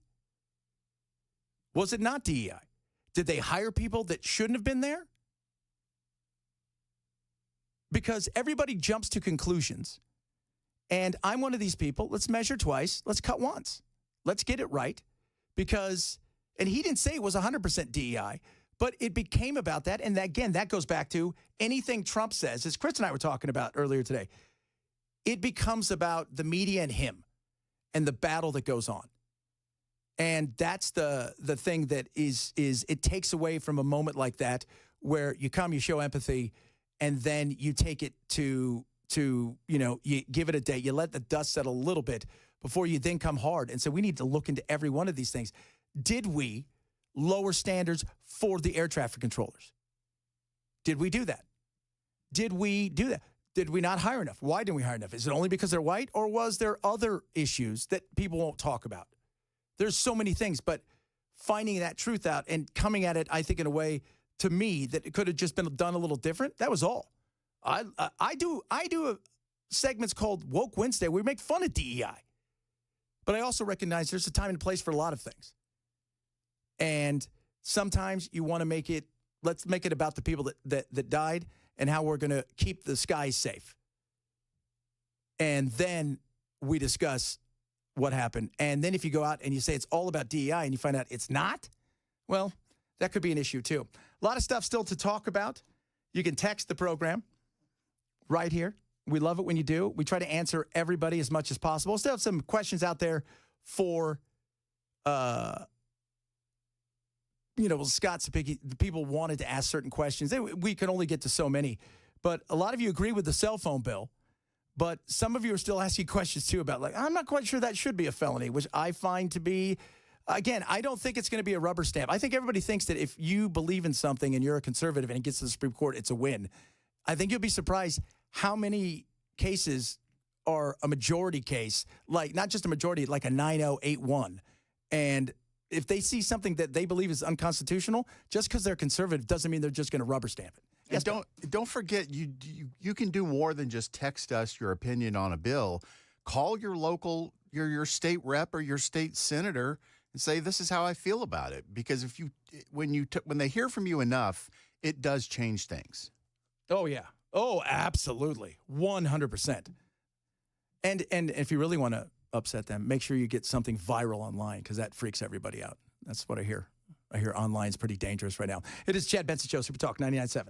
A: Was it not DEI? Did they hire people that shouldn't have been there? Because everybody jumps to conclusions. And I'm one of these people. Let's measure twice. Let's cut once. Let's get it right. Because, and he didn't say it was 100% DEI, but it became about that. And again, that goes back to anything Trump says, as Chris and I were talking about earlier today. It becomes about the media and him and the battle that goes on. And that's the thing that is it takes away from a moment like that where you come, you show empathy, and then you take it to you give it a day. You let the dust settle a little bit before you then come hard. And so we need to look into every one of these things. Did we lower standards for the air traffic controllers? Did we do that? Did we do that? Did we not hire enough? Why didn't we hire enough? Is it only because they're white, or was there other issues that people won't talk about? There's so many things, but finding that truth out and coming at it, I think, in a way, to me, that it could have just been done a little different. That was all. I do segments called Woke Wednesday where we make fun of DEI. But I also recognize there's a time and a place for a lot of things. And sometimes you want to make it, let's make it about the people that died and how we're going to keep the skies safe. And then we discuss what happened. And then if you go out and you say it's all about DEI and you find out it's not, well, that could be an issue too. A lot of stuff still to talk about. You can text the program right here. We love it when you do. We try to answer everybody as much as possible. Still have some questions out there for, Scott Sapicki. The people wanted to ask certain questions. We can only get to so many. But a lot of you agree with the cell phone bill. But some of you are still asking questions, too, about, like, I'm not quite sure that should be a felony, which I find to be, again, I don't think it's going to be a rubber stamp. I think everybody thinks that if you believe in something and you're a conservative and it gets to the Supreme Court, it's a win. I think you'll be surprised how many cases are a majority case, like not just a majority, like a 9-0-8-1. And if they see something that they believe is unconstitutional, just because they're conservative doesn't mean they're just going to rubber stamp it.
C: Yes, don't forget, you can do more than just text us your opinion on a bill. Call your local, your state rep or your state senator and say, this is how I feel about it. Because when they hear from you enough, it does change things.
A: Oh, yeah. Oh, absolutely. 100%. And if you really want to upset them, make sure you get something viral online, because that freaks everybody out. That's what I hear. I hear online is pretty dangerous right now. It is Chad Benson Show, Super Talk 99.7.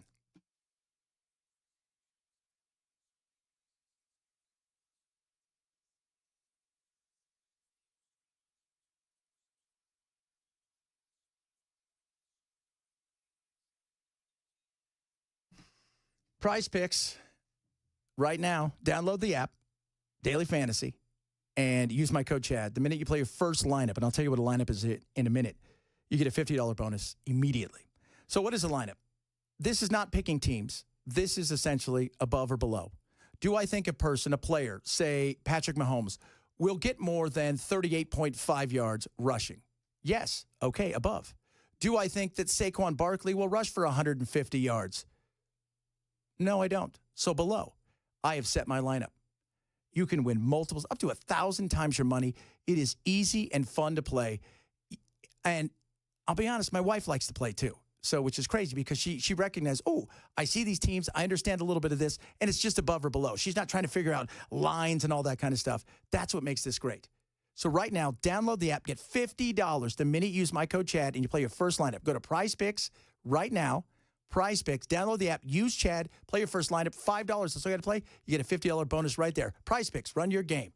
A: Prize Picks right now. Download the app, Daily Fantasy, and use my code Chad. The minute you play your first lineup, and I'll tell you what a lineup is in a minute, you get a $50 bonus immediately. So what is a lineup? This is not picking teams. This is essentially above or below. Do I think a player, say Patrick Mahomes, will get more than 38.5 yards rushing? Yes. Okay, above. Do I think that Saquon Barkley will rush for 150 yards? No, I don't. So below. I have set my lineup. You can win multiples, up to 1,000 times your money. It is easy and fun to play. And I'll be honest, my wife likes to play too. So, which is crazy because she recognized, oh, I see these teams. I understand a little bit of this, and it's just above or below. She's not trying to figure out lines and all that kind of stuff. That's what makes this great. So right now, download the app, get $50 the minute you use my code Chad, and you play your first lineup. Go to Prize Picks right now. Prize Picks. Download the app. Use Chad. Play your first lineup. $5. That's all you got to play. You get a $50 bonus right there. Prize Picks. Run your game.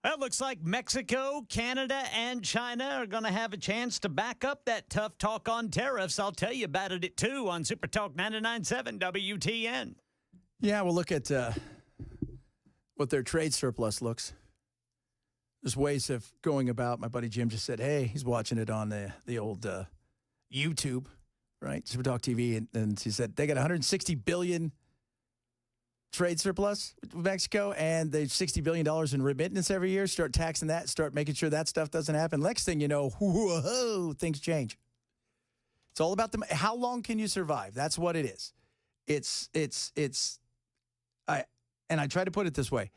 B: Well, it looks like Mexico, Canada, and China are going to have a chance to back up that tough talk on tariffs. I'll tell you about it at 2 on Super Talk 99.7 WTN.
A: Yeah, we'll look at what their trade surplus looks. There's ways of going about. My buddy Jim just said, hey, he's watching it on the old YouTube, right? Super Talk TV. And he said they got $160 billion trade surplus with Mexico, and they $60 billion in remittance every year. Start taxing that, start making sure that stuff doesn't happen. Next thing you know, whoa, things change. It's all about how long can you survive? That's what it is. I try to put it this way.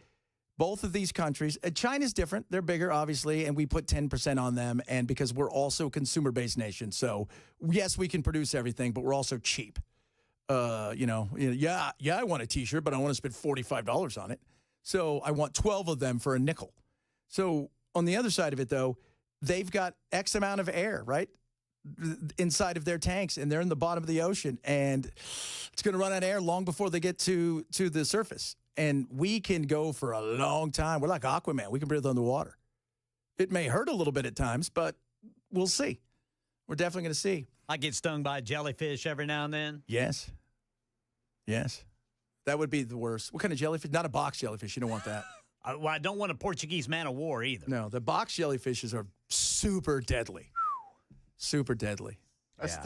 A: Both of these countries, China's different. They're bigger, obviously, and we put 10% on them, and because we're also a consumer-based nation. So, yes, we can produce everything, but we're also cheap. I want a T-shirt, but I want to spend $45 on it. So I want 12 of them for a nickel. So on the other side of it, though, they've got X amount of air, right, inside of their tanks, and they're in the bottom of the ocean, and it's going to run out of air long before they get to the surface. And we can go for a long time. We're like Aquaman. We can breathe underwater. It may hurt a little bit at times, but we'll see. We're definitely going to see.
B: I get stung by a jellyfish every now and then.
A: Yes. That would be the worst. What kind of jellyfish? Not a box jellyfish. You don't want that.
B: I don't want a Portuguese man of war either.
A: No, the box jellyfishes are super deadly. Super deadly.
C: That's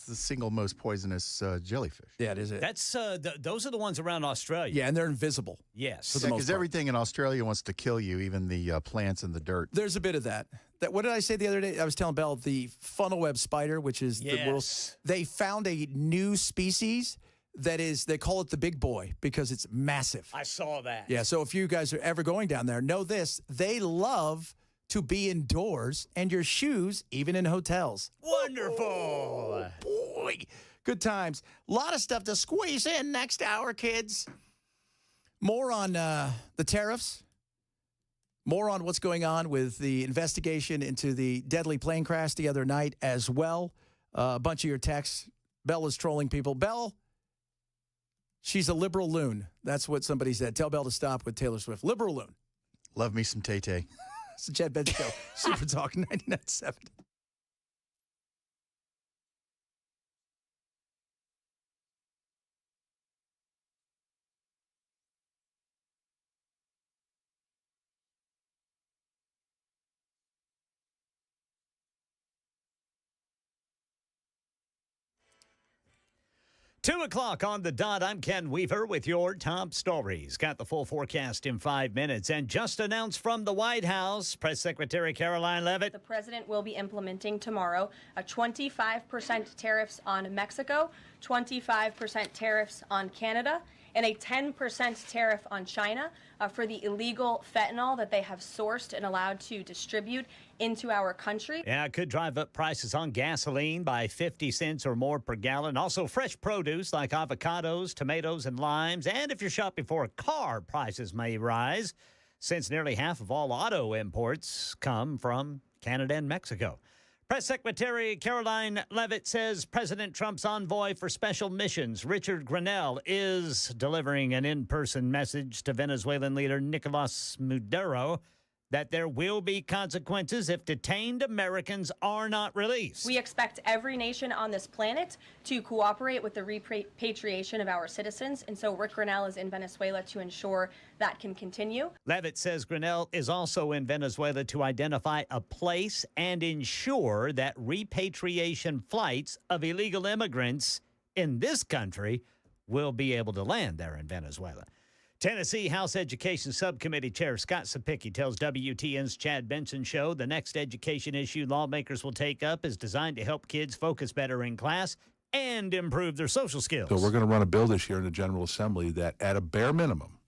C: the single most poisonous jellyfish.
A: Yeah, it is.
B: That's those are the ones around Australia.
A: Yeah, and they're invisible.
B: Yes.
C: Because everything in Australia wants to kill you, even the plants and the dirt.
A: There's a bit of that. What did I say the other day? I was telling Belle, the funnel web spider, which is the world. They found a new species that is, they call it the big boy because it's massive.
B: I saw that.
A: Yeah, so if you guys are ever going down there, know this. They love to be indoors and your shoes, even in hotels.
B: Wonderful.
A: Oh, boy. Good times. A lot of stuff to squeeze in next hour, kids. More on the tariffs. More on what's going on with the investigation into the deadly plane crash the other night as well. A bunch of your texts. Belle is trolling people. Belle, she's a liberal loon. That's what somebody said. Tell Belle to stop with Taylor Swift. Liberal loon.
C: Love me some Tay-Tay.
A: It's the Chad Benz Show. Super Talk 99.7.
B: Two o'clock on the dot. I'm Ken Weaver with your top stories. Got the full forecast in 5 minutes. And just announced from the White House, Press Secretary Caroline Leavitt.
I: The president will be implementing tomorrow a 25% tariffs on Mexico, 25% tariffs on Canada, and a 10% tariff on China for the illegal fentanyl that they have sourced and allowed to distribute into our country.
B: Yeah, it could drive up prices on gasoline by 50 cents or more per gallon. Also, fresh produce like avocados, tomatoes, and limes. And if you're shopping for a car, prices may rise, since nearly half of all auto imports come from Canada and Mexico. Press Secretary Caroline Leavitt says President Trump's envoy for special missions, Richard Grenell, is delivering an in-person message to Venezuelan leader Nicolas Maduro that there will be consequences if detained Americans are not released.
I: We expect every nation on this planet to cooperate with the repatriation of our citizens, and so Rick Grenell is in Venezuela to ensure that can continue.
B: Leavitt says Grenell is also in Venezuela to identify a place and ensure that repatriation flights of illegal immigrants in this country will be able to land there in Venezuela. Tennessee House Education Subcommittee Chair Scott Sapicki tells WTN's Chad Benson Show the next education issue lawmakers will take up is designed to help kids focus better in class and improve their social skills.
N: So we're going to run a bill this year in the General Assembly that at a bare minimum,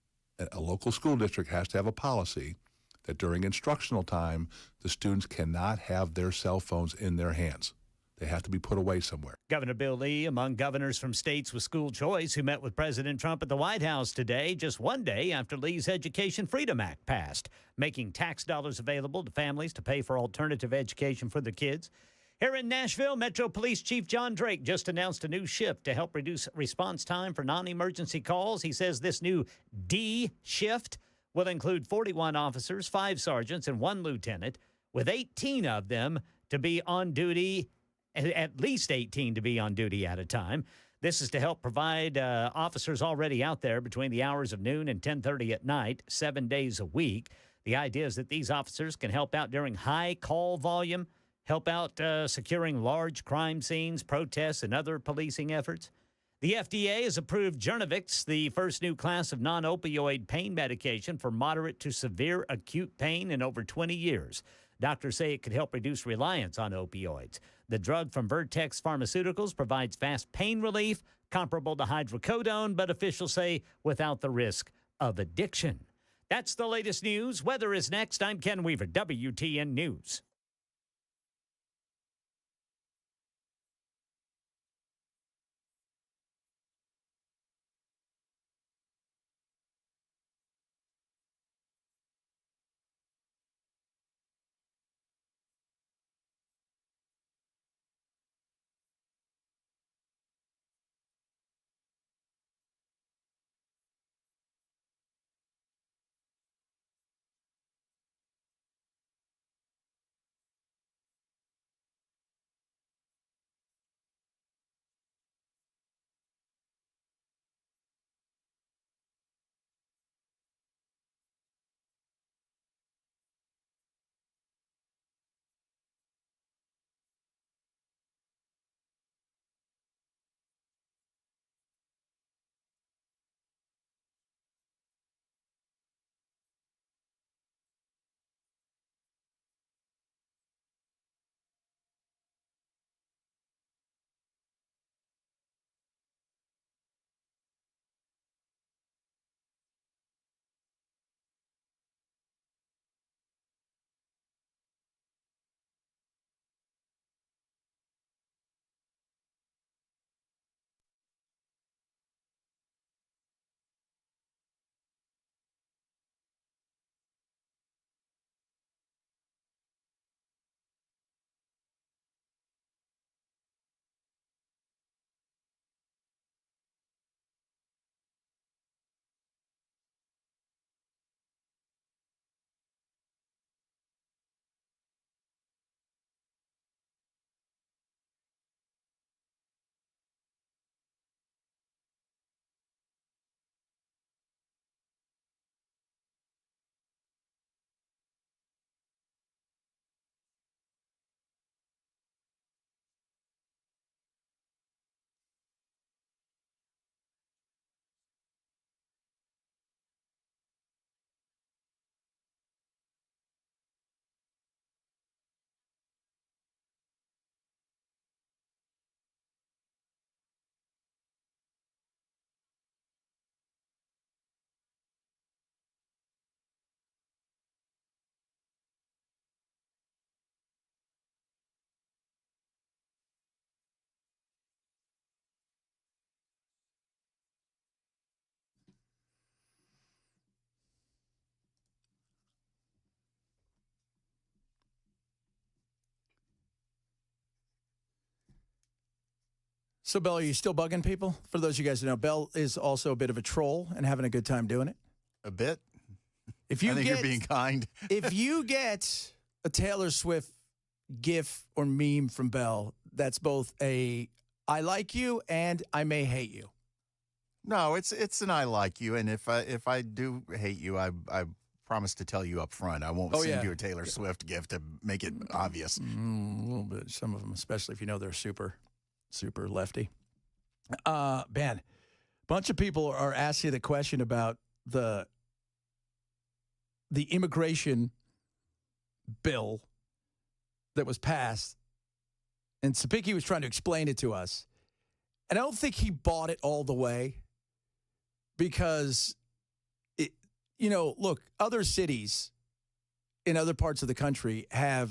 N: a local school district has to have a policy that during instructional time, the students cannot have their cell phones in their hands. They have to be put away somewhere.
B: Governor Bill Lee, among governors from states with school choice who met with President Trump at the White House today, just one day after Lee's Education Freedom Act passed, making tax dollars available to families to pay for alternative education for their kids. Here in Nashville, Metro Police Chief John Drake just announced a new shift to help reduce response time for non-emergency calls. He says this new D shift will include 41 officers, 5 sergeants, and 1 lieutenant, with 18 of them to be on duty, at least 18 to be on duty at a time. This is to help provide officers already out there between the hours of noon and 10:30 at night, 7 days a week. The idea is that these officers can help out during high call volume, help out securing large crime scenes, protests, and other policing efforts. The FDA has approved Jurnavix, the first new class of non-opioid pain medication for moderate to severe acute pain in over 20 years. Doctors say it could help reduce reliance on opioids. The drug from Vertex Pharmaceuticals provides fast pain relief, comparable to hydrocodone, but officials say without the risk of addiction. That's the latest news. Weather is next. I'm Ken Weaver, WTN News.
A: So, Bell, are you still bugging people? For those of you guys who know, Bell is also a bit of a troll and having a good time doing it.
C: A bit?
A: If you
C: I think you're being kind.
A: If you get a Taylor Swift gif or meme from Bell, that's both a I like you and I may hate you.
C: No, it's an I like you, and if I do hate you, I promise to tell you up front. I won't send you a Taylor Swift gift to make it obvious.
A: A little bit. Some of them, especially if you know they're super lefty. Man, a bunch of people are asking the question about the immigration bill that was passed, and Sapicki was trying to explain it to us. And I don't think he bought it all the way because, look, other cities in other parts of the country have,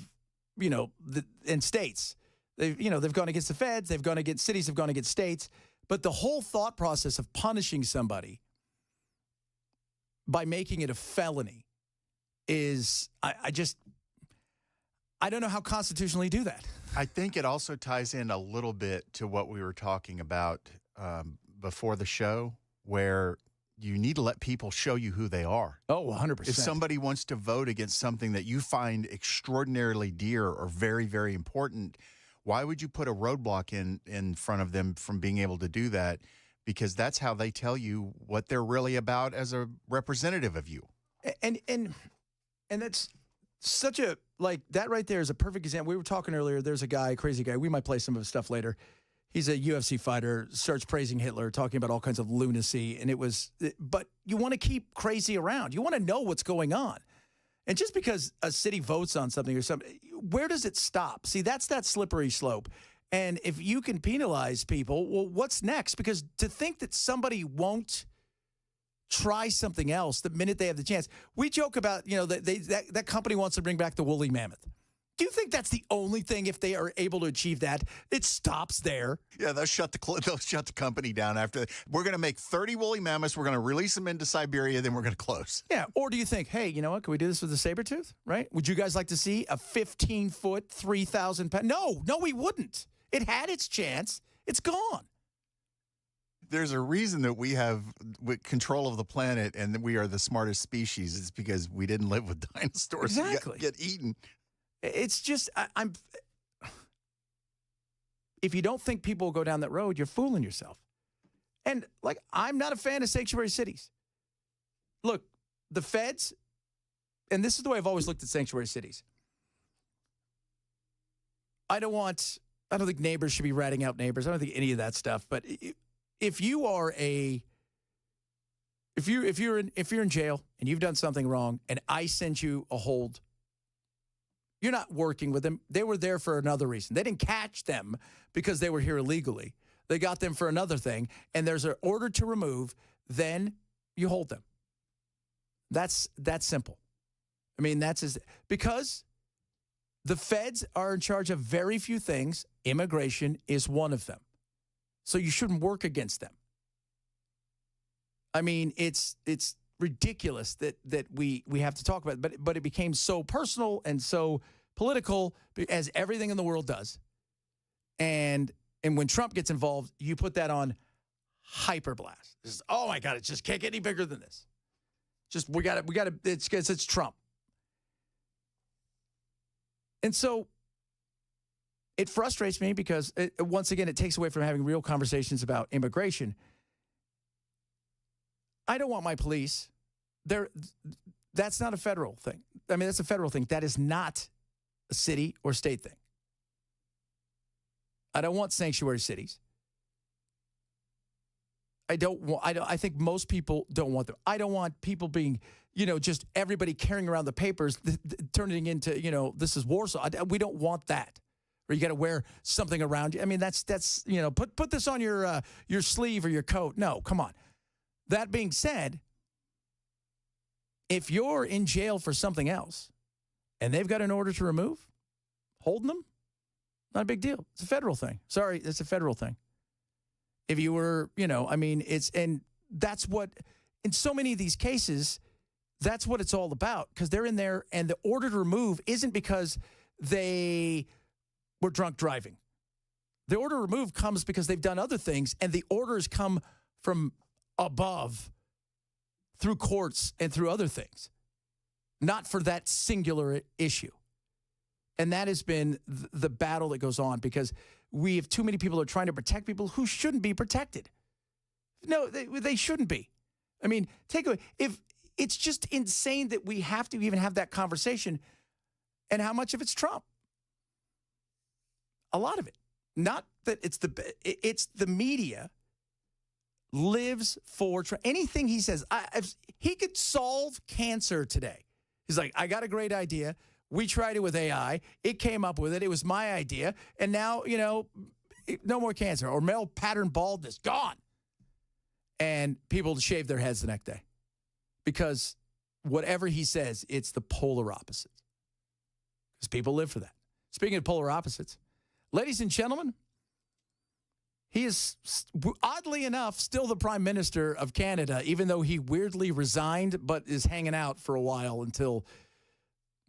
A: and states, they've gone against the feds, they've gone against cities, have gone against states. But the whole thought process of punishing somebody by making it a felony is, I don't know how constitutionally do that.
C: I think it also ties in a little bit to what we were talking about before the show, where, you need to let people show you who they are.
A: Oh, 100%.
C: If somebody wants to vote against something that you find extraordinarily dear or very, very important, why would you put a roadblock in front of them from being able to do that? Because that's how they tell you what they're really about as a representative of you.
A: And that's such a, like, that right there is a perfect example. We were talking earlier, there's a guy, crazy guy, we might play some of his stuff later. He's a UFC fighter, starts praising Hitler, talking about all kinds of lunacy. But you want to keep crazy around. You want to know what's going on. And just because a city votes on something or something, where does it stop? See, that's that slippery slope. And if you can penalize people, well, what's next? Because to think that somebody won't try something else the minute they have the chance. We joke about, that company wants to bring back the woolly mammoth. Do you think that's the only thing, if they are able to achieve that, it stops there?
C: Yeah, they'll shut the company down after. We're going to make 30 woolly mammoths. We're going to release them into Siberia. Then we're going to close.
A: Yeah. Or do you think, hey, you know what? Can we do this with the saber-tooth? Right? Would you guys like to see a 15-foot, 3,000-pound? No, we wouldn't. It had its chance. It's gone.
C: There's a reason that we have control of the planet and that we are the smartest species. It's because we didn't live with dinosaurs.
A: Exactly.
C: Get eaten.
A: It's just, if you don't think people will go down that road, you're fooling yourself. And, I'm not a fan of sanctuary cities. Look, the feds, and this is the way I've always looked at sanctuary cities. I don't think neighbors should be ratting out neighbors. I don't think any of that stuff. But if you're in jail and you've done something wrong and I send you a hold, you're not working with them. They were there for another reason. They didn't catch them because they were here illegally. They got them for another thing, and there's an order to remove. Then you hold them. That's simple. I mean, because the feds are in charge of very few things. Immigration is one of them. So you shouldn't work against them. I mean, it's ridiculous that we have to talk about it, but it became so personal and so political, as everything in the world does. And when Trump gets involved, you put that on hyperblast. Oh my God, it just can't get any bigger than this. Just we got to it's Trump. And so it frustrates me because once again it takes away from having real conversations about immigration. I don't want my police. That's not a federal thing. I mean, that's a federal thing. That is not a city or state thing. I don't want sanctuary cities. I think most people don't want them. I don't want people being, just everybody carrying around the papers, turning into, this is Warsaw. We don't want that. Or you got to wear something around you. I mean, that's put this on your sleeve or your coat. No, come on. That being said, if you're in jail for something else and they've got an order to remove, holding them, not a big deal. It's a federal thing. Sorry, it's a federal thing. If you were, and that's what, in so many of these cases, that's what it's all about, because they're in there and the order to remove isn't because they were drunk driving. The order to remove comes because they've done other things, and the orders come from above through courts and through other things, not for that singular issue. And that has been the battle that goes on, because we have too many people who are trying to protect people who shouldn't be protected. No, they shouldn't be. I mean, if it's just insane that we have to even have that conversation, and how much of it's Trump. A lot of it. Not that it's the media lives for anything he says. He could solve cancer today. He's like, I got a great idea. We tried it with AI. It came up with it. It was my idea. And now, no more cancer or male pattern baldness. Gone. And people shave their heads the next day. Because whatever he says, it's the polar opposite. Because people live for that. Speaking of polar opposites, ladies and gentlemen, he is, oddly enough, still the Prime Minister of Canada, even though he weirdly resigned, but is hanging out for a while until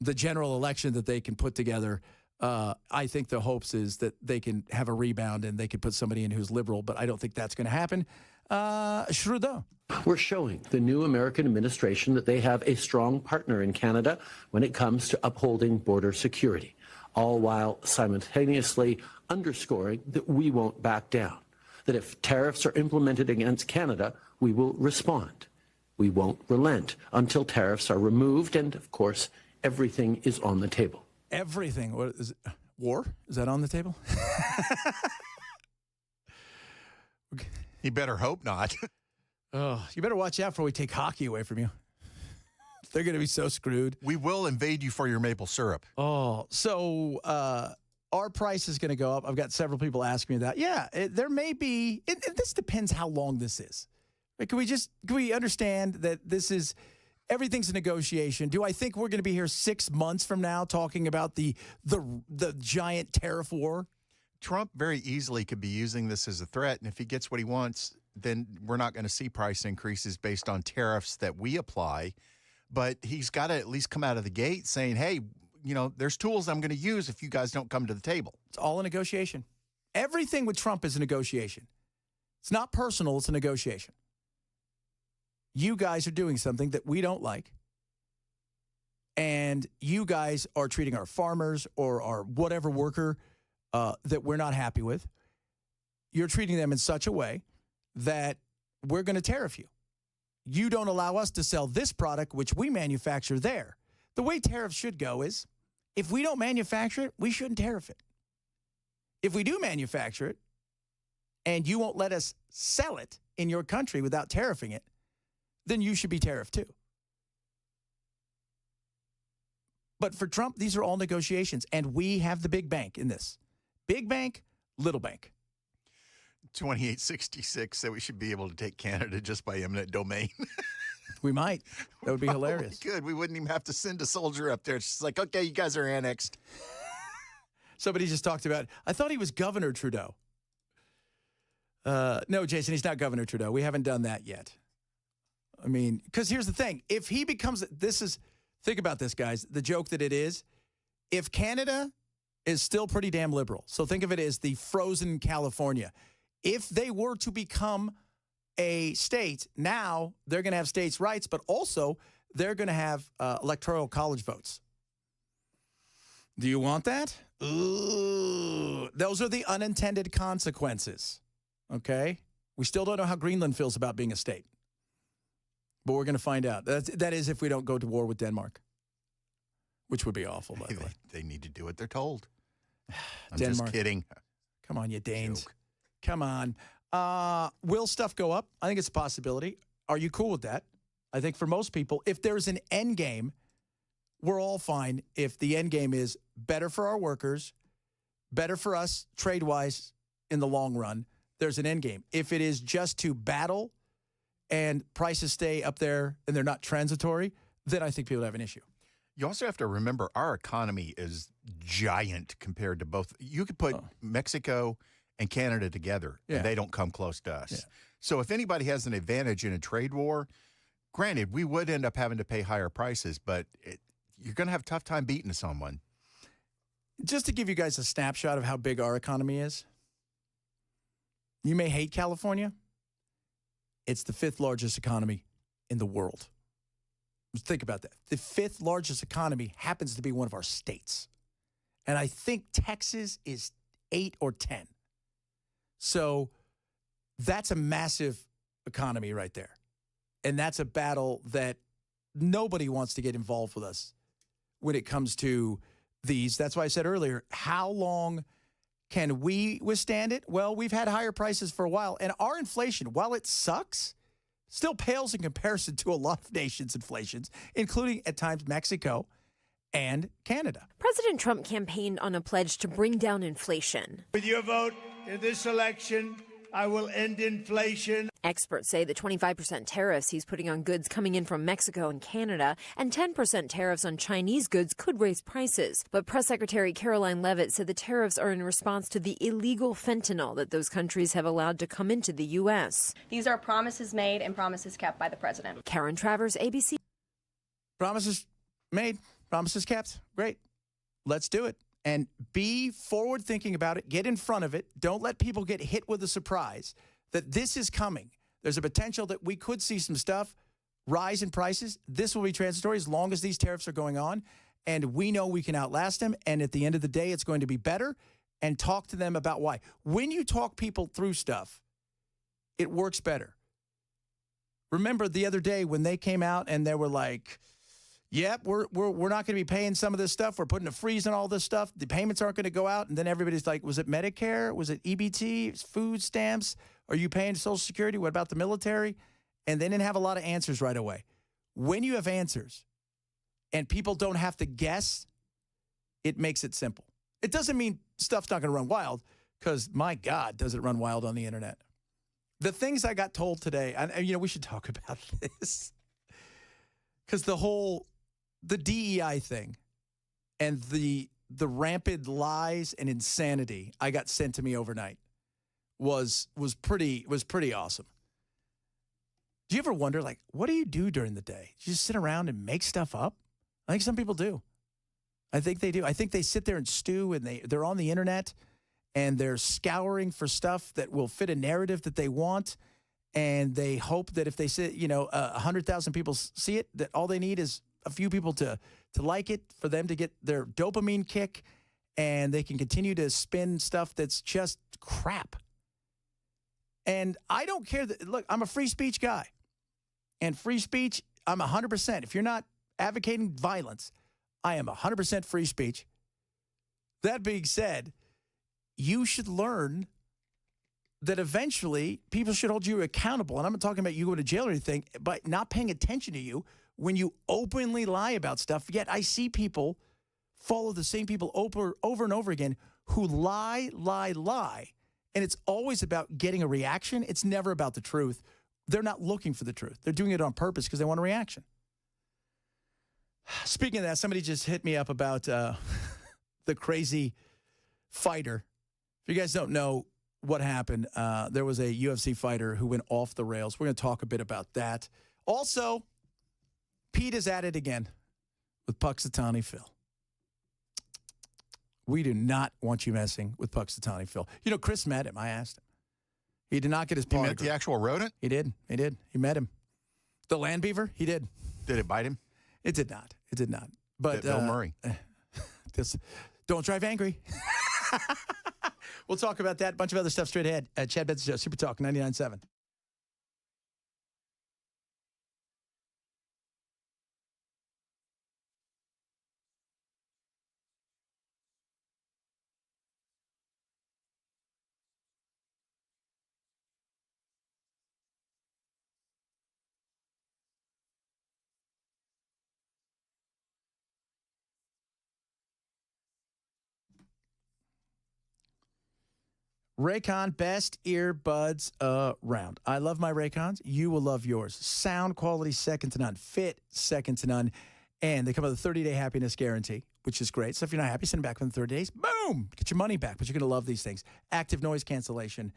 A: the general election that they can put together. I think the hopes is that they can have a rebound and they can put somebody in who's liberal, but I don't think that's going to happen. Trudeau.
D: We're showing the new American administration that they have a strong partner in Canada when it comes to upholding border security, all while simultaneously underscoring that we won't back down, that if tariffs are implemented against Canada, we will respond. We won't relent until tariffs are removed, and, of course, everything is on the table.
A: Everything. What is it? War? Is that on the table?
C: You better hope not.
A: Oh, you better watch out before we take hockey away from you. They're going to be so screwed.
C: We will invade you for your maple syrup.
A: Oh, so our price is going to go up. I've got several people asking me that. Yeah, there may be. This depends how long this is. Like, can we understand that this is everything's a negotiation? Do I think we're going to be here 6 months from now talking about the giant tariff war?
C: Trump very easily could be using this as a threat, and if he gets what he wants, then we're not going to see price increases based on tariffs that we apply. But he's got to at least come out of the gate saying, hey, there's tools I'm going to use if you guys don't come to the table.
A: It's all a negotiation. Everything with Trump is a negotiation. It's not personal, it's a negotiation. You guys are doing something that we don't like, and you guys are treating our farmers or our whatever worker that we're not happy with. You're treating them in such a way that we're going to tariff you. You don't allow us to sell this product, which we manufacture there. The way tariffs should go is, if we don't manufacture it, we shouldn't tariff it. If we do manufacture it, and you won't let us sell it in your country without tariffing it, then you should be tariffed too. But for Trump, these are all negotiations, and we have the big bank in this. Big bank, little bank.
C: 2866 said we should be able to take Canada just by eminent domain.
A: We might. That would be hilarious.
C: Good. We wouldn't even have to send a soldier up there. It's just like, okay, you guys are annexed.
A: Somebody just talked about, I thought he was Governor Trudeau. No, Jason, he's not Governor Trudeau. We haven't done that yet. I mean, because here's the thing. If he becomes, think about this, guys, the joke that it is, if Canada is still pretty damn liberal, so think of it as the frozen California. If they were to become a state, now they're going to have states' rights, but also they're going to have electoral college votes. Do you want that? Ooh, those are the unintended consequences, okay? We still don't know how Greenland feels about being a state, but we're going to find out. That is if we don't go to war with Denmark, which would be awful, by the way.
C: They need to do what they're told. I'm
A: Denmark.
C: just kidding.
A: Come on, you Danes.
C: Joke.
A: Come on. Will stuff go up? I think it's a possibility. Are you cool with that? I think for most people, if there's an end game, we're all fine if the end game is better for our workers, better for us trade-wise in the long run. There's an end game. If it is just to battle and prices stay up there and they're not transitory, then I think people have an issue.
C: You also have to remember our economy is giant compared to both. You could put Mexico and Canada together, and they don't come close to us. Yeah. So if anybody has an advantage in a trade war, granted, we would end up having to pay higher prices, but you're going to have a tough time beating someone.
A: Just to give you guys a snapshot of how big our economy is, you may hate California. It's the 5th largest economy in the world. Just think about that. The 5th largest economy happens to be one of our states. And I think Texas is 8 or 10. So that's a massive economy right there. And that's a battle that nobody wants to get involved with us when it comes to these. That's why I said earlier, how long can we withstand it? Well, we've had higher prices for a while. And our inflation, while it sucks, still pales in comparison to a lot of nations' inflations, including at times Mexico and Canada.
J: President Trump campaigned on a pledge to bring down inflation.
V: With your vote in this election, I will end inflation.
J: Experts say the 25% tariffs he's putting on goods coming in from Mexico and Canada and 10% tariffs on Chinese goods could raise prices. But Press Secretary Caroline Leavitt said the tariffs are in response to the illegal fentanyl that those countries have allowed to come into the U.S.
I: These are promises made and promises kept by the president.
J: Karen Travers, ABC.
A: Promises made, promises kept. Great. Let's do it. and be forward thinking about it. Get in front of it. Don't let people get hit with a surprise that this is coming. There's a potential that we could see some stuff rise in prices. This will be transitory as long as these tariffs are going on. And we know we can outlast them. And at the end of the day, it's going to be better. And talk to them about why. When you talk people through stuff, it works better. Remember the other day when they came out and they were like, yep, we're not going to be paying some of this stuff. We're putting a freeze on all this stuff. The payments aren't going to go out. And then everybody's like, was it Medicare? Was it EBT? Food stamps? Are you paying Social Security? What about the military? And they didn't have a lot of answers right away. When you have answers and people don't have to guess, it makes it simple. It doesn't mean stuff's not going to run wild, because, my God, does it run wild on the internet. The things I got told today, and we should talk about this, because the DEI thing and the rampant lies and insanity I got sent to me overnight was pretty awesome. Do you ever wonder, like, what do you do during the day? Do you just sit around and make stuff up? I think some people do. I think they do. I think they sit there and stew, and they're on the internet, and they're scouring for stuff that will fit a narrative that they want, and they hope that if they sit, 100,000 people see it, that all they need is a few people to like it, for them to get their dopamine kick, and they can continue to spin stuff that's just crap. And I don't care look, I'm a free speech guy. And free speech, I'm 100%. If you're not advocating violence, I am 100% free speech. That being said, you should learn that eventually people should hold you accountable. And I'm not talking about you going to jail or anything, but not paying attention to you when you openly lie about stuff. Yet I see people follow the same people over and over again who lie. And it's always about getting a reaction. It's never about the truth. They're not looking for the truth. They're doing it on purpose because they want a reaction. Speaking of that, somebody just hit me up about the crazy fighter. If you guys don't know what happened, there was a UFC fighter who went off the rails. We're going to talk a bit about that. Also, Pete is at it again with Puxatawny Phil. We do not want you messing with Puxatawny Phil. Chris met him. I asked him. He did not get his paw.
C: He met the actual rodent?
A: He did. He met him. The land beaver? He did.
C: Did it bite him?
A: It did not. It did not. But
C: Bill Murray.
A: Don't drive angry. We'll talk about that. A bunch of other stuff straight ahead. Chad Benson Show, Super Talk 99.7. Raycon, best earbuds around. I love my Raycons. You will love yours. Sound quality, second to none. Fit, second to none. And they come with a 30-day happiness guarantee, which is great. So if you're not happy, send them back within 30 days. Boom! Get your money back. But you're going to love these things. Active noise cancellation,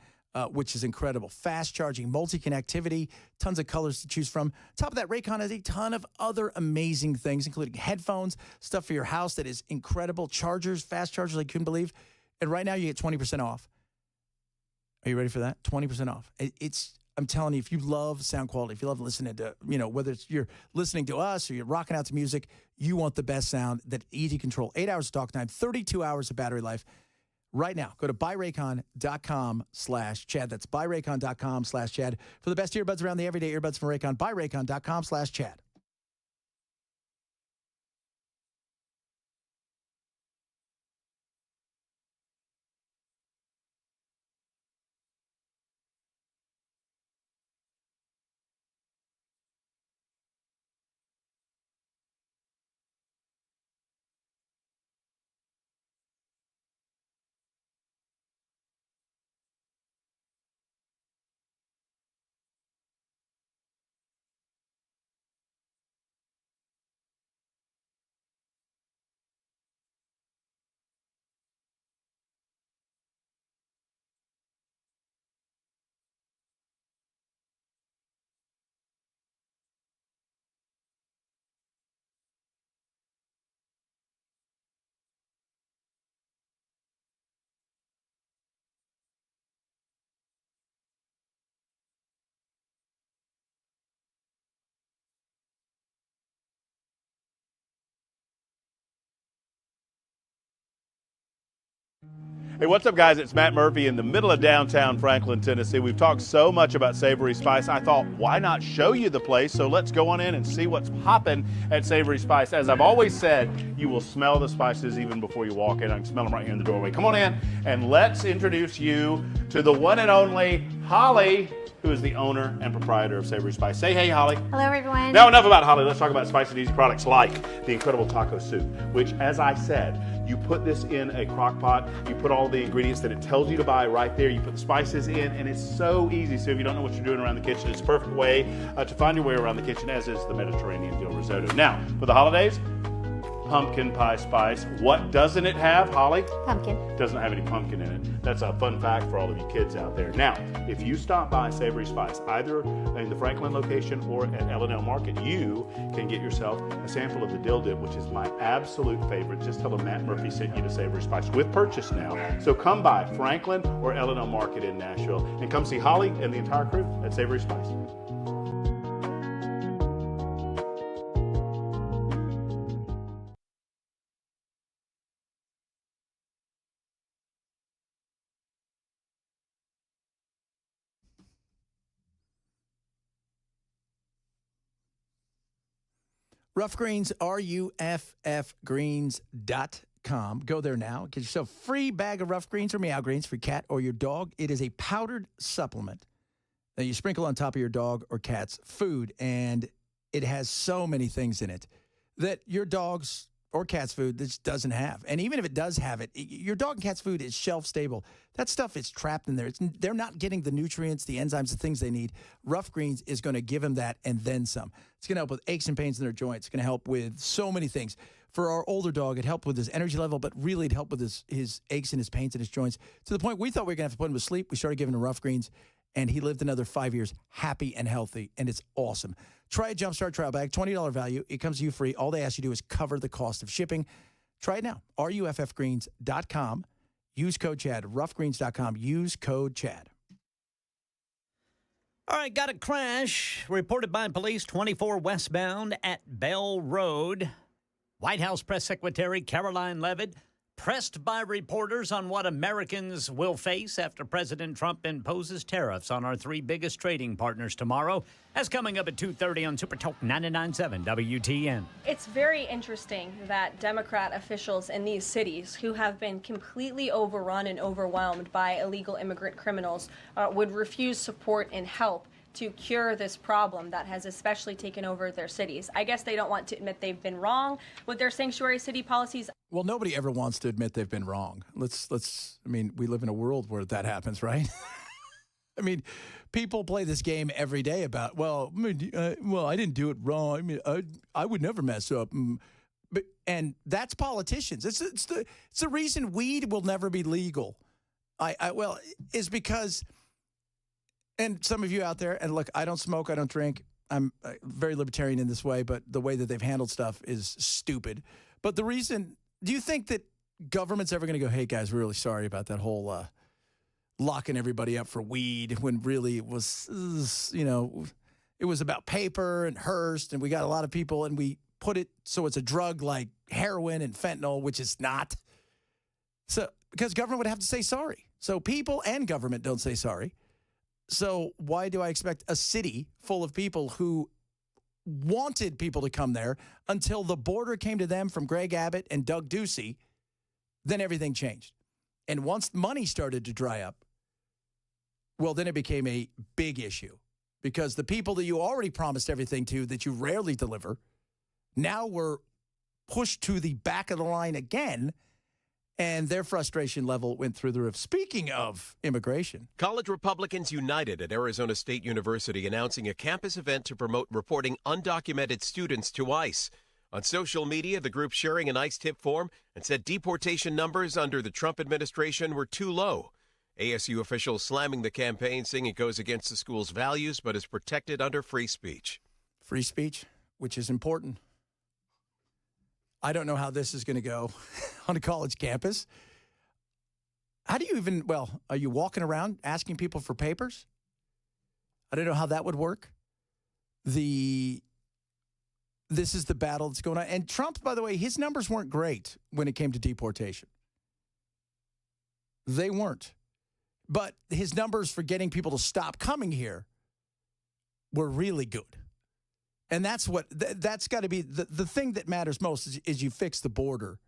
A: which is incredible. Fast charging, multi-connectivity, tons of colors to choose from. Top of that, Raycon has a ton of other amazing things, including headphones, stuff for your house that is incredible, chargers, fast chargers like you couldn't believe. And right now you get 20% off. Are you ready for that? 20% off. I'm telling you, if you love sound quality, if you love listening to, whether it's you're listening to us or you're rocking out to music, you want the best sound, that easy control. 8 hours of talk time, 32 hours of battery life. Right now, go to buyraycon.com/Chad. That's buyraycon.com/Chad for the best earbuds around, the everyday earbuds from Raycon. Buyraycon.com/Chad.
E: Hey, what's up, guys? It's Matt Murphy in the middle of downtown Franklin, Tennessee. We've talked so much about Savory Spice. I thought, why not show you the place? So let's go on in and see what's popping at Savory Spice. As I've always said, you will smell the spices even before you walk in. I can smell them right here in the doorway. Come on in, and let's introduce you to the one and only Holly, who is the owner and proprietor of Savory Spice. Say hey, Holly.
F: Hello, everyone.
E: Now, enough about Holly. Let's talk about spicy and easy products like the incredible taco soup, which, as I said, you put this in a crock pot, you put all the ingredients that it tells you to buy right there, you put the spices in, and it's so easy. So if you don't know what you're doing around the kitchen, it's a perfect way to find your way around the kitchen, as is the Mediterranean dill risotto. Now, for the holidays, pumpkin pie spice. What doesn't it have, Holly?
F: Pumpkin.
E: Doesn't have any pumpkin in it. That's a fun fact for all of you kids out there. Now, if you stop by Savory Spice, either in the Franklin location or at L&L Market, you can get yourself a sample of the dill dip, which is my absolute favorite. Just tell them Matt Murphy sent you to Savory Spice with purchase now. So come by Franklin or L&L Market in Nashville and come see Holly and the entire crew at Savory Spice.
A: Rough Greens, RUFFgreens.com. Go there now. Get yourself a free bag of Rough Greens or Meow Greens for your cat or your dog. It is a powdered supplement that you sprinkle on top of your dog or cat's food, and it has so many things in it that your dog's or cat's food just doesn't have. And even if it does have it, your dog and cat's food is shelf stable. That stuff is trapped in there. They're not getting the nutrients, the enzymes, the things they need. Rough Greens is going to give them that and then some. It's going to help with aches and pains in their joints. It's going to help with so many things. For our older dog, it helped with his energy level, but really it helped with his aches and his pains and his joints, to the point we thought we were going to have to put him to sleep. We started giving him Rough Greens, and he lived another 5 years happy and healthy, and it's awesome. Try a Jumpstart trial bag, $20 value. It comes to you free. All they ask you to do is cover the cost of shipping. Try it now. RUFFgreens.com. Use code Chad. Roughgreens.com. Use code Chad.
B: All right, got a crash reported by police 24 westbound at Bell Road. White House Press Secretary Caroline Leavitt pressed by reporters on what Americans will face after President Trump imposes tariffs on our three biggest trading partners tomorrow. That's coming up at 2:30 on Super Talk 99.7 WTN.
I: It's very interesting that Democrat officials in these cities who have been completely overrun and overwhelmed by illegal immigrant criminals would refuse support and help to cure this problem that has especially taken over their cities. I guess they don't want to admit they've been wrong with their sanctuary city policies.
A: Well, nobody ever wants to admit they've been wrong. I mean, we live in a world where that happens, right? I mean, people play this game every day about, I didn't do it wrong. I mean, I would never mess up. And that's politicians. It's the reason weed will never be legal. Is because, and some of you out there, and look, I don't smoke, I don't drink. I'm very libertarian in this way, but the way that they've handled stuff is stupid. But the reason, do you think that government's ever going to go, hey, guys, we're really sorry about that whole locking everybody up for weed, when really it was, it was about paper and Hearst, and we got a lot of people, and we put it so it's a drug like heroin and fentanyl, which is not. So, because government would have to say sorry. So people and government don't say sorry. So why do I expect a city full of people who wanted people to come there until the border came to them from Greg Abbott and Doug Ducey, then everything changed. And once money started to dry up, well, then it became a big issue, because the people that you already promised everything to that you rarely deliver now were pushed to the back of the line again, and their frustration level went through the roof. Speaking of immigration.
S: College Republicans united at Arizona State University announcing a campus event to promote reporting undocumented students to ICE. On social media, the group sharing an ICE tip form and said deportation numbers under the Trump administration were too low. ASU officials slamming the campaign, saying it goes against the school's values but is protected under free speech.
A: Free speech, which is important. I don't know how this is going to go on a college campus. How do you even, are you walking around asking people for papers? I don't know how that would work. This is the battle that's going on. And Trump, by the way, his numbers weren't great when it came to deportation. They weren't. But his numbers for getting people to stop coming here were really good. And that's got to be the thing that matters most is you fix the border,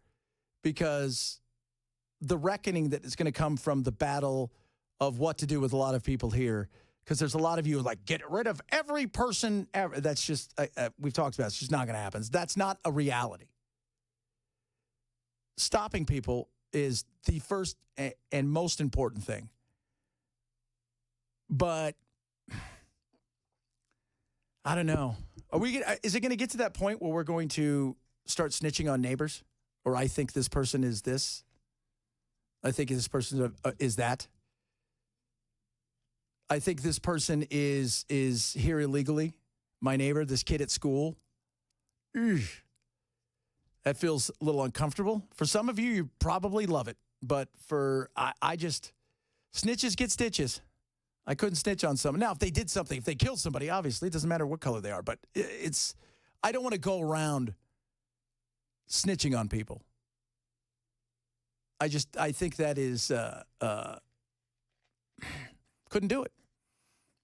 A: because the reckoning that is going to come from the battle of what to do with a lot of people here, because there's a lot of you who are like, get rid of every person ever. That's just, we've talked about it. It's just not going to happen. That's not a reality. Stopping people is the first and most important thing. But I don't know. Is it going to get to that point where we're going to start snitching on neighbors? Or I think this person is this. I think this person is that. I think this person is here illegally. My neighbor, this kid at school. That feels a little uncomfortable. For some of you, you probably love it. But I just, snitches get stitches. I couldn't snitch on someone. Now, if they did something, if they killed somebody, obviously, it doesn't matter what color they are. But I don't want to go around snitching on people. I think that is, couldn't do it.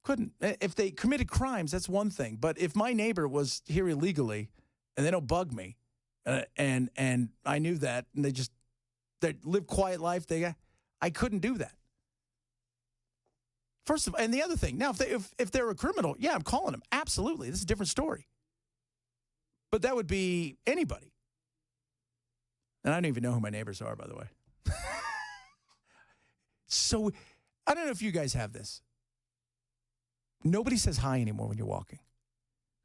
A: Couldn't. If they committed crimes, that's one thing. But if my neighbor was here illegally and they don't bug me, and I knew that, and they live quiet life, I couldn't do that. First of all, and the other thing, now, if they're a criminal, yeah, I'm calling them. Absolutely. This is a different story. But that would be anybody. And I don't even know who my neighbors are, by the way. So, I don't know if you guys have this. Nobody says hi anymore when you're walking.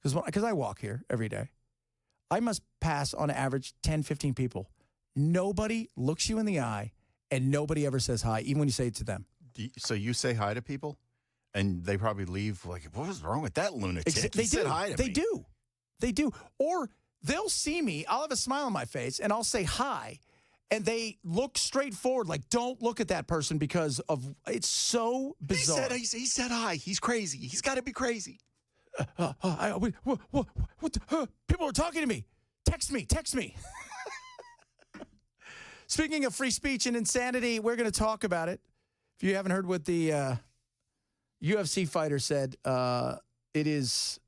A: Because I walk here every day. I must pass, on average, 10, 15 people. Nobody looks you in the eye, and nobody ever says hi, even when you say it to them.
C: So you say hi to people, and they probably leave like, what was wrong with that lunatic?
A: They
C: said hi to me.
A: They do. Or they'll see me, I'll have a smile on my face, and I'll say hi, and they look straight forward, like, don't look at that person because of, it's so bizarre.
C: He said hi. He's crazy. He's got to be crazy.
A: People are talking to me. Text me. Speaking of free speech and insanity, we're going to talk about it. If you haven't heard what the UFC fighter said, it's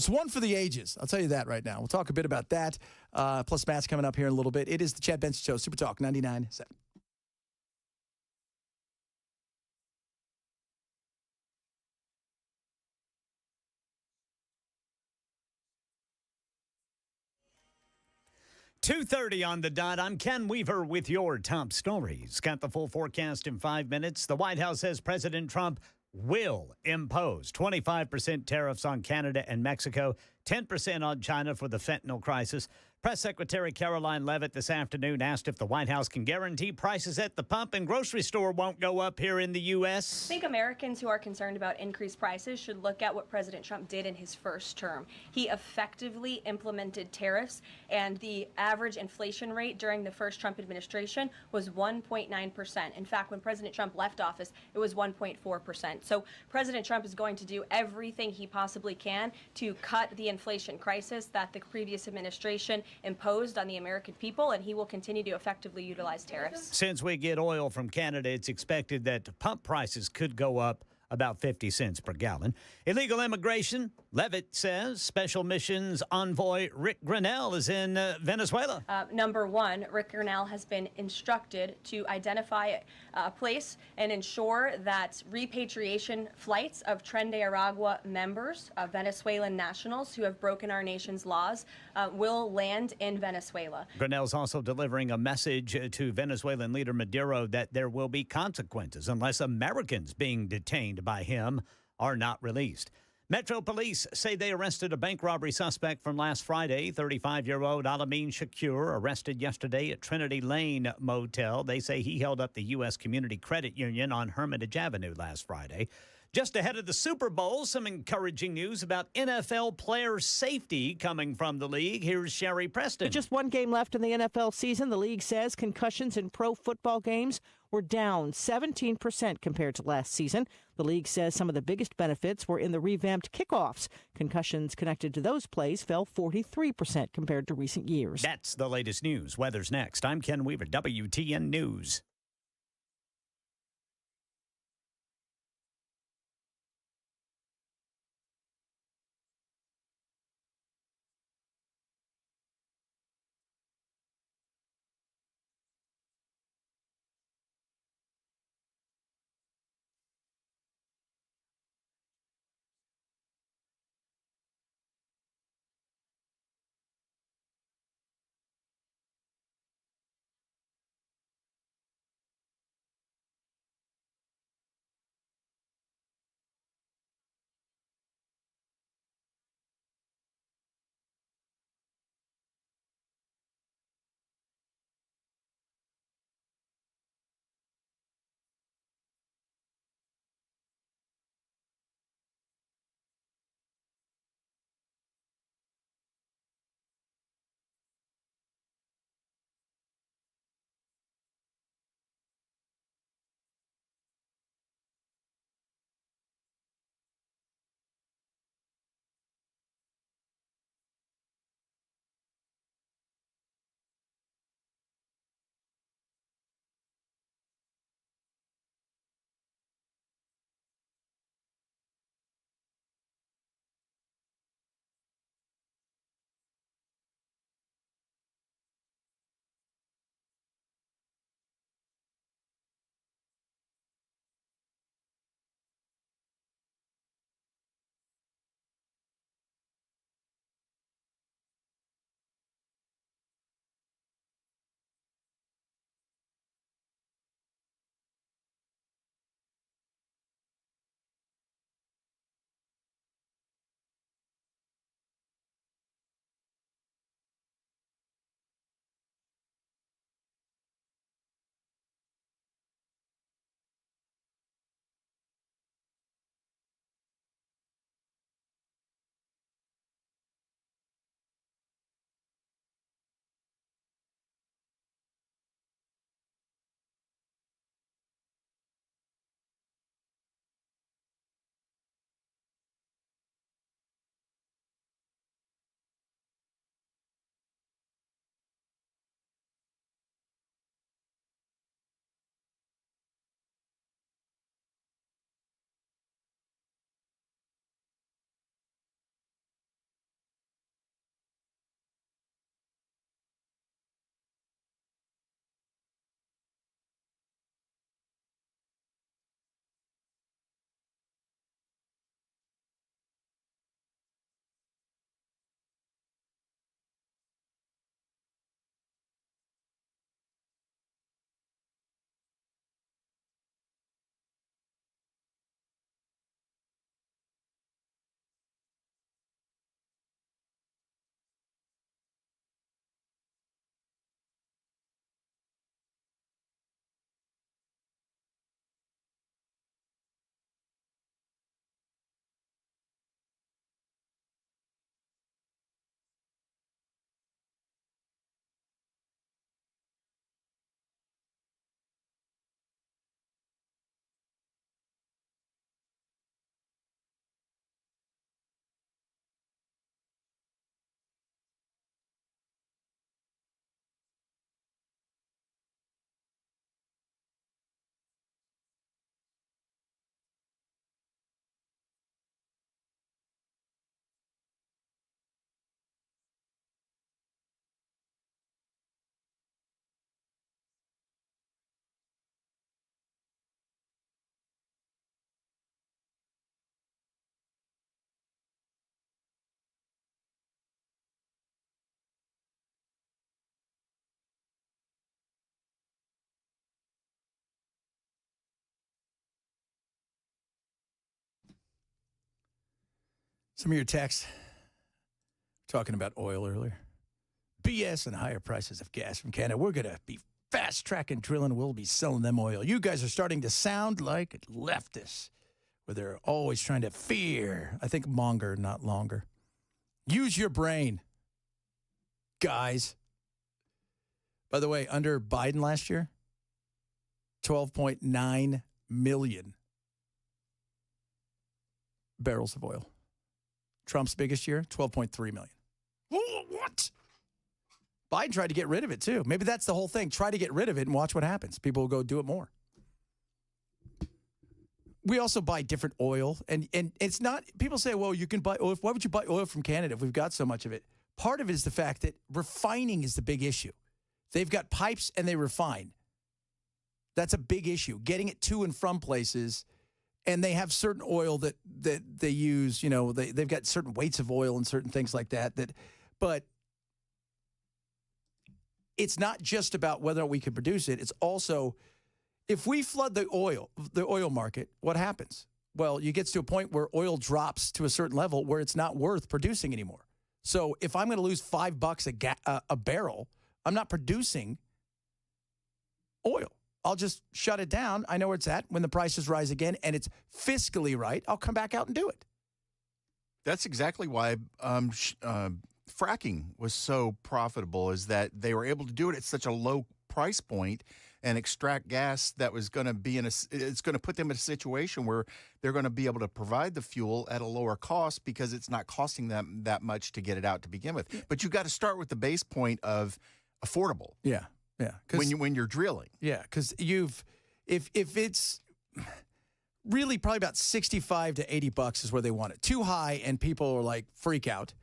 A: one for the ages. I'll tell you that right now. We'll talk a bit about that. Plus, Matt's coming up here in a little bit. It is the Chad Benson Show, Super Talk 99.7.
B: .2:30 on the dot. I'm Ken Weaver with your top stories. Got the full forecast in 5 minutes. The White House says President Trump will impose 25% tariffs on Canada and Mexico, 10% on China for the fentanyl crisis. Press Secretary Caroline Leavitt this afternoon asked if the White House can guarantee prices at the pump and grocery store won't go up here in the U.S.
I: I think Americans who are concerned about increased prices should look at what President Trump did in his first term. He effectively implemented tariffs, and the average inflation rate during the first Trump administration was 1.9%. In fact, when President Trump left office, it was 1.4%. So President Trump is going to do everything he possibly can to cut the inflation crisis that the previous administration imposed on the American people, and he will continue to effectively utilize tariffs.
B: Since we get oil from Canada, it's expected that pump prices could go up about 50 cents per gallon. Illegal immigration, Leavitt says Special Missions Envoy Rick Grenell is in Venezuela.
I: Number one, Rick Grenell has been instructed to identify a place and ensure that repatriation flights of Tren de Aragua members, Venezuelan nationals who have broken our nation's laws, will land in Venezuela.
B: Grenell's also delivering a message to Venezuelan leader Maduro that there will be consequences unless Americans being detained by him are not released. Metro police say they arrested a bank robbery suspect from last Friday. 35-year-old Alamin Shakur arrested yesterday at Trinity Lane Motel. They say he held up the U.S. Community Credit Union on Hermitage Avenue last Friday. Just ahead of the Super Bowl, some encouraging news about NFL player safety coming from the league. Here's Sherry Preston.
Q: With just one game left in the NFL season, the league says concussions in pro football games were down 17% compared to last season. The league says some of the biggest benefits were in the revamped kickoffs. Concussions connected to those plays fell 43% compared to recent years.
B: That's the latest news. Weather's next. I'm Ken Weaver, WTN News.
A: Some of your texts talking about oil earlier. BS and higher prices of gas from Canada. We're going to be fast-tracking drilling. We'll be selling them oil. You guys are starting to sound like leftists, where they're always trying to fear. I think monger, not longer. Use your brain, guys. By the way, under Biden last year, 12.9 million barrels of oil. Trump's biggest year, 12.3 million. What? Biden tried to get rid of it, too. Maybe that's the whole thing. Try to get rid of it and watch what happens. People will go do it more. We also buy different oil. And it's not, people say, well, you can buy oil. Why would you buy oil from Canada if we've got so much of it? Part of it is the fact that refining is the big issue. They've got pipes and they refine. That's a big issue. Getting it to and from places. And they have certain oil that they use, you know, they've got certain weights of oil and certain things like that. But it's not just about whether we can produce it. It's also, if we flood the oil market, what happens? Well, you get to a point where oil drops to a certain level where it's not worth producing anymore. So if I'm going to lose $5 a barrel, I'm not producing oil. I'll just shut it down. I know where it's at. When the prices rise again and it's fiscally right, I'll come back out and do it.
C: That's exactly why fracking was so profitable, is that they were able to do it at such a low price point and extract gas that was going to be it's going to put them in a situation where they're going to be able to provide the fuel at a lower cost because it's not costing them that much to get it out to begin with. Yeah. But you got to start with the base point of affordable.
A: Yeah. Yeah,
C: when you're drilling.
A: Yeah, because if it's really probably about $65 to $80 is where they want it. Too high and people are like freak out,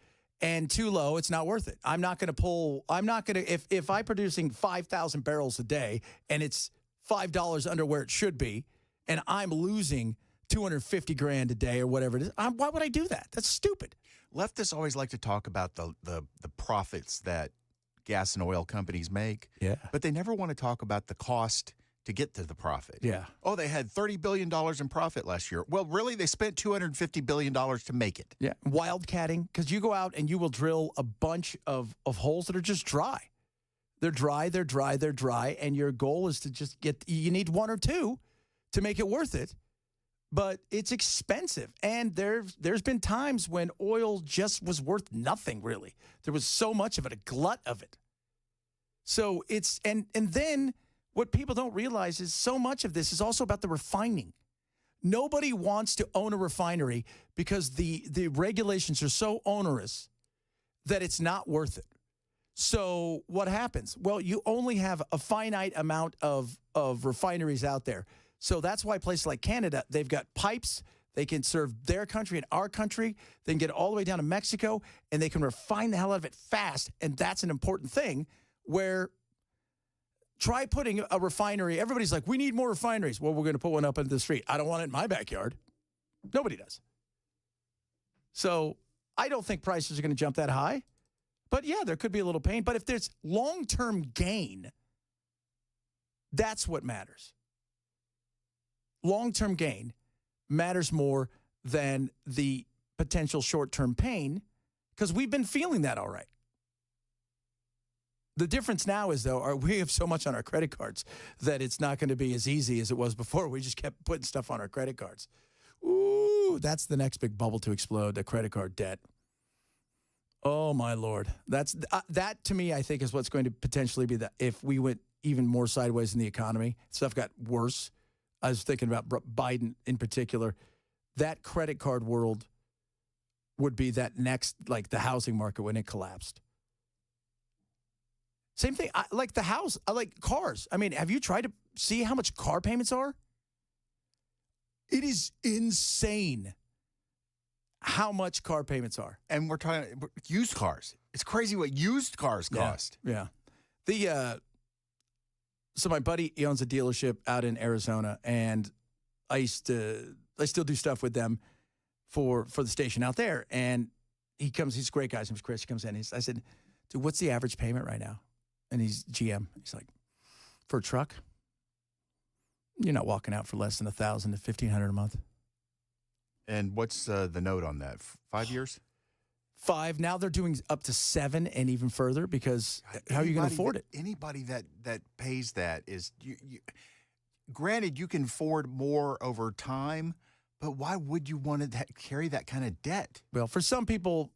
A: and too low, it's not worth it. I'm not going to if I'm producing 5,000 barrels a day and it's $5 under where it should be, and I'm losing $250,000 a day or whatever it is. Why would I do that? That's stupid.
C: Leftists always like to talk about the profits that gas and oil companies make.
A: Yeah.
C: But they never want to talk about the cost to get to the profit.
A: Yeah.
C: Oh, they had $30 billion in profit last year. Well, really, they spent $250 billion to make it.
A: Yeah. Wildcatting, because you go out and you will drill a bunch of holes that are just dry. They're dry, and your goal is to just you need one or two to make it worth it, but it's expensive. And there's been times when oil just was worth nothing, really. There was so much of it, a glut of it. So it's, and then what people don't realize is so much of this is also about the refining. Nobody wants to own a refinery because the regulations are so onerous that it's not worth it. So what happens? Well, you only have a finite amount of refineries out there. So that's why places like Canada, they've got pipes. They can serve their country and our country. They can get all the way down to Mexico, and they can refine the hell out of it fast. And that's an important thing where try putting a refinery. Everybody's like, we need more refineries. Well, we're going to put one up into the street. I don't want it in my backyard. Nobody does. So I don't think prices are going to jump that high. But, yeah, there could be a little pain. But if there's long-term gain, that's what matters. Long-term gain matters more than the potential short-term pain because we've been feeling that all right. The difference now is, though, we have so much on our credit cards that it's not going to be as easy as it was before. We just kept putting stuff on our credit cards. Ooh, that's the next big bubble to explode, the credit card debt. Oh, my Lord. That, to me, I think is what's going to potentially be if we went even more sideways in the economy, stuff got worse. I was thinking about Biden in particular. That credit card world would be that next, like the housing market when it collapsed. Same thing, like the house, like cars. I mean, have you tried to see how much car payments are? It is insane how much car payments are.
C: And we're talking used cars. It's crazy what used cars cost.
A: Yeah. So my buddy, he owns a dealership out in Arizona, and I still do stuff with them for the station out there. And he comes, he's a great guy. His name's Chris. He comes in. I said, dude, what's the average payment right now? And he's GM. He's like, for a truck, you're not walking out for less than $1,000 to $1,500 a month.
C: And what's the note on that? 5 years?
A: 5. Now they're doing up to 7 and even further because how are you going to afford it?
C: Anybody that pays that is, granted, you can afford more over time, but why would you want to carry that kind of debt?
A: Well, for some people,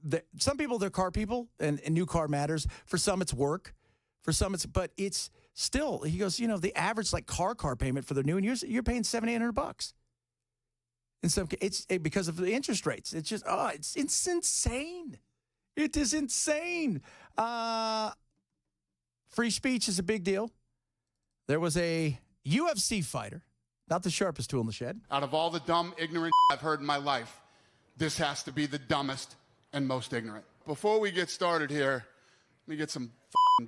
A: they're car people and new car matters. For some, it's work. For some, but it's still, he goes, the average car payment for the new, and you're paying $700-800. In some cases, it's because of the interest rates. It's just, it's insane. It is insane. Free speech is a big deal. There was a UFC fighter, not the sharpest tool in the shed.
K: Out of all the dumb, ignorant I've heard in my life, this has to be the dumbest and most ignorant. Before we get started here, let me get some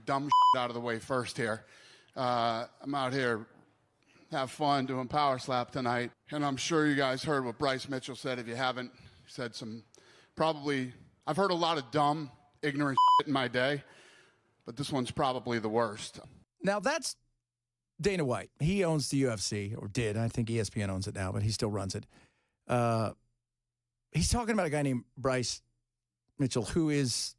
K: dumb out of the way first here. I'm out here have fun doing Power Slap tonight, and I'm sure you guys heard what Bryce Mitchell said. If you haven't, he said I've heard a lot of dumb, ignorant in my day, but this one's probably the worst.
A: Now that's Dana White. He owns the UFC, or did. I think ESPN owns it now, but he still runs it. He's talking about a guy named Bryce Mitchell, who is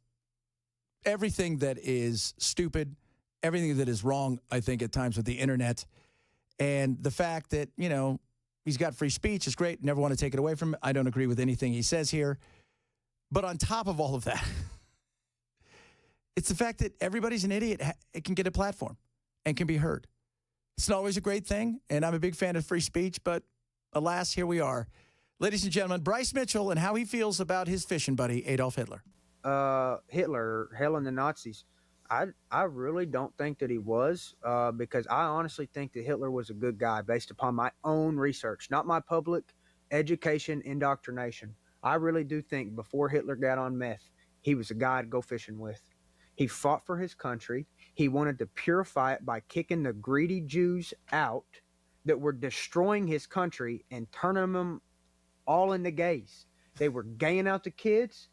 A: everything that is stupid, everything that is wrong, I think, at times with the internet. And the fact that, he's got free speech is great. Never want to take it away from him. I don't agree with anything he says here. But on top of all of that, it's the fact that everybody's an idiot. It can get a platform and can be heard. It's not always a great thing, and I'm a big fan of free speech, but alas, here we are. Ladies and gentlemen, Bryce Mitchell and how he feels about his fishing buddy, Adolf Hitler.
L: Hitler, hell and the Nazis. I really don't think that he was, because I honestly think that Hitler was a good guy based upon my own research, not my public education indoctrination. I really do think before Hitler got on meth, he was a guy to go fishing with. He fought for his country. He wanted to purify it by kicking the greedy Jews out that were destroying his country and turning them all into gays. They were gaying out the kids.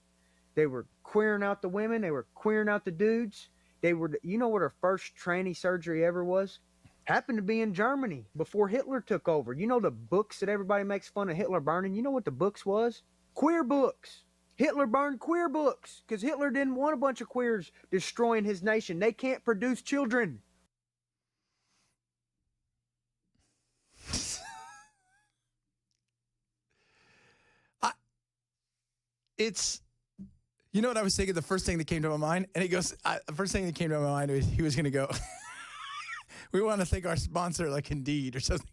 L: They were queering out the women. They were queering out the dudes. They were, what her first tranny surgery ever was? Happened to be in Germany before Hitler took over. The books that everybody makes fun of Hitler burning? You know what the books was? Queer books. Hitler burned queer books because Hitler didn't want a bunch of queers destroying his nation. They can't produce children.
A: You know what I was thinking? The first thing that came to my mind, and he goes, the first thing that came to my mind was he was going to go, we want to thank our sponsor, like Indeed or something.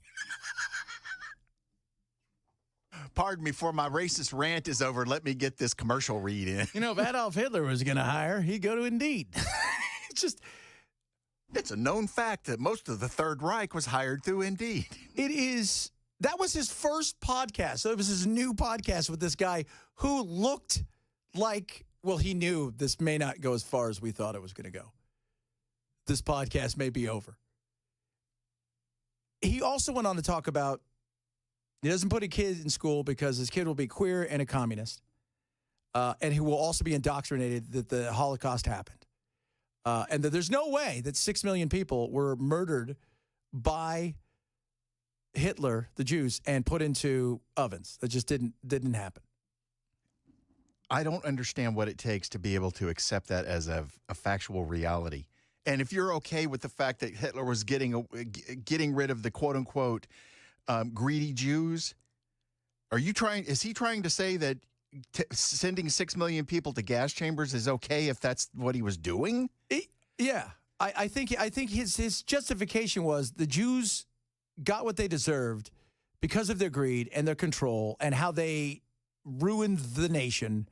C: Pardon me, before my racist rant is over, let me get this commercial read in.
A: If Adolf Hitler was going to hire, he'd go to Indeed.
C: It's a known fact that most of the Third Reich was hired through Indeed.
A: That was his first podcast. So it was his new podcast with this guy who looked like, he knew this may not go as far as we thought it was going to go. This podcast may be over. He also went on to talk about he doesn't put a kid in school because his kid will be queer and a communist. And he will also be indoctrinated that the Holocaust happened. And that there's no way that 6 million people were murdered by Hitler, the Jews, and put into ovens. That just didn't happen.
C: I don't understand what it takes to be able to accept that as a factual reality. And if you're okay with the fact that Hitler was getting rid of the quote unquote greedy Jews, is he trying to say that sending 6 million people to gas chambers is okay if that's what he was doing?
A: Yeah. I think his justification was the Jews got what they deserved because of their greed and their control and how they ruined the nation,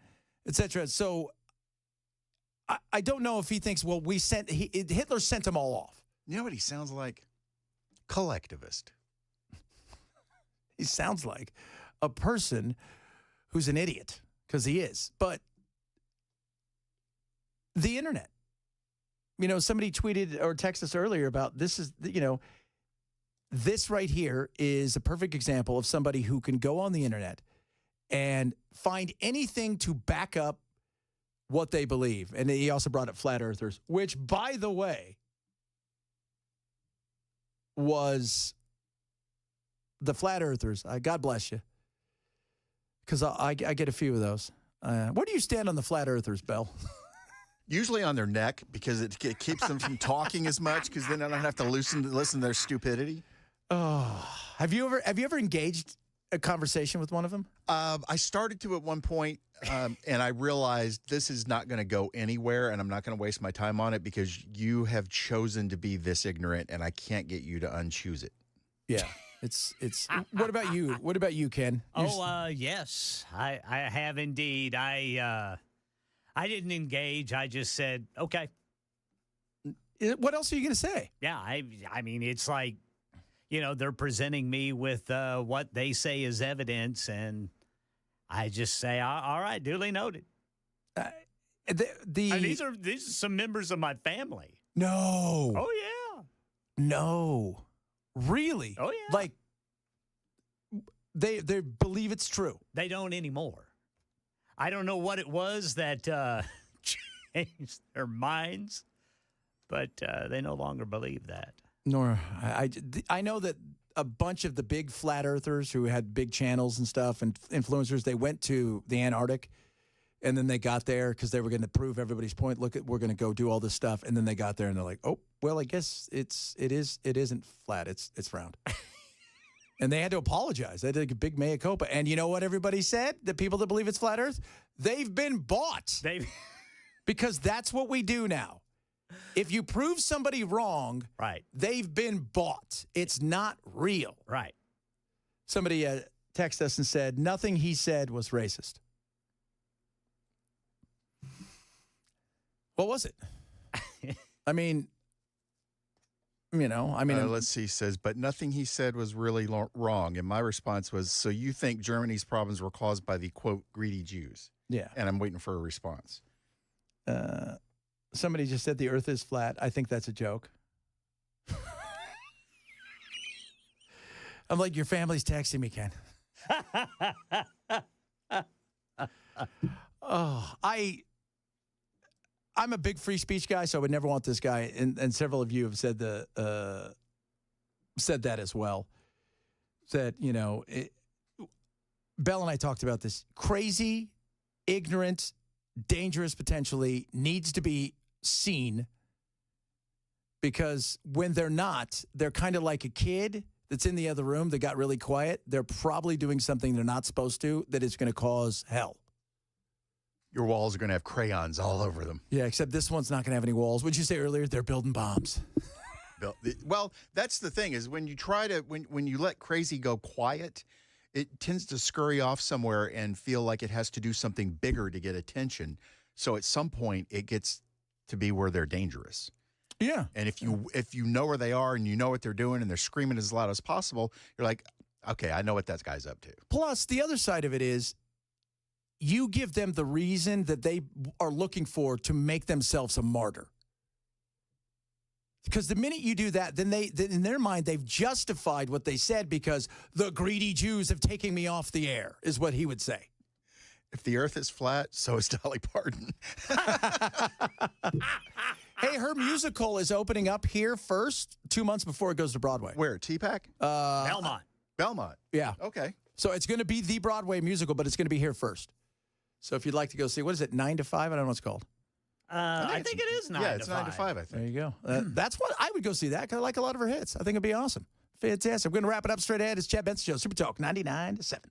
A: etc. So I don't know if he thinks, Hitler sent them all off.
C: You know what he sounds like? Collectivist.
A: He sounds like a person who's an idiot, because he is. But the internet. Somebody tweeted or texted us earlier about this right here is a perfect example of somebody who can go on the internet and find anything to back up what they believe. And he also brought up flat earthers, which, by the way, was the flat earthers. God bless you. because I get a few of those. Where do you stand on the flat earthers, Bell?
C: Usually on their neck, because it keeps them from talking as much, because then I don't have to listen to their stupidity.
A: Oh, have you ever engaged a conversation with one of them?
C: I started to at one point, and I realized this is not going to go anywhere, and I'm not going to waste my time on it because you have chosen to be this ignorant, and I can't get you to unchoose it.
A: Yeah, it's. What about you? What about you, Ken?
B: Yes, I have indeed. I didn't engage. I just said, okay.
A: What else are you going to say?
B: Yeah, I mean, it's like, they're presenting me with what they say is evidence, and I just say, all right, duly noted. These are some members of my family.
A: No.
B: Oh, yeah.
A: No. Really?
B: Oh, yeah.
A: Like, they believe it's true.
B: They don't anymore. I don't know what it was that changed their minds, but they no longer believe that.
A: Nor I know that a bunch of the big flat earthers who had big channels and stuff and influencers, they went to the Antarctic, and then they got there because they were going to prove everybody's point. Look, we're going to go do all this stuff, and then they got there and they're like, oh, well, I guess it isn't flat. It's round. And they had to apologize. They did a big mea culpa. And you know what everybody said? The people that believe it's flat Earth, they've been bought. Because that's what we do now. If you prove somebody wrong,
B: right,
A: they've been bought. It's not real.
B: Right.
A: Somebody texted us and said, nothing he said was racist. What was it? I mean,
C: let's see, he says, but nothing he said was really wrong. And my response was, so you think Germany's problems were caused by the, quote, greedy Jews?
A: Yeah.
C: And I'm waiting for a response.
A: Somebody just said the earth is flat. I think that's a joke. I'm like, your family's texting me, Ken. I'm a big free speech guy, so I would never want this guy. And several of you have said said that as well. That, Bell and I talked about this. Crazy, ignorant, dangerous potentially needs to be seen, because when they're not, they're kind of like a kid that's in the other room that got really quiet. They're probably doing something they're not supposed to that is going to cause hell.
C: Your walls are going to have crayons all over them.
A: Yeah, except this one's not going to have any walls. What'd you say earlier? They're building bombs.
C: Well, that's the thing, is when you try to, when you let crazy go quiet, it tends to scurry off somewhere and feel like it has to do something bigger to get attention. So at some point, it gets to be where they're dangerous.
A: Yeah.
C: And if you know where they are and you know what they're doing and they're screaming as loud as possible, you're like, okay, I know what that guy's up to.
A: Plus, the other side of it is, you give them the reason that they are looking for to make themselves a martyr. Because the minute you do that, then in their mind, they've justified what they said because the greedy Jews have taken me off the air, is what he would say.
C: If the earth is flat, so is Dolly Parton.
A: Hey, her musical is opening up here first, 2 months before it goes to Broadway.
C: Where, TPAC?
B: Belmont.
C: Belmont.
A: Yeah.
C: Okay.
A: So it's going to be the Broadway musical, but it's going to be here first. So if you'd like to go see, what is it, 9 to 5? I don't know what it's called.
B: I think it is 9 to 5.
C: Yeah, it's 9 to 5, I think.
A: There you go. That's what I would go see that, because I like a lot of her hits. I think it'd be awesome. Fantastic. We're going to wrap it up straight ahead. It's Chad Benson Show, Super Talk 99 to 7.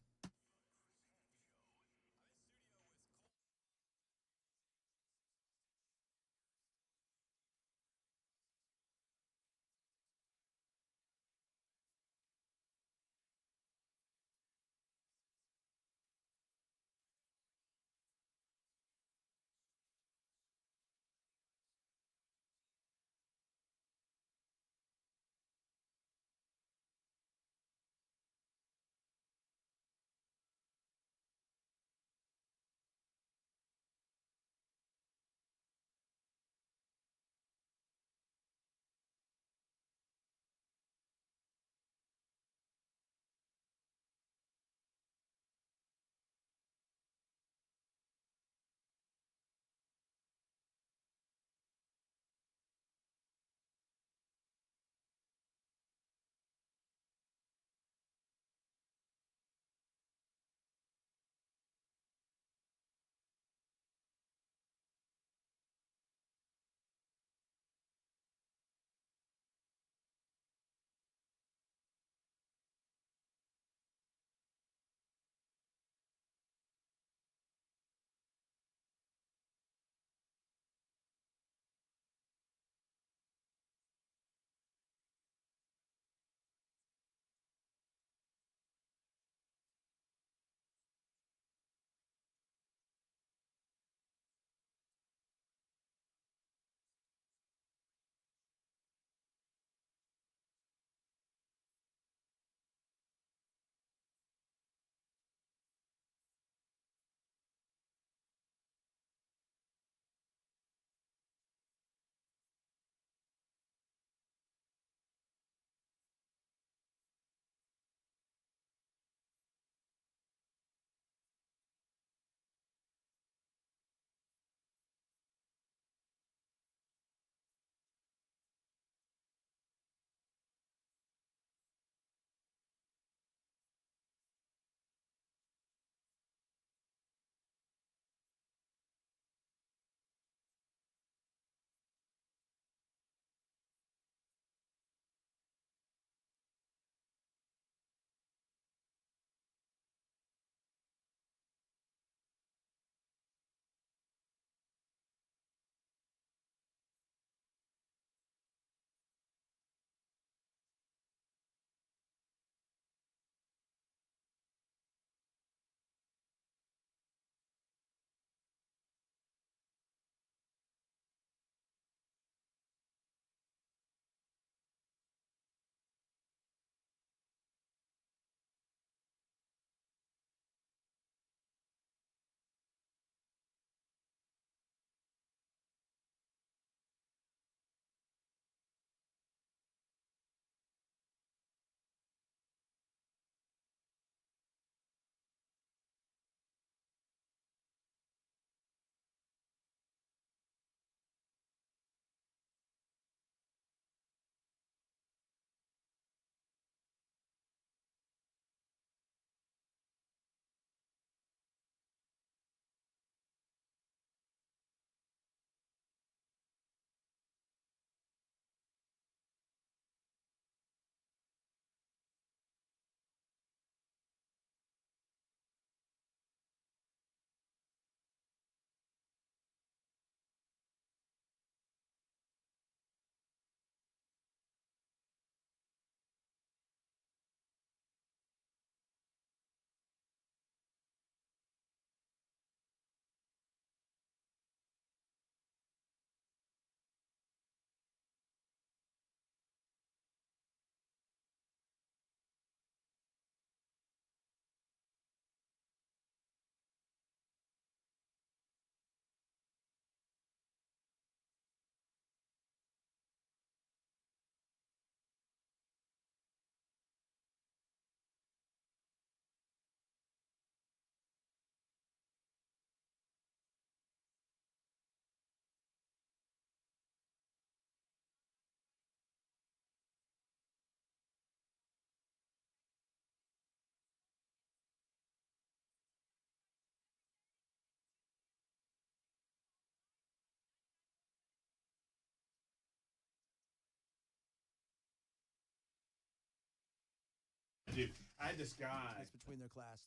E: This guy.
A: It's between their class.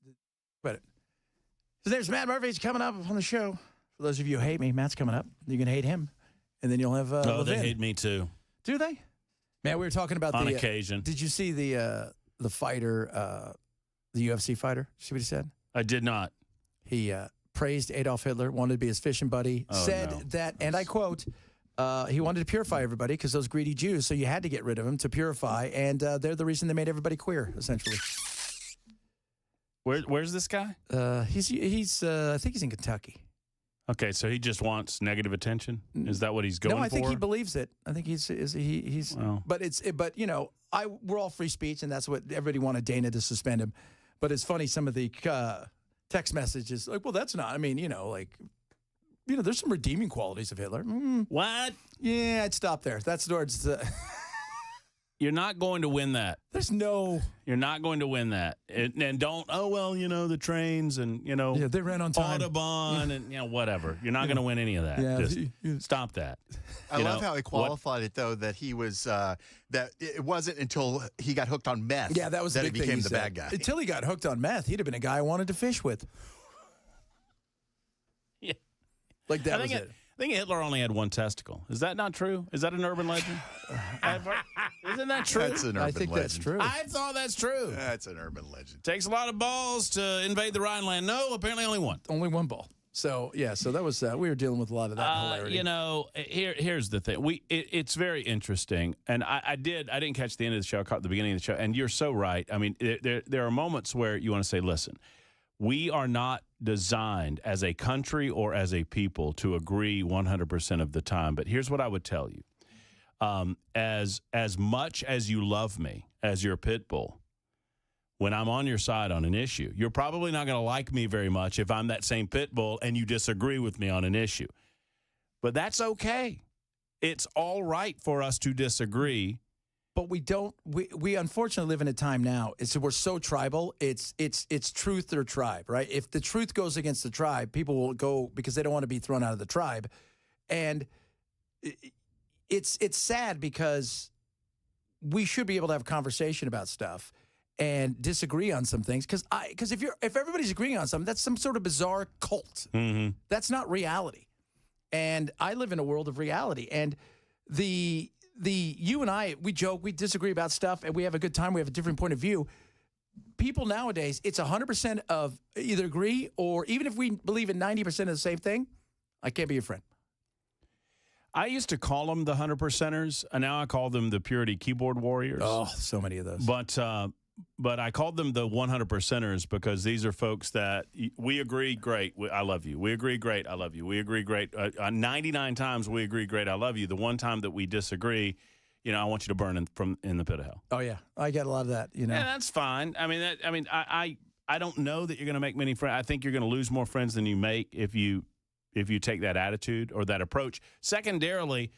A: But his name's Matt Murphy. He's coming up on the show. For those of you who hate me, Matt's coming up. You can hate him, and then you'll have
F: Oh, they
A: Levin.
F: hate me too.
A: Do they? Man, we were talking about
F: on occasion.
A: Did you see the fighter, the UFC fighter? See what he said?
F: I did not.
A: He praised Adolf Hitler, wanted to be his fishing buddy, said that, and I quote, he wanted to purify everybody because those greedy Jews, so you had to get rid of them to purify, and they're the reason they made everybody queer, essentially.
F: Where's this guy?
A: He's I think he's in Kentucky.
F: Okay, so he just wants negative attention. Is that what he's going for?
A: No, I think he believes it. I think he's
F: Well.
A: but you know, we're all free speech, and that's what everybody wanted Dana to suspend him. But it's funny, some of the text messages like, well, that's not. I mean, there's some redeeming qualities of Hitler.
F: What?
A: Yeah, I'd stop there. That's towards the.
F: You're not going to win that.
A: You're
F: not going to win that. And don't, the trains and,
A: Yeah, they ran on time.
F: Audubon and, whatever. You're not going to win any of that.
A: Yeah,
F: Just stop that.
C: I love how he qualified it, though, that he was, that it wasn't until he got hooked on meth
A: Yeah, that was the
C: he
A: big thing
C: became
A: he
C: the
A: said.
C: bad guy.
A: Until he got hooked on meth, he'd have been a guy I wanted to fish with.
F: Yeah.
A: Like that was it.
F: I think Hitler only had one testicle. Is that not true? Is that an urban legend? Isn't that true?
C: That's an urban legend.
A: I think that's true.
F: I thought that's true.
C: That's an urban legend.
F: Takes a lot of balls to invade the Rhineland. No, apparently only one.
A: Only one ball. So, yeah, so that was, we were dealing with a lot of that hilarity.
F: Here's the thing. It's very interesting. And I didn't catch the end of the show. I caught the beginning of the show. And you're so right. I mean, there are moments where you want to say, listen, we are not designed as a country or as a people to agree 100% of the time. But here's what I would tell you. As much as you love me as your pit bull, when I'm on your side on an issue, you're probably not going to like me very much if I'm that same pit bull and you disagree with me on an issue. But that's okay. It's all right for us to disagree.
A: But we unfortunately live in a time now. We're so tribal. It's truth or tribe, right? If the truth goes against the tribe, people will go because they don't want to be thrown out of the tribe. And it's sad because we should be able to have a conversation about stuff and disagree on some things. Because if everybody's agreeing on something, that's some sort of bizarre cult.
F: Mm-hmm.
A: That's not reality. And I live in a world of reality. And you and I, we joke, we disagree about stuff, and we have a good time. We have a different point of view. People nowadays, it's 100% of either agree, or even if we believe in 90% of the same thing, I can't be your friend.
F: I used to call them the 100%ers, and now I call them the purity keyboard warriors.
A: Oh, so many of those.
F: But I called them the 100%ers because these are folks that we agree, great, I love you. We agree, great, I love you. We agree, great. 99 times we agree, great, I love you. The one time that we disagree, I want you to burn in the pit of hell.
A: Oh yeah, I get a lot of that.
F: Yeah, that's fine. I don't know that you're going to make many friends. I think you're going to lose more friends than you make if you take that attitude or that approach. Secondarily,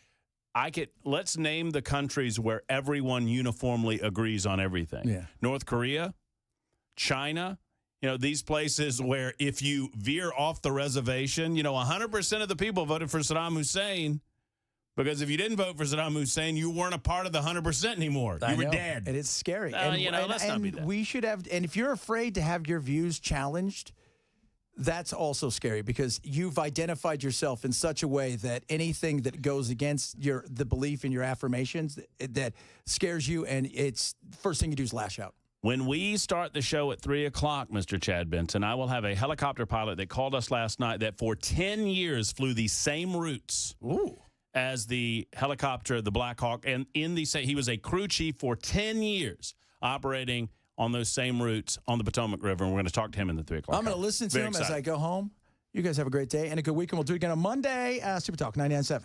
F: let's name the countries where everyone uniformly agrees on everything.
A: Yeah.
F: North Korea, China, these places where if you veer off the reservation, 100% of the people voted for Saddam Hussein because if you didn't vote for Saddam Hussein, you weren't a part of the 100% anymore. You were dead.
A: And it's scary.
F: Let's not be that.
A: We should have, and if you're afraid to have your views challenged, that's also scary because you've identified yourself in such a way that anything that goes against the belief in your affirmations that scares you, and it's first thing you do is lash out.
F: When we start the show at 3 o'clock, Mr. Chad Benson, I will have a helicopter pilot that called us last night that for 10 years flew the same routes as the helicopter, the Black Hawk, and he was a crew chief for 10 years operating on those same routes on the Potomac River, and we're going to talk to him in the 3 o'clock.
A: I'm going to listen to him as I go home. You guys have a great day and a good weekend. We'll do it again on Monday. Super Talk 99.7.